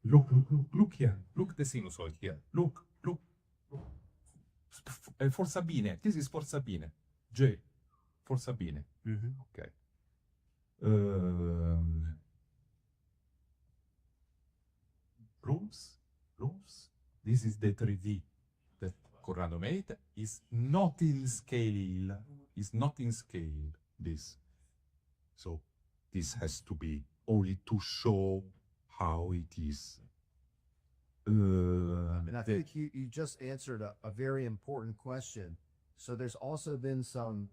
Look here. Look the sinusoid here. Look. For Sabine. This is for Sabine. J. For Sabine. Okay. Rooms. This is the 3D that Corrado made. Is not in scale. This. So this has to be only to show how it is. And I think you just answered a very important question. So there's also been some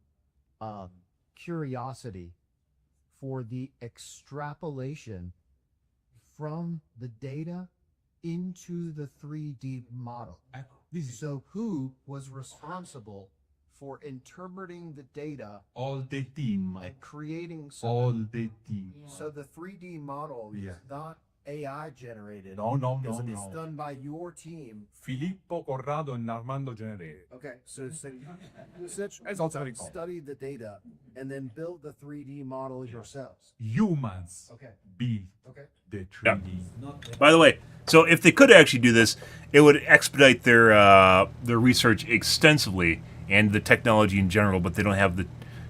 curiosity for the extrapolation from the data into the 3D model. So who was responsible for interpreting the data? All the team. And creating All the team. So the 3D model is not AI generated. No. It's done by your team. Filippo, Corrado, and Armando generated. Okay, so study the data and then build the 3D model yourselves. Humans Okay. build Okay. the 3D. By the way, so if they could actually do this, it would expedite their research extensively and the technology in general, but they don't have the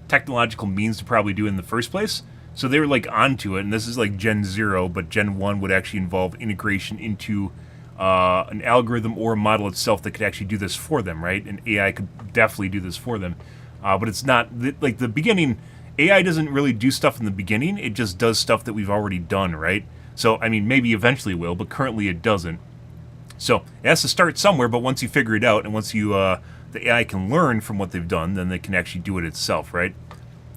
technological means to probably do it in the first place. So they were like onto it, and this is like Gen 0, but Gen 1 would actually involve integration into an algorithm or a model itself that could actually do this for them, right? And AI could definitely do this for them. But it's not, like the beginning, AI doesn't really do stuff in the beginning, it just does stuff that we've already done, right? So, I mean, maybe eventually it will, but currently it doesn't. So it has to start somewhere, but once you figure it out, and once you the AI can learn from what they've done, then they can actually do it itself, right?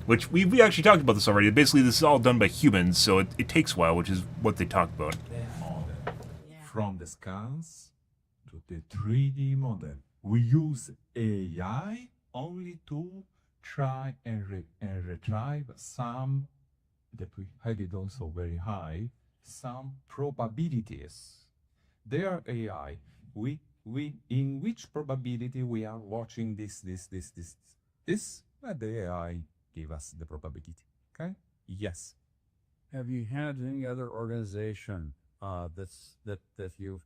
Which we actually talked about this already. Basically, this is all done by humans, so it takes a while, which is what they talked about. From the scans to the 3D model, we use AI only to try and retrieve some, that we had it also very high, some probabilities. They are AI. We in which probability we are watching this, but the AI give us the probability. Okay? Yes. Have you had any other organization that you've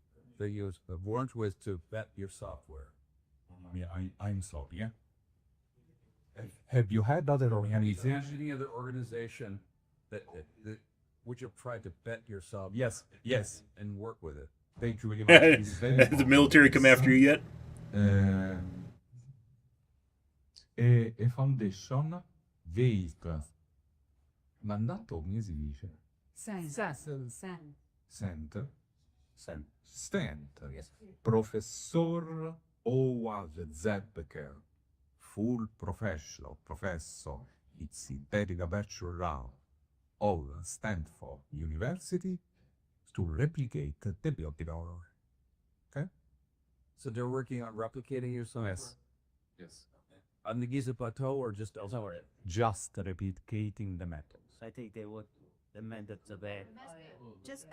worked with to vet your software? Yeah, I'm sorry. Yeah. Have you had other organizations? Any other organization that would you try to vet your software? Yes, and work with it. Thank you very much. It's very Has the military come after you yet? A foundation vehicle. Mandato, come si dice? Center. Yes. Professor Howard Zebker, full professor, it's in bachelor of Stanford University to replicate the building. Okay? So they're working on replicating your software? Yes. On the Giza Plateau or just elsewhere? Just replicating the method. I think they would. The methods are bad. Just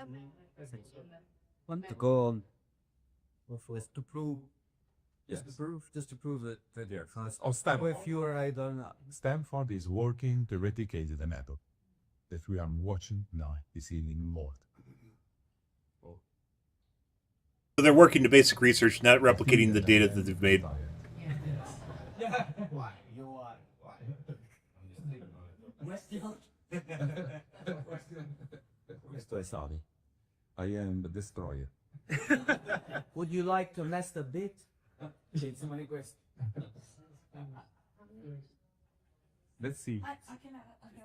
Want to go on To prove. Just to prove that they're Or Stanford. if you are, I don't know. Stanford is working to replicate the method that we are watching now this evening more. So they're working to basic research, not replicating the data that they've made. Why? You are. Questo è Sadi. I am the destroyer. Would you like to nest a bit? So many questions. Let's see.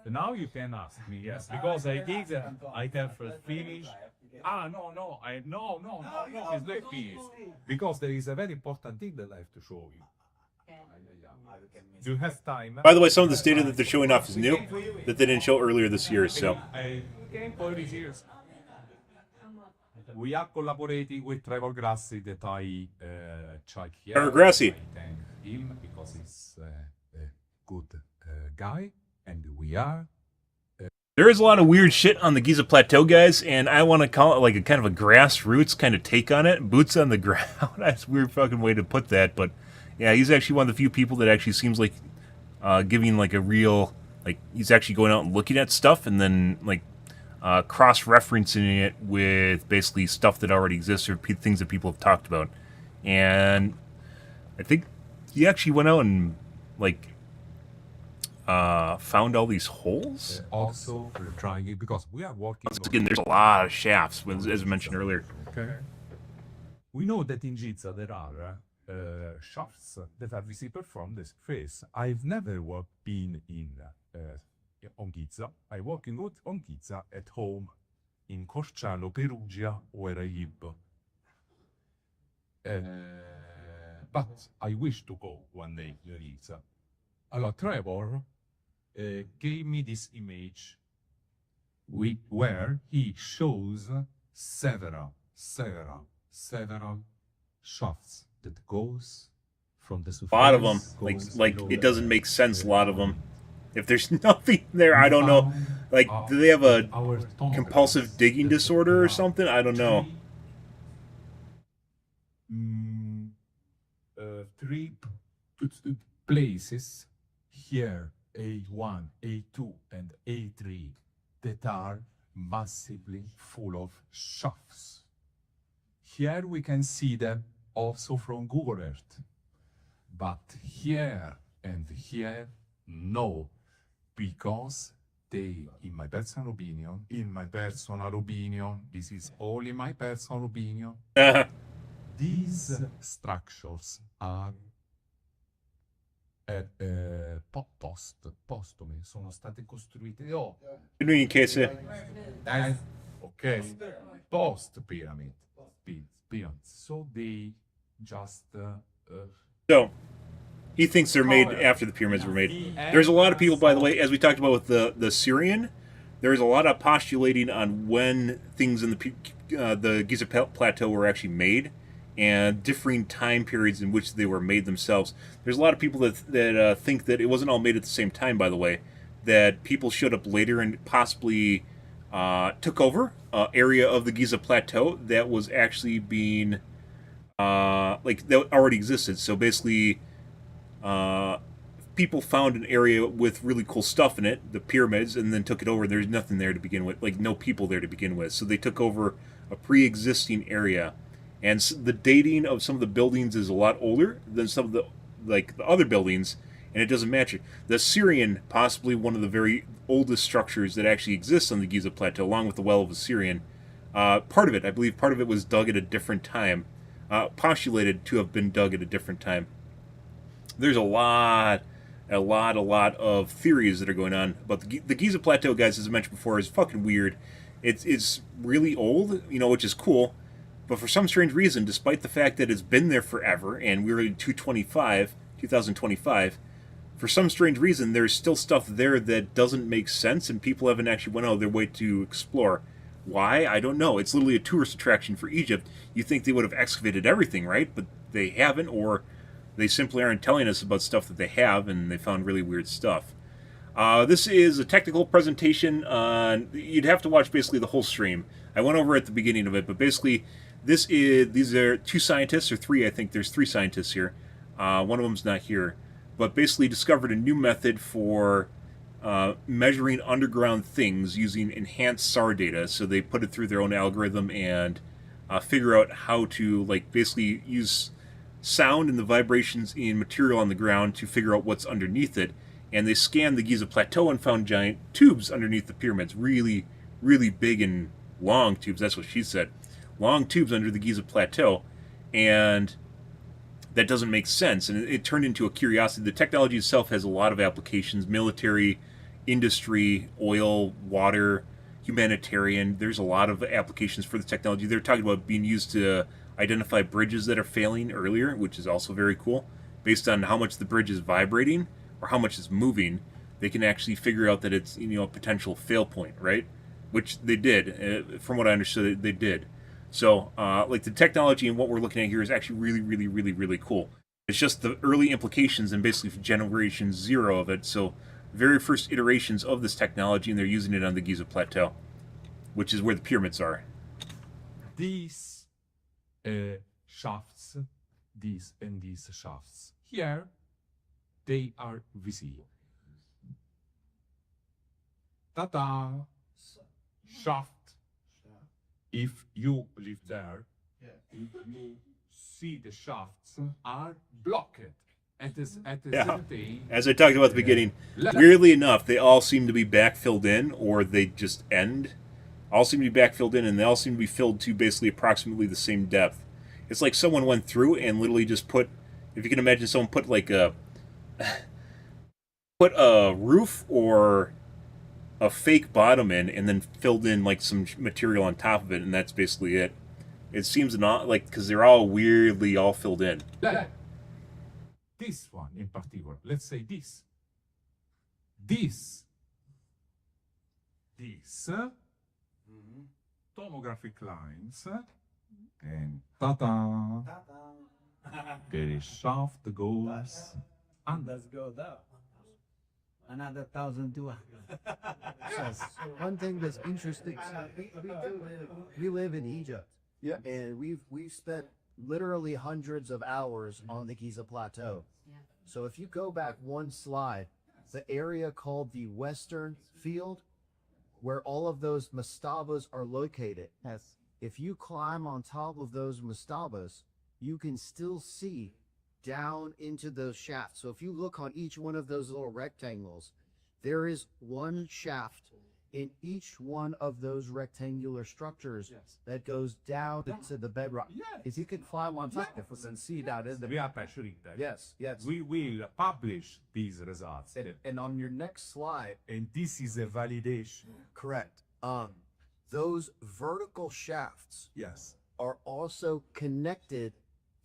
Now you can ask me, yes, because I think that I have finished. No, it's not finished. Because there is a very important thing that I have to show you. Do you have time? By the way, some of this data that they're showing off is new, that they didn't show earlier this year, so. We are collaborating with Trevor Grassi that I check here. Trevor Grassi. I thank him because he's a good guy, and we are. There is a lot of weird shit on the Giza Plateau, guys, and I want to call it like a kind of a grassroots kind of take on it. Boots on the ground. That's a weird fucking way to put that, but yeah, he's actually one of the few people that actually seems like giving like a real, like he's actually going out and looking at stuff and then like cross-referencing it with basically stuff that already exists or things that people have talked about. And I think he actually went out and like found all these holes. Also, we're trying it because we are working. Once again, there's a lot of shafts, as mentioned earlier. Okay. We know that in Giza there are shafts that are visible from the surface. I've never been on Giza. I work on Giza at home in Corciano, Perugia, where I live. But I wish to go one day to Giza. Allora, Trevor gave me this image where he shows several shafts that goes from the surface. A lot of them, like it doesn't make sense. A lot of them. If there's nothing there, I don't know. Like, do they have a compulsive digging disorder or something? I don't know. Three places here, A1, A2, and A3, that are massively full of shafts. Here we can see them also from Google Earth. But here and here, no. Because they, in my personal opinion, this is only my personal opinion, these structures are postumi, sono state costruite in case okay, post pyramid. So they just so he thinks they're made after the pyramids were made. There's a lot of people, by the way, as we talked about with the Syrian, there's a lot of postulating on when things in the Giza Plateau were actually made, and differing time periods in which they were made themselves. There's a lot of people that think that it wasn't all made at the same time, by the way, that people showed up later and possibly took over area of the Giza Plateau that was actually being, like, that already existed. So basically, people found an area with really cool stuff in it, the pyramids, and then took it over. There's nothing there to begin with, like no people there to begin with. So they took over a pre-existing area. And the dating of some of the buildings is a lot older than some of the other buildings, and it doesn't match it. The Syrian, possibly one of the very oldest structures that actually exists on the Giza Plateau, along with the Well of Assyrian. Part of it, I believe, part of it was dug at a different time, postulated to have been dug at a different time. There's a lot of theories that are going on about the Giza Plateau, guys. As I mentioned before, is fucking weird. It's really old, which is cool. But for some strange reason, despite the fact that it's been there forever, and we're in 2025, for some strange reason, there's still stuff there that doesn't make sense, and people haven't actually went out of their way to explore. Why? I don't know. It's literally a tourist attraction for Egypt. You think they would have excavated everything, right? But they haven't, or they simply aren't telling us about stuff that they have, and they found really weird stuff. This is a technical presentation on... You'd have to watch basically the whole stream. I went over at the beginning of it, but basically... These are two scientists, or three, I think there's three scientists here. One of them's not here. But basically discovered a new method for measuring underground things using enhanced SAR data. So they put it through their own algorithm and figure out how to, like, basically use sound and the vibrations in material on the ground to figure out what's underneath it. And they scanned the Giza Plateau and found giant tubes underneath the pyramids. Really, really big and long tubes. That's what she said. Long tubes under the Giza Plateau, and that doesn't make sense, and it turned into a curiosity. The technology itself has a lot of applications: military, industry, oil, water, humanitarian. There's a lot of applications for the technology. They're talking about being used to identify bridges that are failing earlier, which is also very cool. Based on how much the bridge is vibrating or how much it's moving, they can actually figure out that it's a potential fail point, right? Which they did. From what I understood, they did. So, like, the technology and what we're looking at here is actually really, really, really, really cool. It's just the early implications and basically generation 0 of it. So, very first iterations of this technology, and they're using it on the Giza Plateau, which is where the pyramids are. These shafts, these shafts, here, they are visible. Ta-da! shaft. If you live there, if you see the shafts are blocked at the Yeah. certain. As I talked about at the beginning, weirdly enough, they all seem to be backfilled in, or they just end. All seem to be backfilled in, and they all seem to be filled to basically approximately the same depth. It's like someone went through and literally just put, if you can imagine, someone put like a roof or a fake bottom in, and then filled in like some material on top of it, and that's basically it. It seems not like, because they're all weirdly all filled in. This one in particular, let's say this. These tomographic lines, and ta-da, the shaft goes under. Let's go there. Another 1,200. So one thing that's interesting, we live in Egypt. Yeah. And we've spent literally hundreds of hours on the Giza Plateau. So if you go back one slide, the area called the Western Field, where all of those mastabas are located. Yes. If you climb on top of those mastabas, you can still see down into those shafts. So if you look on each one of those little rectangles, there is one shaft in each one of those rectangular structures that goes down into the bedrock. If you can climb on top of it and see that in the We are pressuring that. yes, yes. We will publish these results. And on your next slide, And this is a validation. correct. Those vertical shafts Yes. are also connected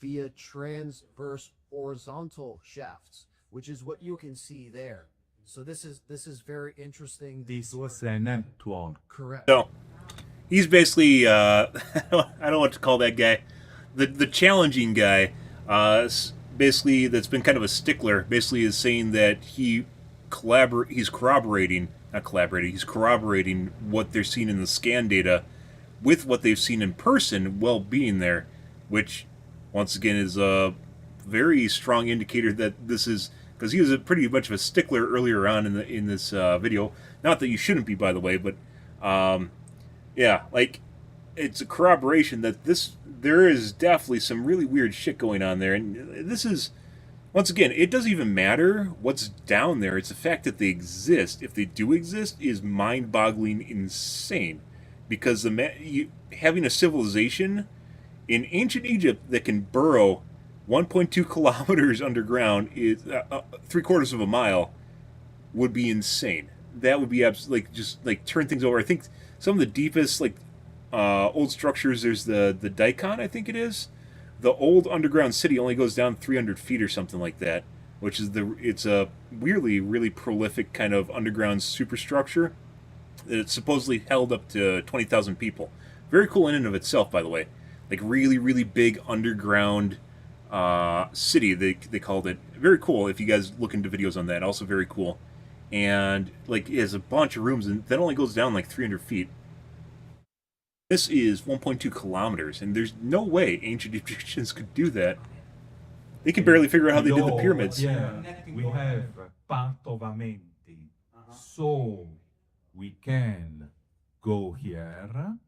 via transverse horizontal shafts, which is what you can see there. So this is very interesting. This was an Antoine. Correct. So he's basically I don't know what to call that guy, the challenging guy. Basically, that's been kind of a stickler. Basically, is saying that he's corroborating what they're seeing in the scan data with what they've seen in person while being there, which once again is a very strong indicator that this is, because he was a pretty much of a stickler earlier on in this video. Not that you shouldn't be, by the way, but yeah, like it's a corroboration that there is definitely some really weird shit going on there, and this is, once again, it doesn't even matter what's down there. It's the fact that they exist, if they do exist, is mind-boggling insane, because having a civilization in ancient Egypt that can burrow 1.2 kilometers underground is 3/4 of a mile would be insane. That would be absolutely, like, just like turn things over. I think some of the deepest old structures, there's the Daikon, I think it is. The old underground city only goes down 300 feet or something like that, which is it's a weirdly really prolific kind of underground superstructure that it's supposedly held up to 20,000 people. Very cool in and of itself, by the way. Like really, really big underground city, they called it. Very cool if you guys look into videos on that. Also very cool. And like it has a bunch of rooms, and that only goes down like 300 feet. This is 1.2 kilometers, and there's no way ancient Egyptians could do that. They can barely figure out how they did the pyramids. Yeah, we have part of Amenti. So we can go here,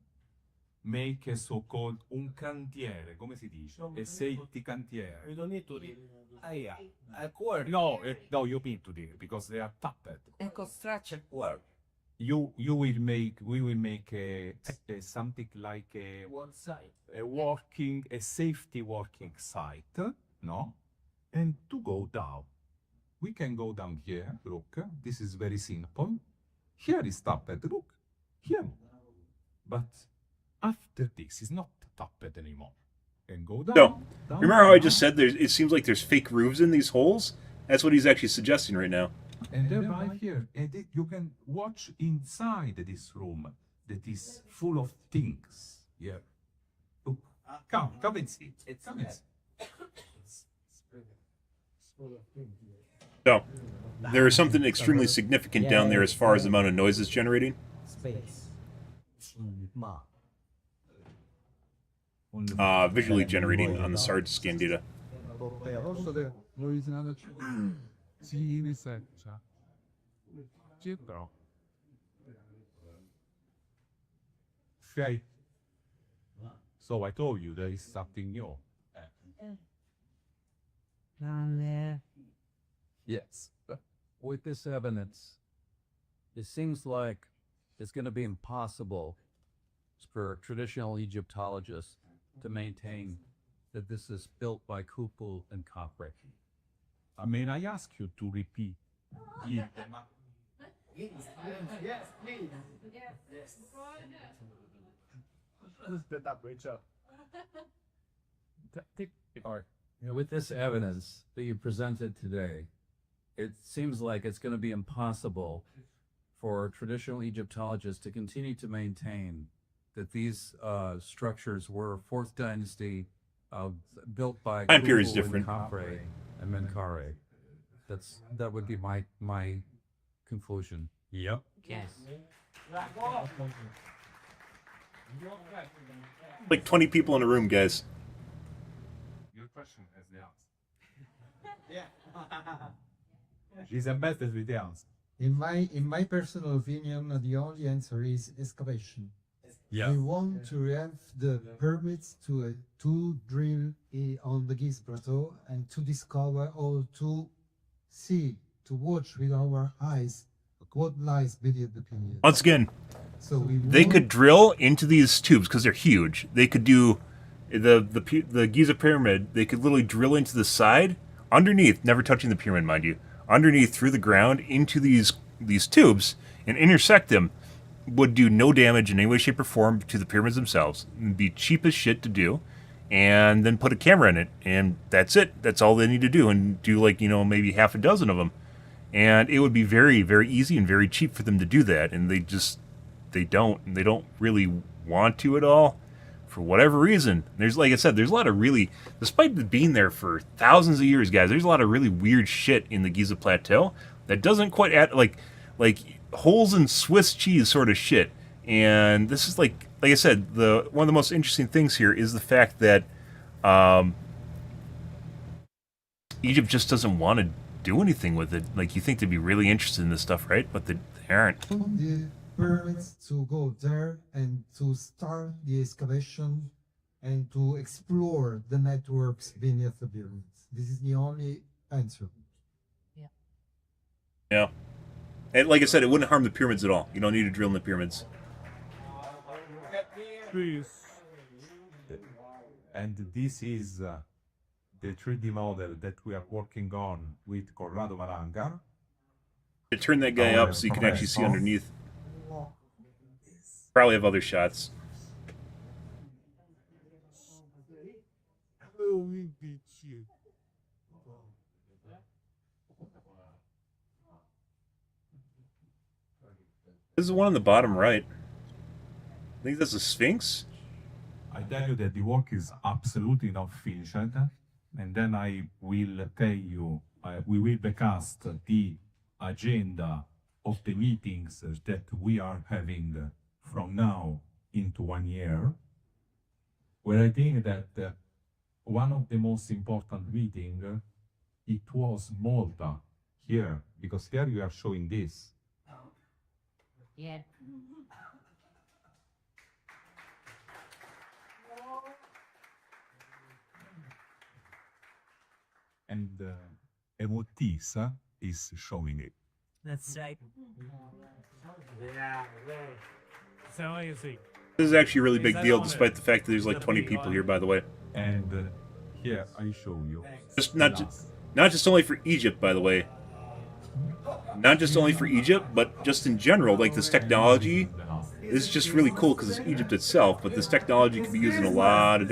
make a so-called un cantiere, come si dice? A safety cantiere. You don't need to read. Yeah. No, no, you need to do it because they are tapped. And construction work. We will make a something like One side. a safety working site, no? And to go down, we can go down here. Look, this is very simple. Here is tapped. Look, here. But after this is not tapped anymore. And go down. So, down, remember how I down. just said it seems like there's fake roofs in these holes? That's what he's actually suggesting right now. And then right here, and you can watch inside this room that is full of things. Yeah. Look, come and see. Come and see. So, there is something extremely significant down there as far as the amount of noise it's generating. Space. Visually generating on the SARD scan data. Okay. So I told you there is something new. Down there. Yes. With this evidence, it seems like it's going to be impossible for traditional Egyptologists to maintain that this is built by Khufu and Khafre. May I ask you to repeat? Yes, please. With this evidence that you presented today, it seems like it's going to be impossible for traditional Egyptologists to continue to maintain that these structures were 4th dynasty built by Time period's Khufu and different. Khafre and Menkaure. That would be my conclusion. Yep. Yes. Like 20 people in a room, guys. Your question has the answer. She's embedded with the answer. In my personal opinion, the only answer is excavation. Yeah. We want to have the permits to drill on the Giz Plateau and to discover or to see, to watch with our eyes what lies beneath the pyramid. Once again, So they could drill into these tubes because they're huge. They could do the Giza pyramid. They could literally drill into the side, underneath, never touching the pyramid, mind you, underneath through the ground into these tubes and intersect them. Would do no damage in any way, shape, or form to the pyramids themselves. It'd be cheap as shit to do, and then put a camera in it, and that's it. That's all they need to do, and do like maybe half a dozen of them, and it would be very, very easy and very cheap for them to do that. And they don't really want to at all for whatever reason. There's, like I said, there's a lot of really, despite being there for thousands of years, guys, there's a lot of really weird shit in the Giza Plateau that doesn't quite add like holes in Swiss cheese sort of shit. And this is like I said, one of the most interesting things here is the fact that Egypt just doesn't want to do anything with it. Like, you think they'd be really interested in this stuff, right? But they aren't. the permits to go there and to start the excavation and to explore the networks beneath the pyramids. This is the only answer. Yeah. And like I said, it wouldn't harm the pyramids at all. You don't need to drill in the pyramids. And this is the 3D model that we are working on with Corrado Maranga. To turn that guy up so you can actually see underneath. Probably have other shots. This is the one on the bottom right. I think that's a Sphinx. I tell you that the work is absolutely not finished, and then I will tell you, we will recast the agenda of the meetings that we are having from now into 1 year, where I think that one of the most important meetings, it was Malta here, because here you are showing this. Yeah. And Emotisa is showing it. That's right. So you see. This is actually a really big deal, despite the fact that there's like 20 people here, by the way. And here I show you. Just not just only for Egypt, by the way. Not just only for Egypt, but just in general. Like, this technology is just really cool because it's Egypt itself, but this technology can be used in a lot of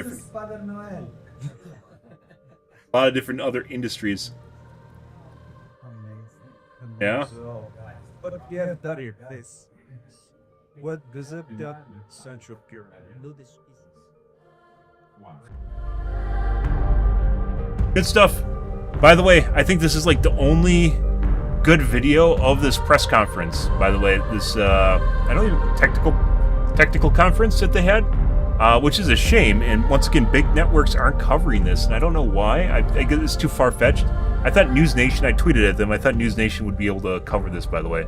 different other industries. Yeah. But yeah, that here, this. What visit that central pyramid? Good stuff. By the way, I think this is like the only good video of this press conference. By the way, this I don't even technical conference that they had, which is a shame. And once again, big networks aren't covering this, and I don't know why. I guess it's too far fetched. I thought News Nation. I tweeted at them. I thought News Nation would be able to cover this. By the way,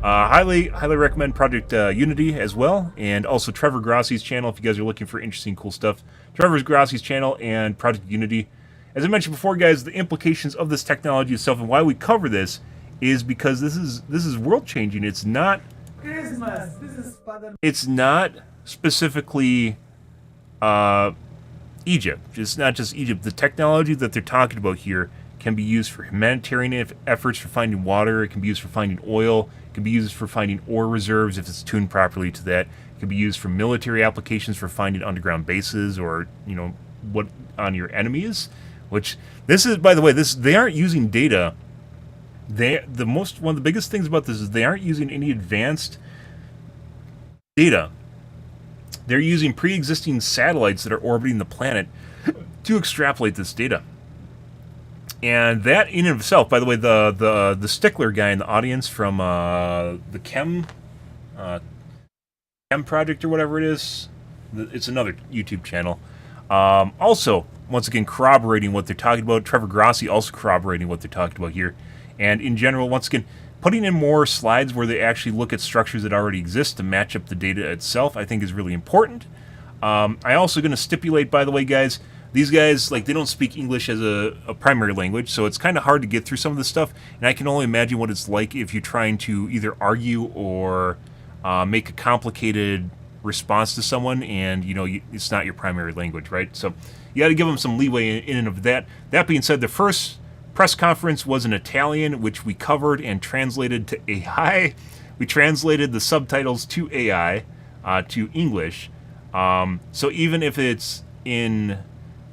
Highly recommend Project Unity as well, and also Trevor Grossi's channel if you guys are looking for interesting, cool stuff. Trevor Grossi's channel and Project Unity. As I mentioned before, guys, the implications of this technology itself and why we cover this is because this is world changing. It's not Christmas. This is it's not specifically Egypt. It's not just Egypt. The technology that they're talking about here can be used for humanitarian efforts for finding water. It can be used for finding oil. It can be used for finding ore reserves if it's tuned properly to that. It can be used for military applications for finding underground bases or, you know, what on your enemies. Which this is, by the way, they aren't using data. One of the biggest things about this is they aren't using any advanced data. They're using pre-existing satellites that are orbiting the planet to extrapolate this data. And that in and of itself, by the way, the stickler guy in the audience from the Chem Project or whatever it is, it's another YouTube channel. Also, once again, corroborating what they're talking about. Trevor Grossi also corroborating what they're talking about here. And in general, once again, putting in more slides where they actually look at structures that already exist to match up the data itself, I think is really important. I'm also going to stipulate, by the way, guys, these guys, like, they don't speak English as a primary language, so it's kind of hard to get through some of this stuff, and I can only imagine what it's like if you're trying to either argue or make a complicated response to someone, and, you know, it's not your primary language, right? So you got to give them some leeway in and of that. That being said, the first press conference was in Italian, which we covered and translated to AI. We translated the subtitles to AI, to English. So even if it's in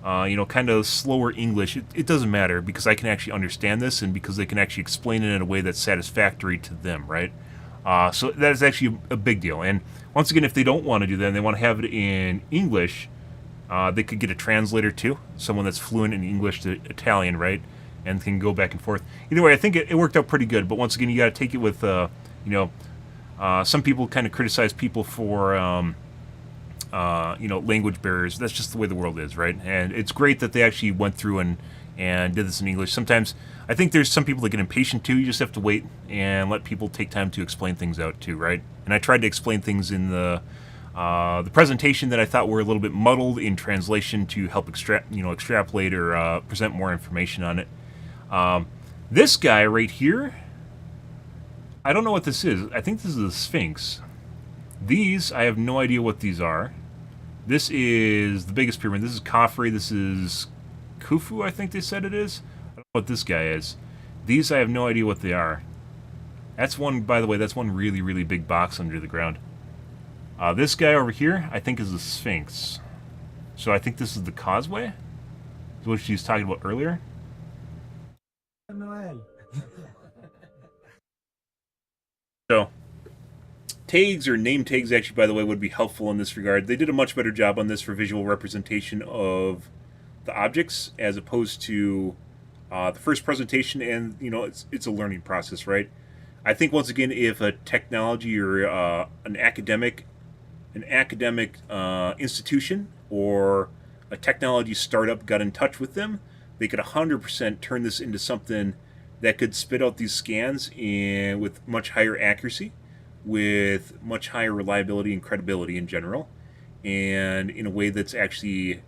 kind of slower English, it doesn't matter because I can actually understand this and because they can actually explain it in a way that's satisfactory to them, right? So that is actually a big deal. And once again, if they don't want to do that and they want to have it in English, they could get a translator too, someone that's fluent in English to Italian, right? And can go back and forth. Either way, I think it worked out pretty good. But once again, you got to take it with, some people kind of criticize people for, language barriers. That's just the way the world is, right? And it's great that they actually went through and did this in English. Sometimes I think there's some people that get impatient too. You just have to wait and let people take time to explain things out too, right? And I tried to explain things in the presentation that I thought were a little bit muddled in translation to help extrapolate or present more information on it. This guy right here, I don't know what this is. I think this is a Sphinx. These, I have no idea what these are. This is the biggest pyramid. This is Khafre. This is Khufu, I think they said it is. I don't know what this guy is. These, I have no idea what they are. That's one, by the way, that's one really, really big box under the ground. This guy over here, I think is the Sphinx. So I think this is the causeway, which she was talking about earlier. Noel. So, tags or name tags, actually, by the way, would be helpful in this regard. They did a much better job on this for visual representation of the objects as opposed to the first presentation, and, you know, it's a learning process, right? I think, once again, if a technology or an academic institution or a technology startup got in touch with them, they could 100% turn this into something that could spit out these scans with much higher accuracy, with much higher reliability and credibility in general, and in a way that's actually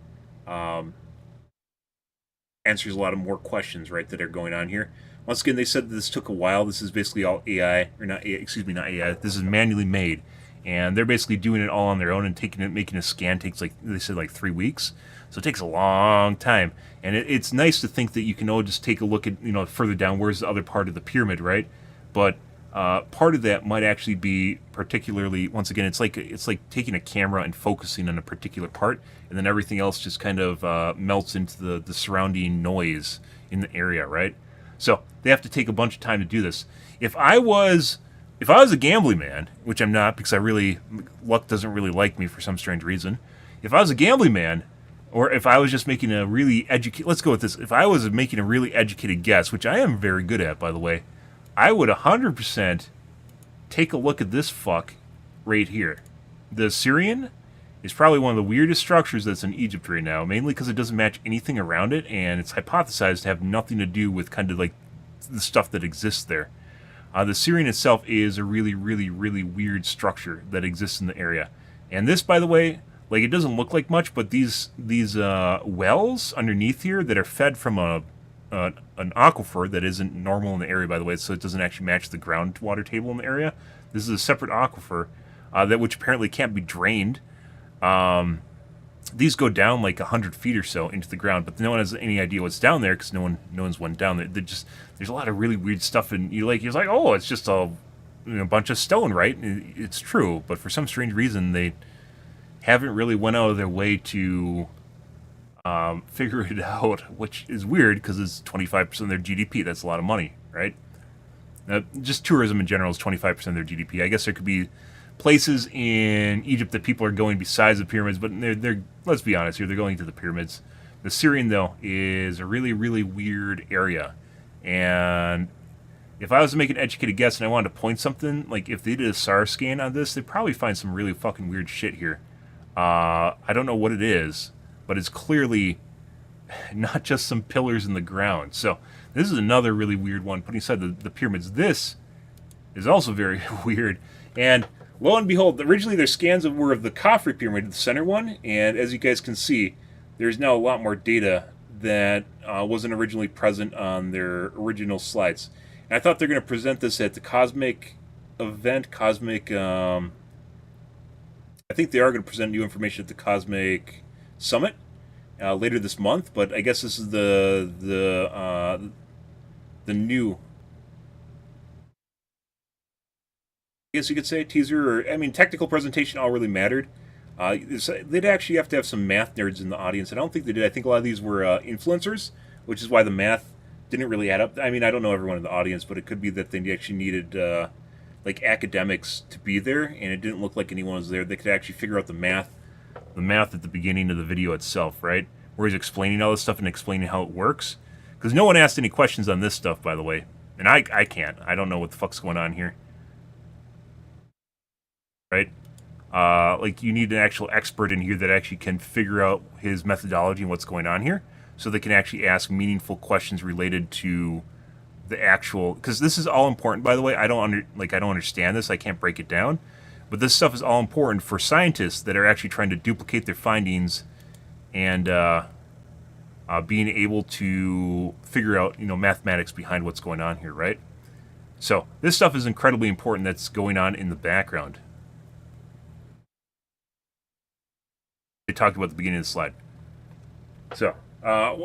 answers a lot of more questions, right, that are going on here. Once again, they said that this took a while. This is basically all AI, or not AI, excuse me, not AI. This is manually made, and they're basically doing it all on their own, and making a scan takes, like they said, like 3 weeks. So it takes a long time, and it's nice to think that you can just take a look at, you know, further down, where's the other part of the pyramid, right? But part of that might actually be particularly, once again, it's like taking a camera and focusing on a particular part, and then everything else just kind of melts into the surrounding noise in the area, right? So they have to take a bunch of time to do this. If I was a gambling man, which I'm not because luck doesn't really like me for some strange reason. If I was a gambling man, or if I was just making a really let's go with this. If I was making a really educated guess, which I am very good at, by the way, I would 100% take a look at this fuck right here. The Syrian is probably one of the weirdest structures that's in Egypt right now, mainly because it doesn't match anything around it, and it's hypothesized to have nothing to do with kind of like the stuff that exists there. The Syrian itself is a really, really, really weird structure that exists in the area. And this, by the way, like, it doesn't look like much, but these wells underneath here that are fed from an aquifer that isn't normal in the area, by the way, so it doesn't actually match the groundwater table in the area. This is a separate aquifer which apparently can't be drained. These go down like 100 feet or so into the ground, but no one has any idea what's down there because no one's went down there. There's a lot of really weird stuff, and you're like, oh, it's just a bunch of stone, right? It's true, but for some strange reason they haven't really went out of their way to figure it out, which is weird because it's 25% of their GDP. That's a lot of money, right? Just tourism in general is 25% of their GDP. I guess there could be places in Egypt that people are going besides the pyramids, but they're let's be honest here, they're going to the pyramids. The Syrian, though, is a really, really weird area. And if I was to make an educated guess and I wanted to point something, like if they did a SAR scan on this, they'd probably find some really fucking weird shit here. I don't know what it is, but it's clearly not just some pillars in the ground. So this is another really weird one, putting aside the pyramids. This is also very weird. And lo and behold, originally their scans were of the Khafre pyramid, the center one, and as you guys can see, there's now a lot more data that wasn't originally present on their original slides. And I thought they're going to present this at the Cosmic event, I think they are going to present new information at the Cosmic Summit later this month, but I guess this is the new, I guess you could say, teaser, or, I mean, technical presentation all really mattered. They'd actually have to have some math nerds in the audience. I don't think they did. I think a lot of these were influencers, which is why the math didn't really add up. I mean, I don't know everyone in the audience, but it could be that they actually needed like academics to be there, and it didn't look like anyone was there. They could actually figure out the math at the beginning of the video itself, right? Where he's explaining all this stuff and explaining how it works. Because no one asked any questions on this stuff, by the way. And I can't. I don't know what the fuck's going on here. Right? Like, you need an actual expert in here that actually can figure out his methodology and what's going on here, so they can actually ask meaningful questions related to the actual, because this is all important, by the way. I don't understand this. I can't break it down, but this stuff is all important for scientists that are actually trying to duplicate their findings and being able to figure out, mathematics behind what's going on here, right? So this stuff is incredibly important. That's going on in the background. They talked about at the beginning of the slide. So,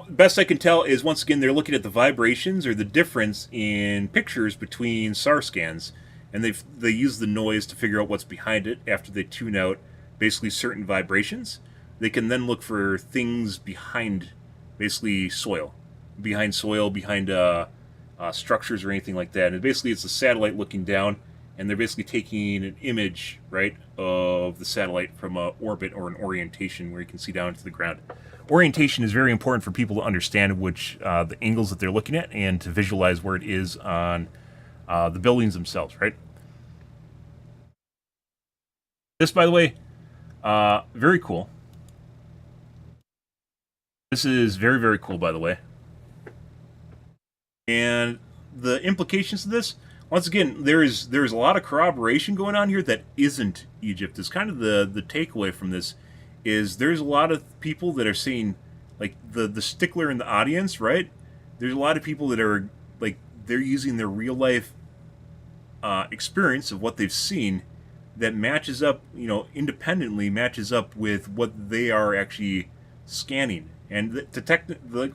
best I can tell is, once again, they're looking at the vibrations or the difference in pictures between SAR scans, and they use the noise to figure out what's behind it after they tune out basically certain vibrations. They can then look for things behind, basically behind structures or anything like that. And basically it's a satellite looking down, and they're basically taking an image, right, of the satellite from an orbit or an orientation where you can see down into the ground. Orientation is very important for people to understand which the angles that they're looking at and to visualize where it is on the buildings themselves, right? This, by the way, very cool. This is very, very cool, by the way. And the implications of this, once again, there's a lot of corroboration going on here that isn't Egypt. Is kind of the takeaway from this, is there's a lot of people that are seeing, like, the stickler in the audience, right? There's a lot of people that are, like, they're using their real life experience of what they've seen that matches up, independently matches up with what they are actually scanning. And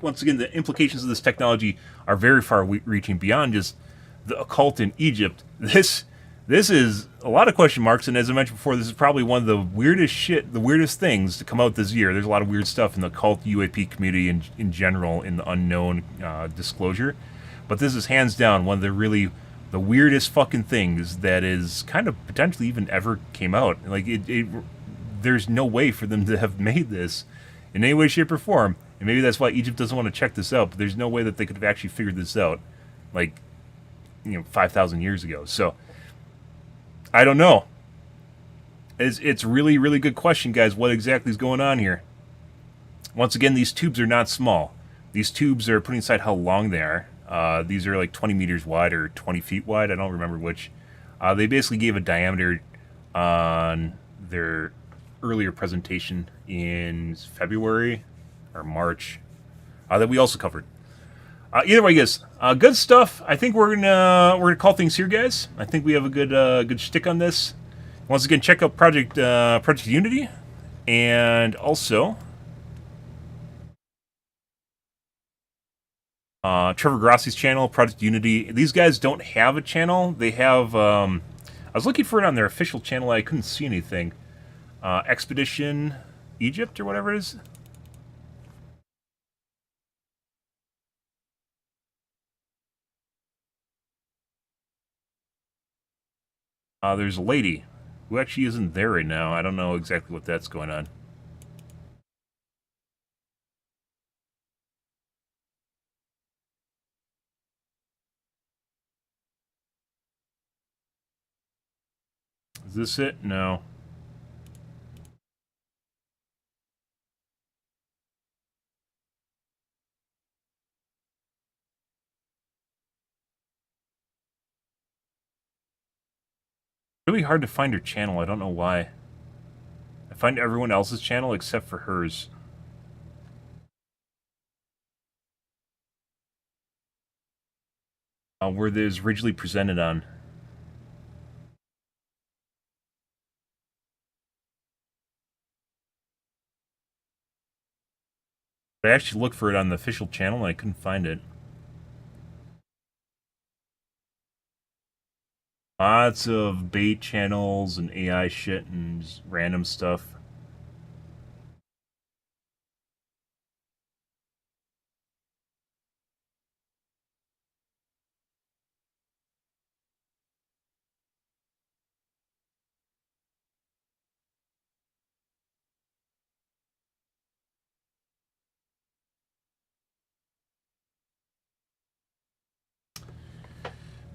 once again, the implications of this technology are very far-reaching beyond just the occult in Egypt. This is a lot of question marks, and as I mentioned before, this is probably one of the weirdest things to come out this year. There's a lot of weird stuff in the occult UAP community in general, in the unknown disclosure, but this is hands down one of the weirdest fucking things that is kind of potentially even ever came out. Like, there's no way for them to have made this in any way, shape, or form, and maybe that's why Egypt doesn't want to check this out, but there's no way that they could have actually figured this out, like, 5,000 years ago. So, I don't know. It's really, really good question, guys. What exactly is going on here? Once again, these tubes are not small. These tubes are, putting aside how long they are, These are like 20 meters wide or 20 feet wide. I don't remember which. They basically gave a diameter on their earlier presentation in February or March that we also covered. Either way, guys, good stuff. I think we're gonna call things here, guys. I think we have a good shtick on this. Once again, check out Project Unity, and also Trevor Grossi's channel, Project Unity. These guys don't have a channel. They have. I was looking for it on their official channel. I couldn't see anything. Expedition Egypt or whatever it is. There's a lady who actually isn't there right now. I don't know exactly what that's going on. Is this it? No. Really hard to find her channel. I don't know why. I find everyone else's channel except for hers. Where there's originally presented on. I actually looked for it on the official channel and I couldn't find it. Lots of bait channels and AI shit and just random stuff.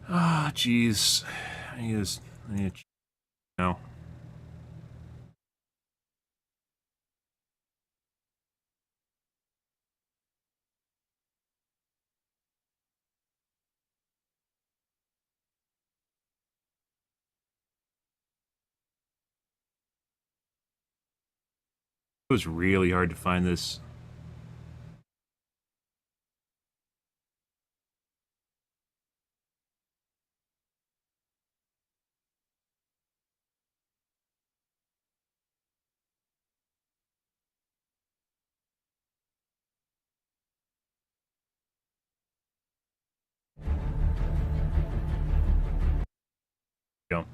Ah, jeez. I need to no. It was really hard to find this. Go.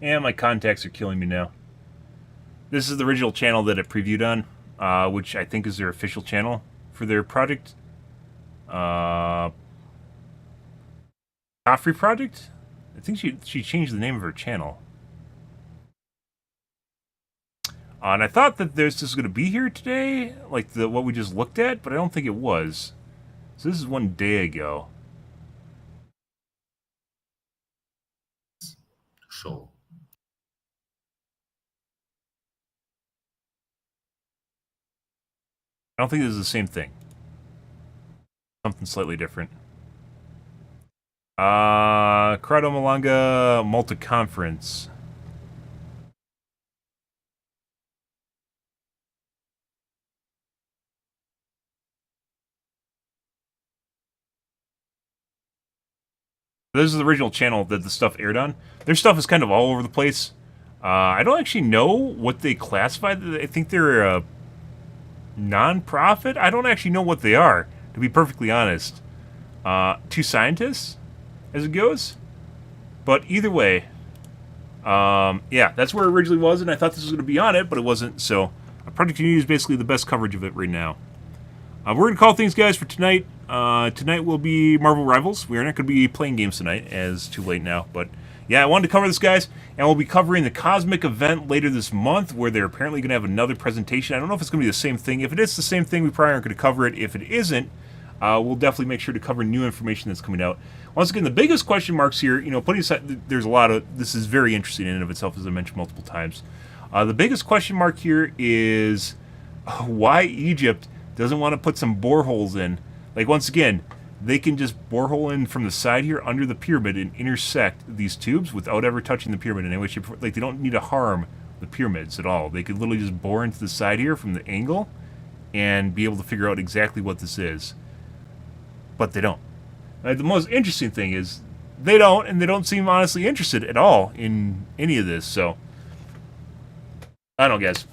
And my contacts are killing me now. This is the original channel that it previewed on, which I think is their official channel for their project. Khafre project? I think she changed the name of her channel. And I thought that this was going to be here today, like what we just looked at, but I don't think it was. So this is 1 day ago. Show. I don't think this is the same thing. Something slightly different. Corrado Malanga Multi-Conference. This is the original channel that the stuff aired on. Their stuff is kind of all over the place. I don't actually know what they classify. I think they're a non-profit. I don't actually know what they are, to be perfectly honest. Two scientists, as it goes. But either way, yeah, that's where it originally was, and I thought this was going to be on it, but it wasn't. So, Project Unity is basically the best coverage of it right now. We're going to call things, guys, for tonight. Tonight will be Marvel Rivals. We are not going to be playing games tonight, as too late now. But, yeah, I wanted to cover this, guys. And we'll be covering the Cosmic event later this month, where they're apparently going to have another presentation. I don't know if it's going to be the same thing. If it is the same thing, we probably aren't going to cover it. If it isn't, we'll definitely make sure to cover new information that's coming out. Once again, the biggest question marks here, you know, putting aside, there's a lot of, this is very interesting in and of itself, as I mentioned multiple times. The biggest question mark here is why Egypt doesn't want to put some boreholes in. Like, once again, they can just borehole in from the side here under the pyramid and intersect these tubes without ever touching the pyramid in any way, shape, or like they don't need to harm the pyramids at all. They could literally just bore into the side here from the angle and be able to figure out exactly what this is. But they don't. The most interesting thing is they don't, and they don't seem honestly interested at all in any of this. So, I don't know, guys.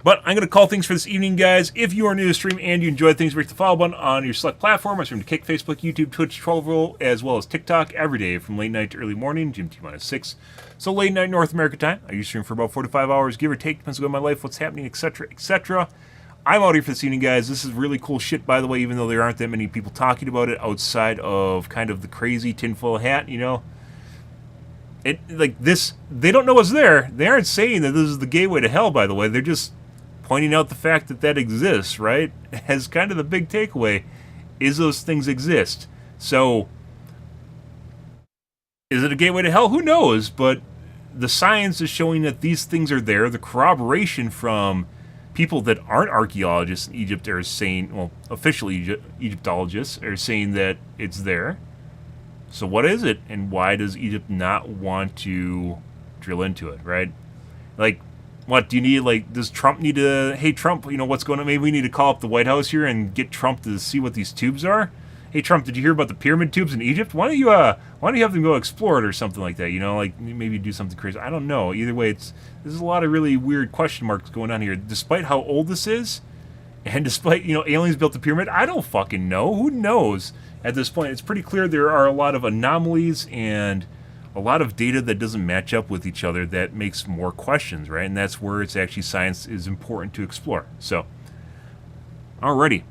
But I'm going to call things for this evening, guys. If you are new to the stream and you enjoy things, break the follow button on your select platform. I stream to Kick, Facebook, YouTube, Twitch, Trollville, as well as TikTok every day from late night to early morning, GMT-6. So late night North America time. I usually stream for about 4 to 5 hours, give or take. Depends on my life, what's happening, etc., etc. I'm out here for this evening, guys. This is really cool shit, by the way, even though there aren't that many people talking about it outside of kind of the crazy tinfoil hat, you know. It like this, they don't know what's there. They aren't saying that this is the gateway to hell, by the way. They're just pointing out the fact that that exists, right? As kind of the big takeaway is those things exist. So, is it a gateway to hell? Who knows? But the science is showing that these things are there. The corroboration from people that aren't archaeologists in Egypt are saying, well, official Egyptologists are saying that it's there. So what is it, and why does Egypt not want to drill into it, right? Like, what do you need? Like, does Trump need to? Hey, Trump, you know what's going on? Maybe we need to call up the White House here and get Trump to see what these tubes are. Hey, Trump, did you hear about the pyramid tubes in Egypt? Why don't you have them go explore it or something like that? You know, like maybe do something crazy. I don't know. Either way, there's a lot of really weird question marks going on here. Despite how old this is, and despite aliens built the pyramid, I don't fucking know. Who knows? At this point, it's pretty clear there are a lot of anomalies and a lot of data that doesn't match up with each other that makes more questions, right? And that's where it's actually science is important to explore. So, alrighty.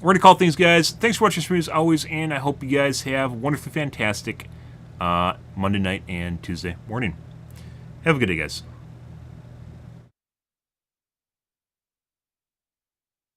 We're going to call things, guys. Thanks for watching the stream as always, and I hope you guys have a wonderfully fantastic Monday night and Tuesday morning. Have a good day, guys.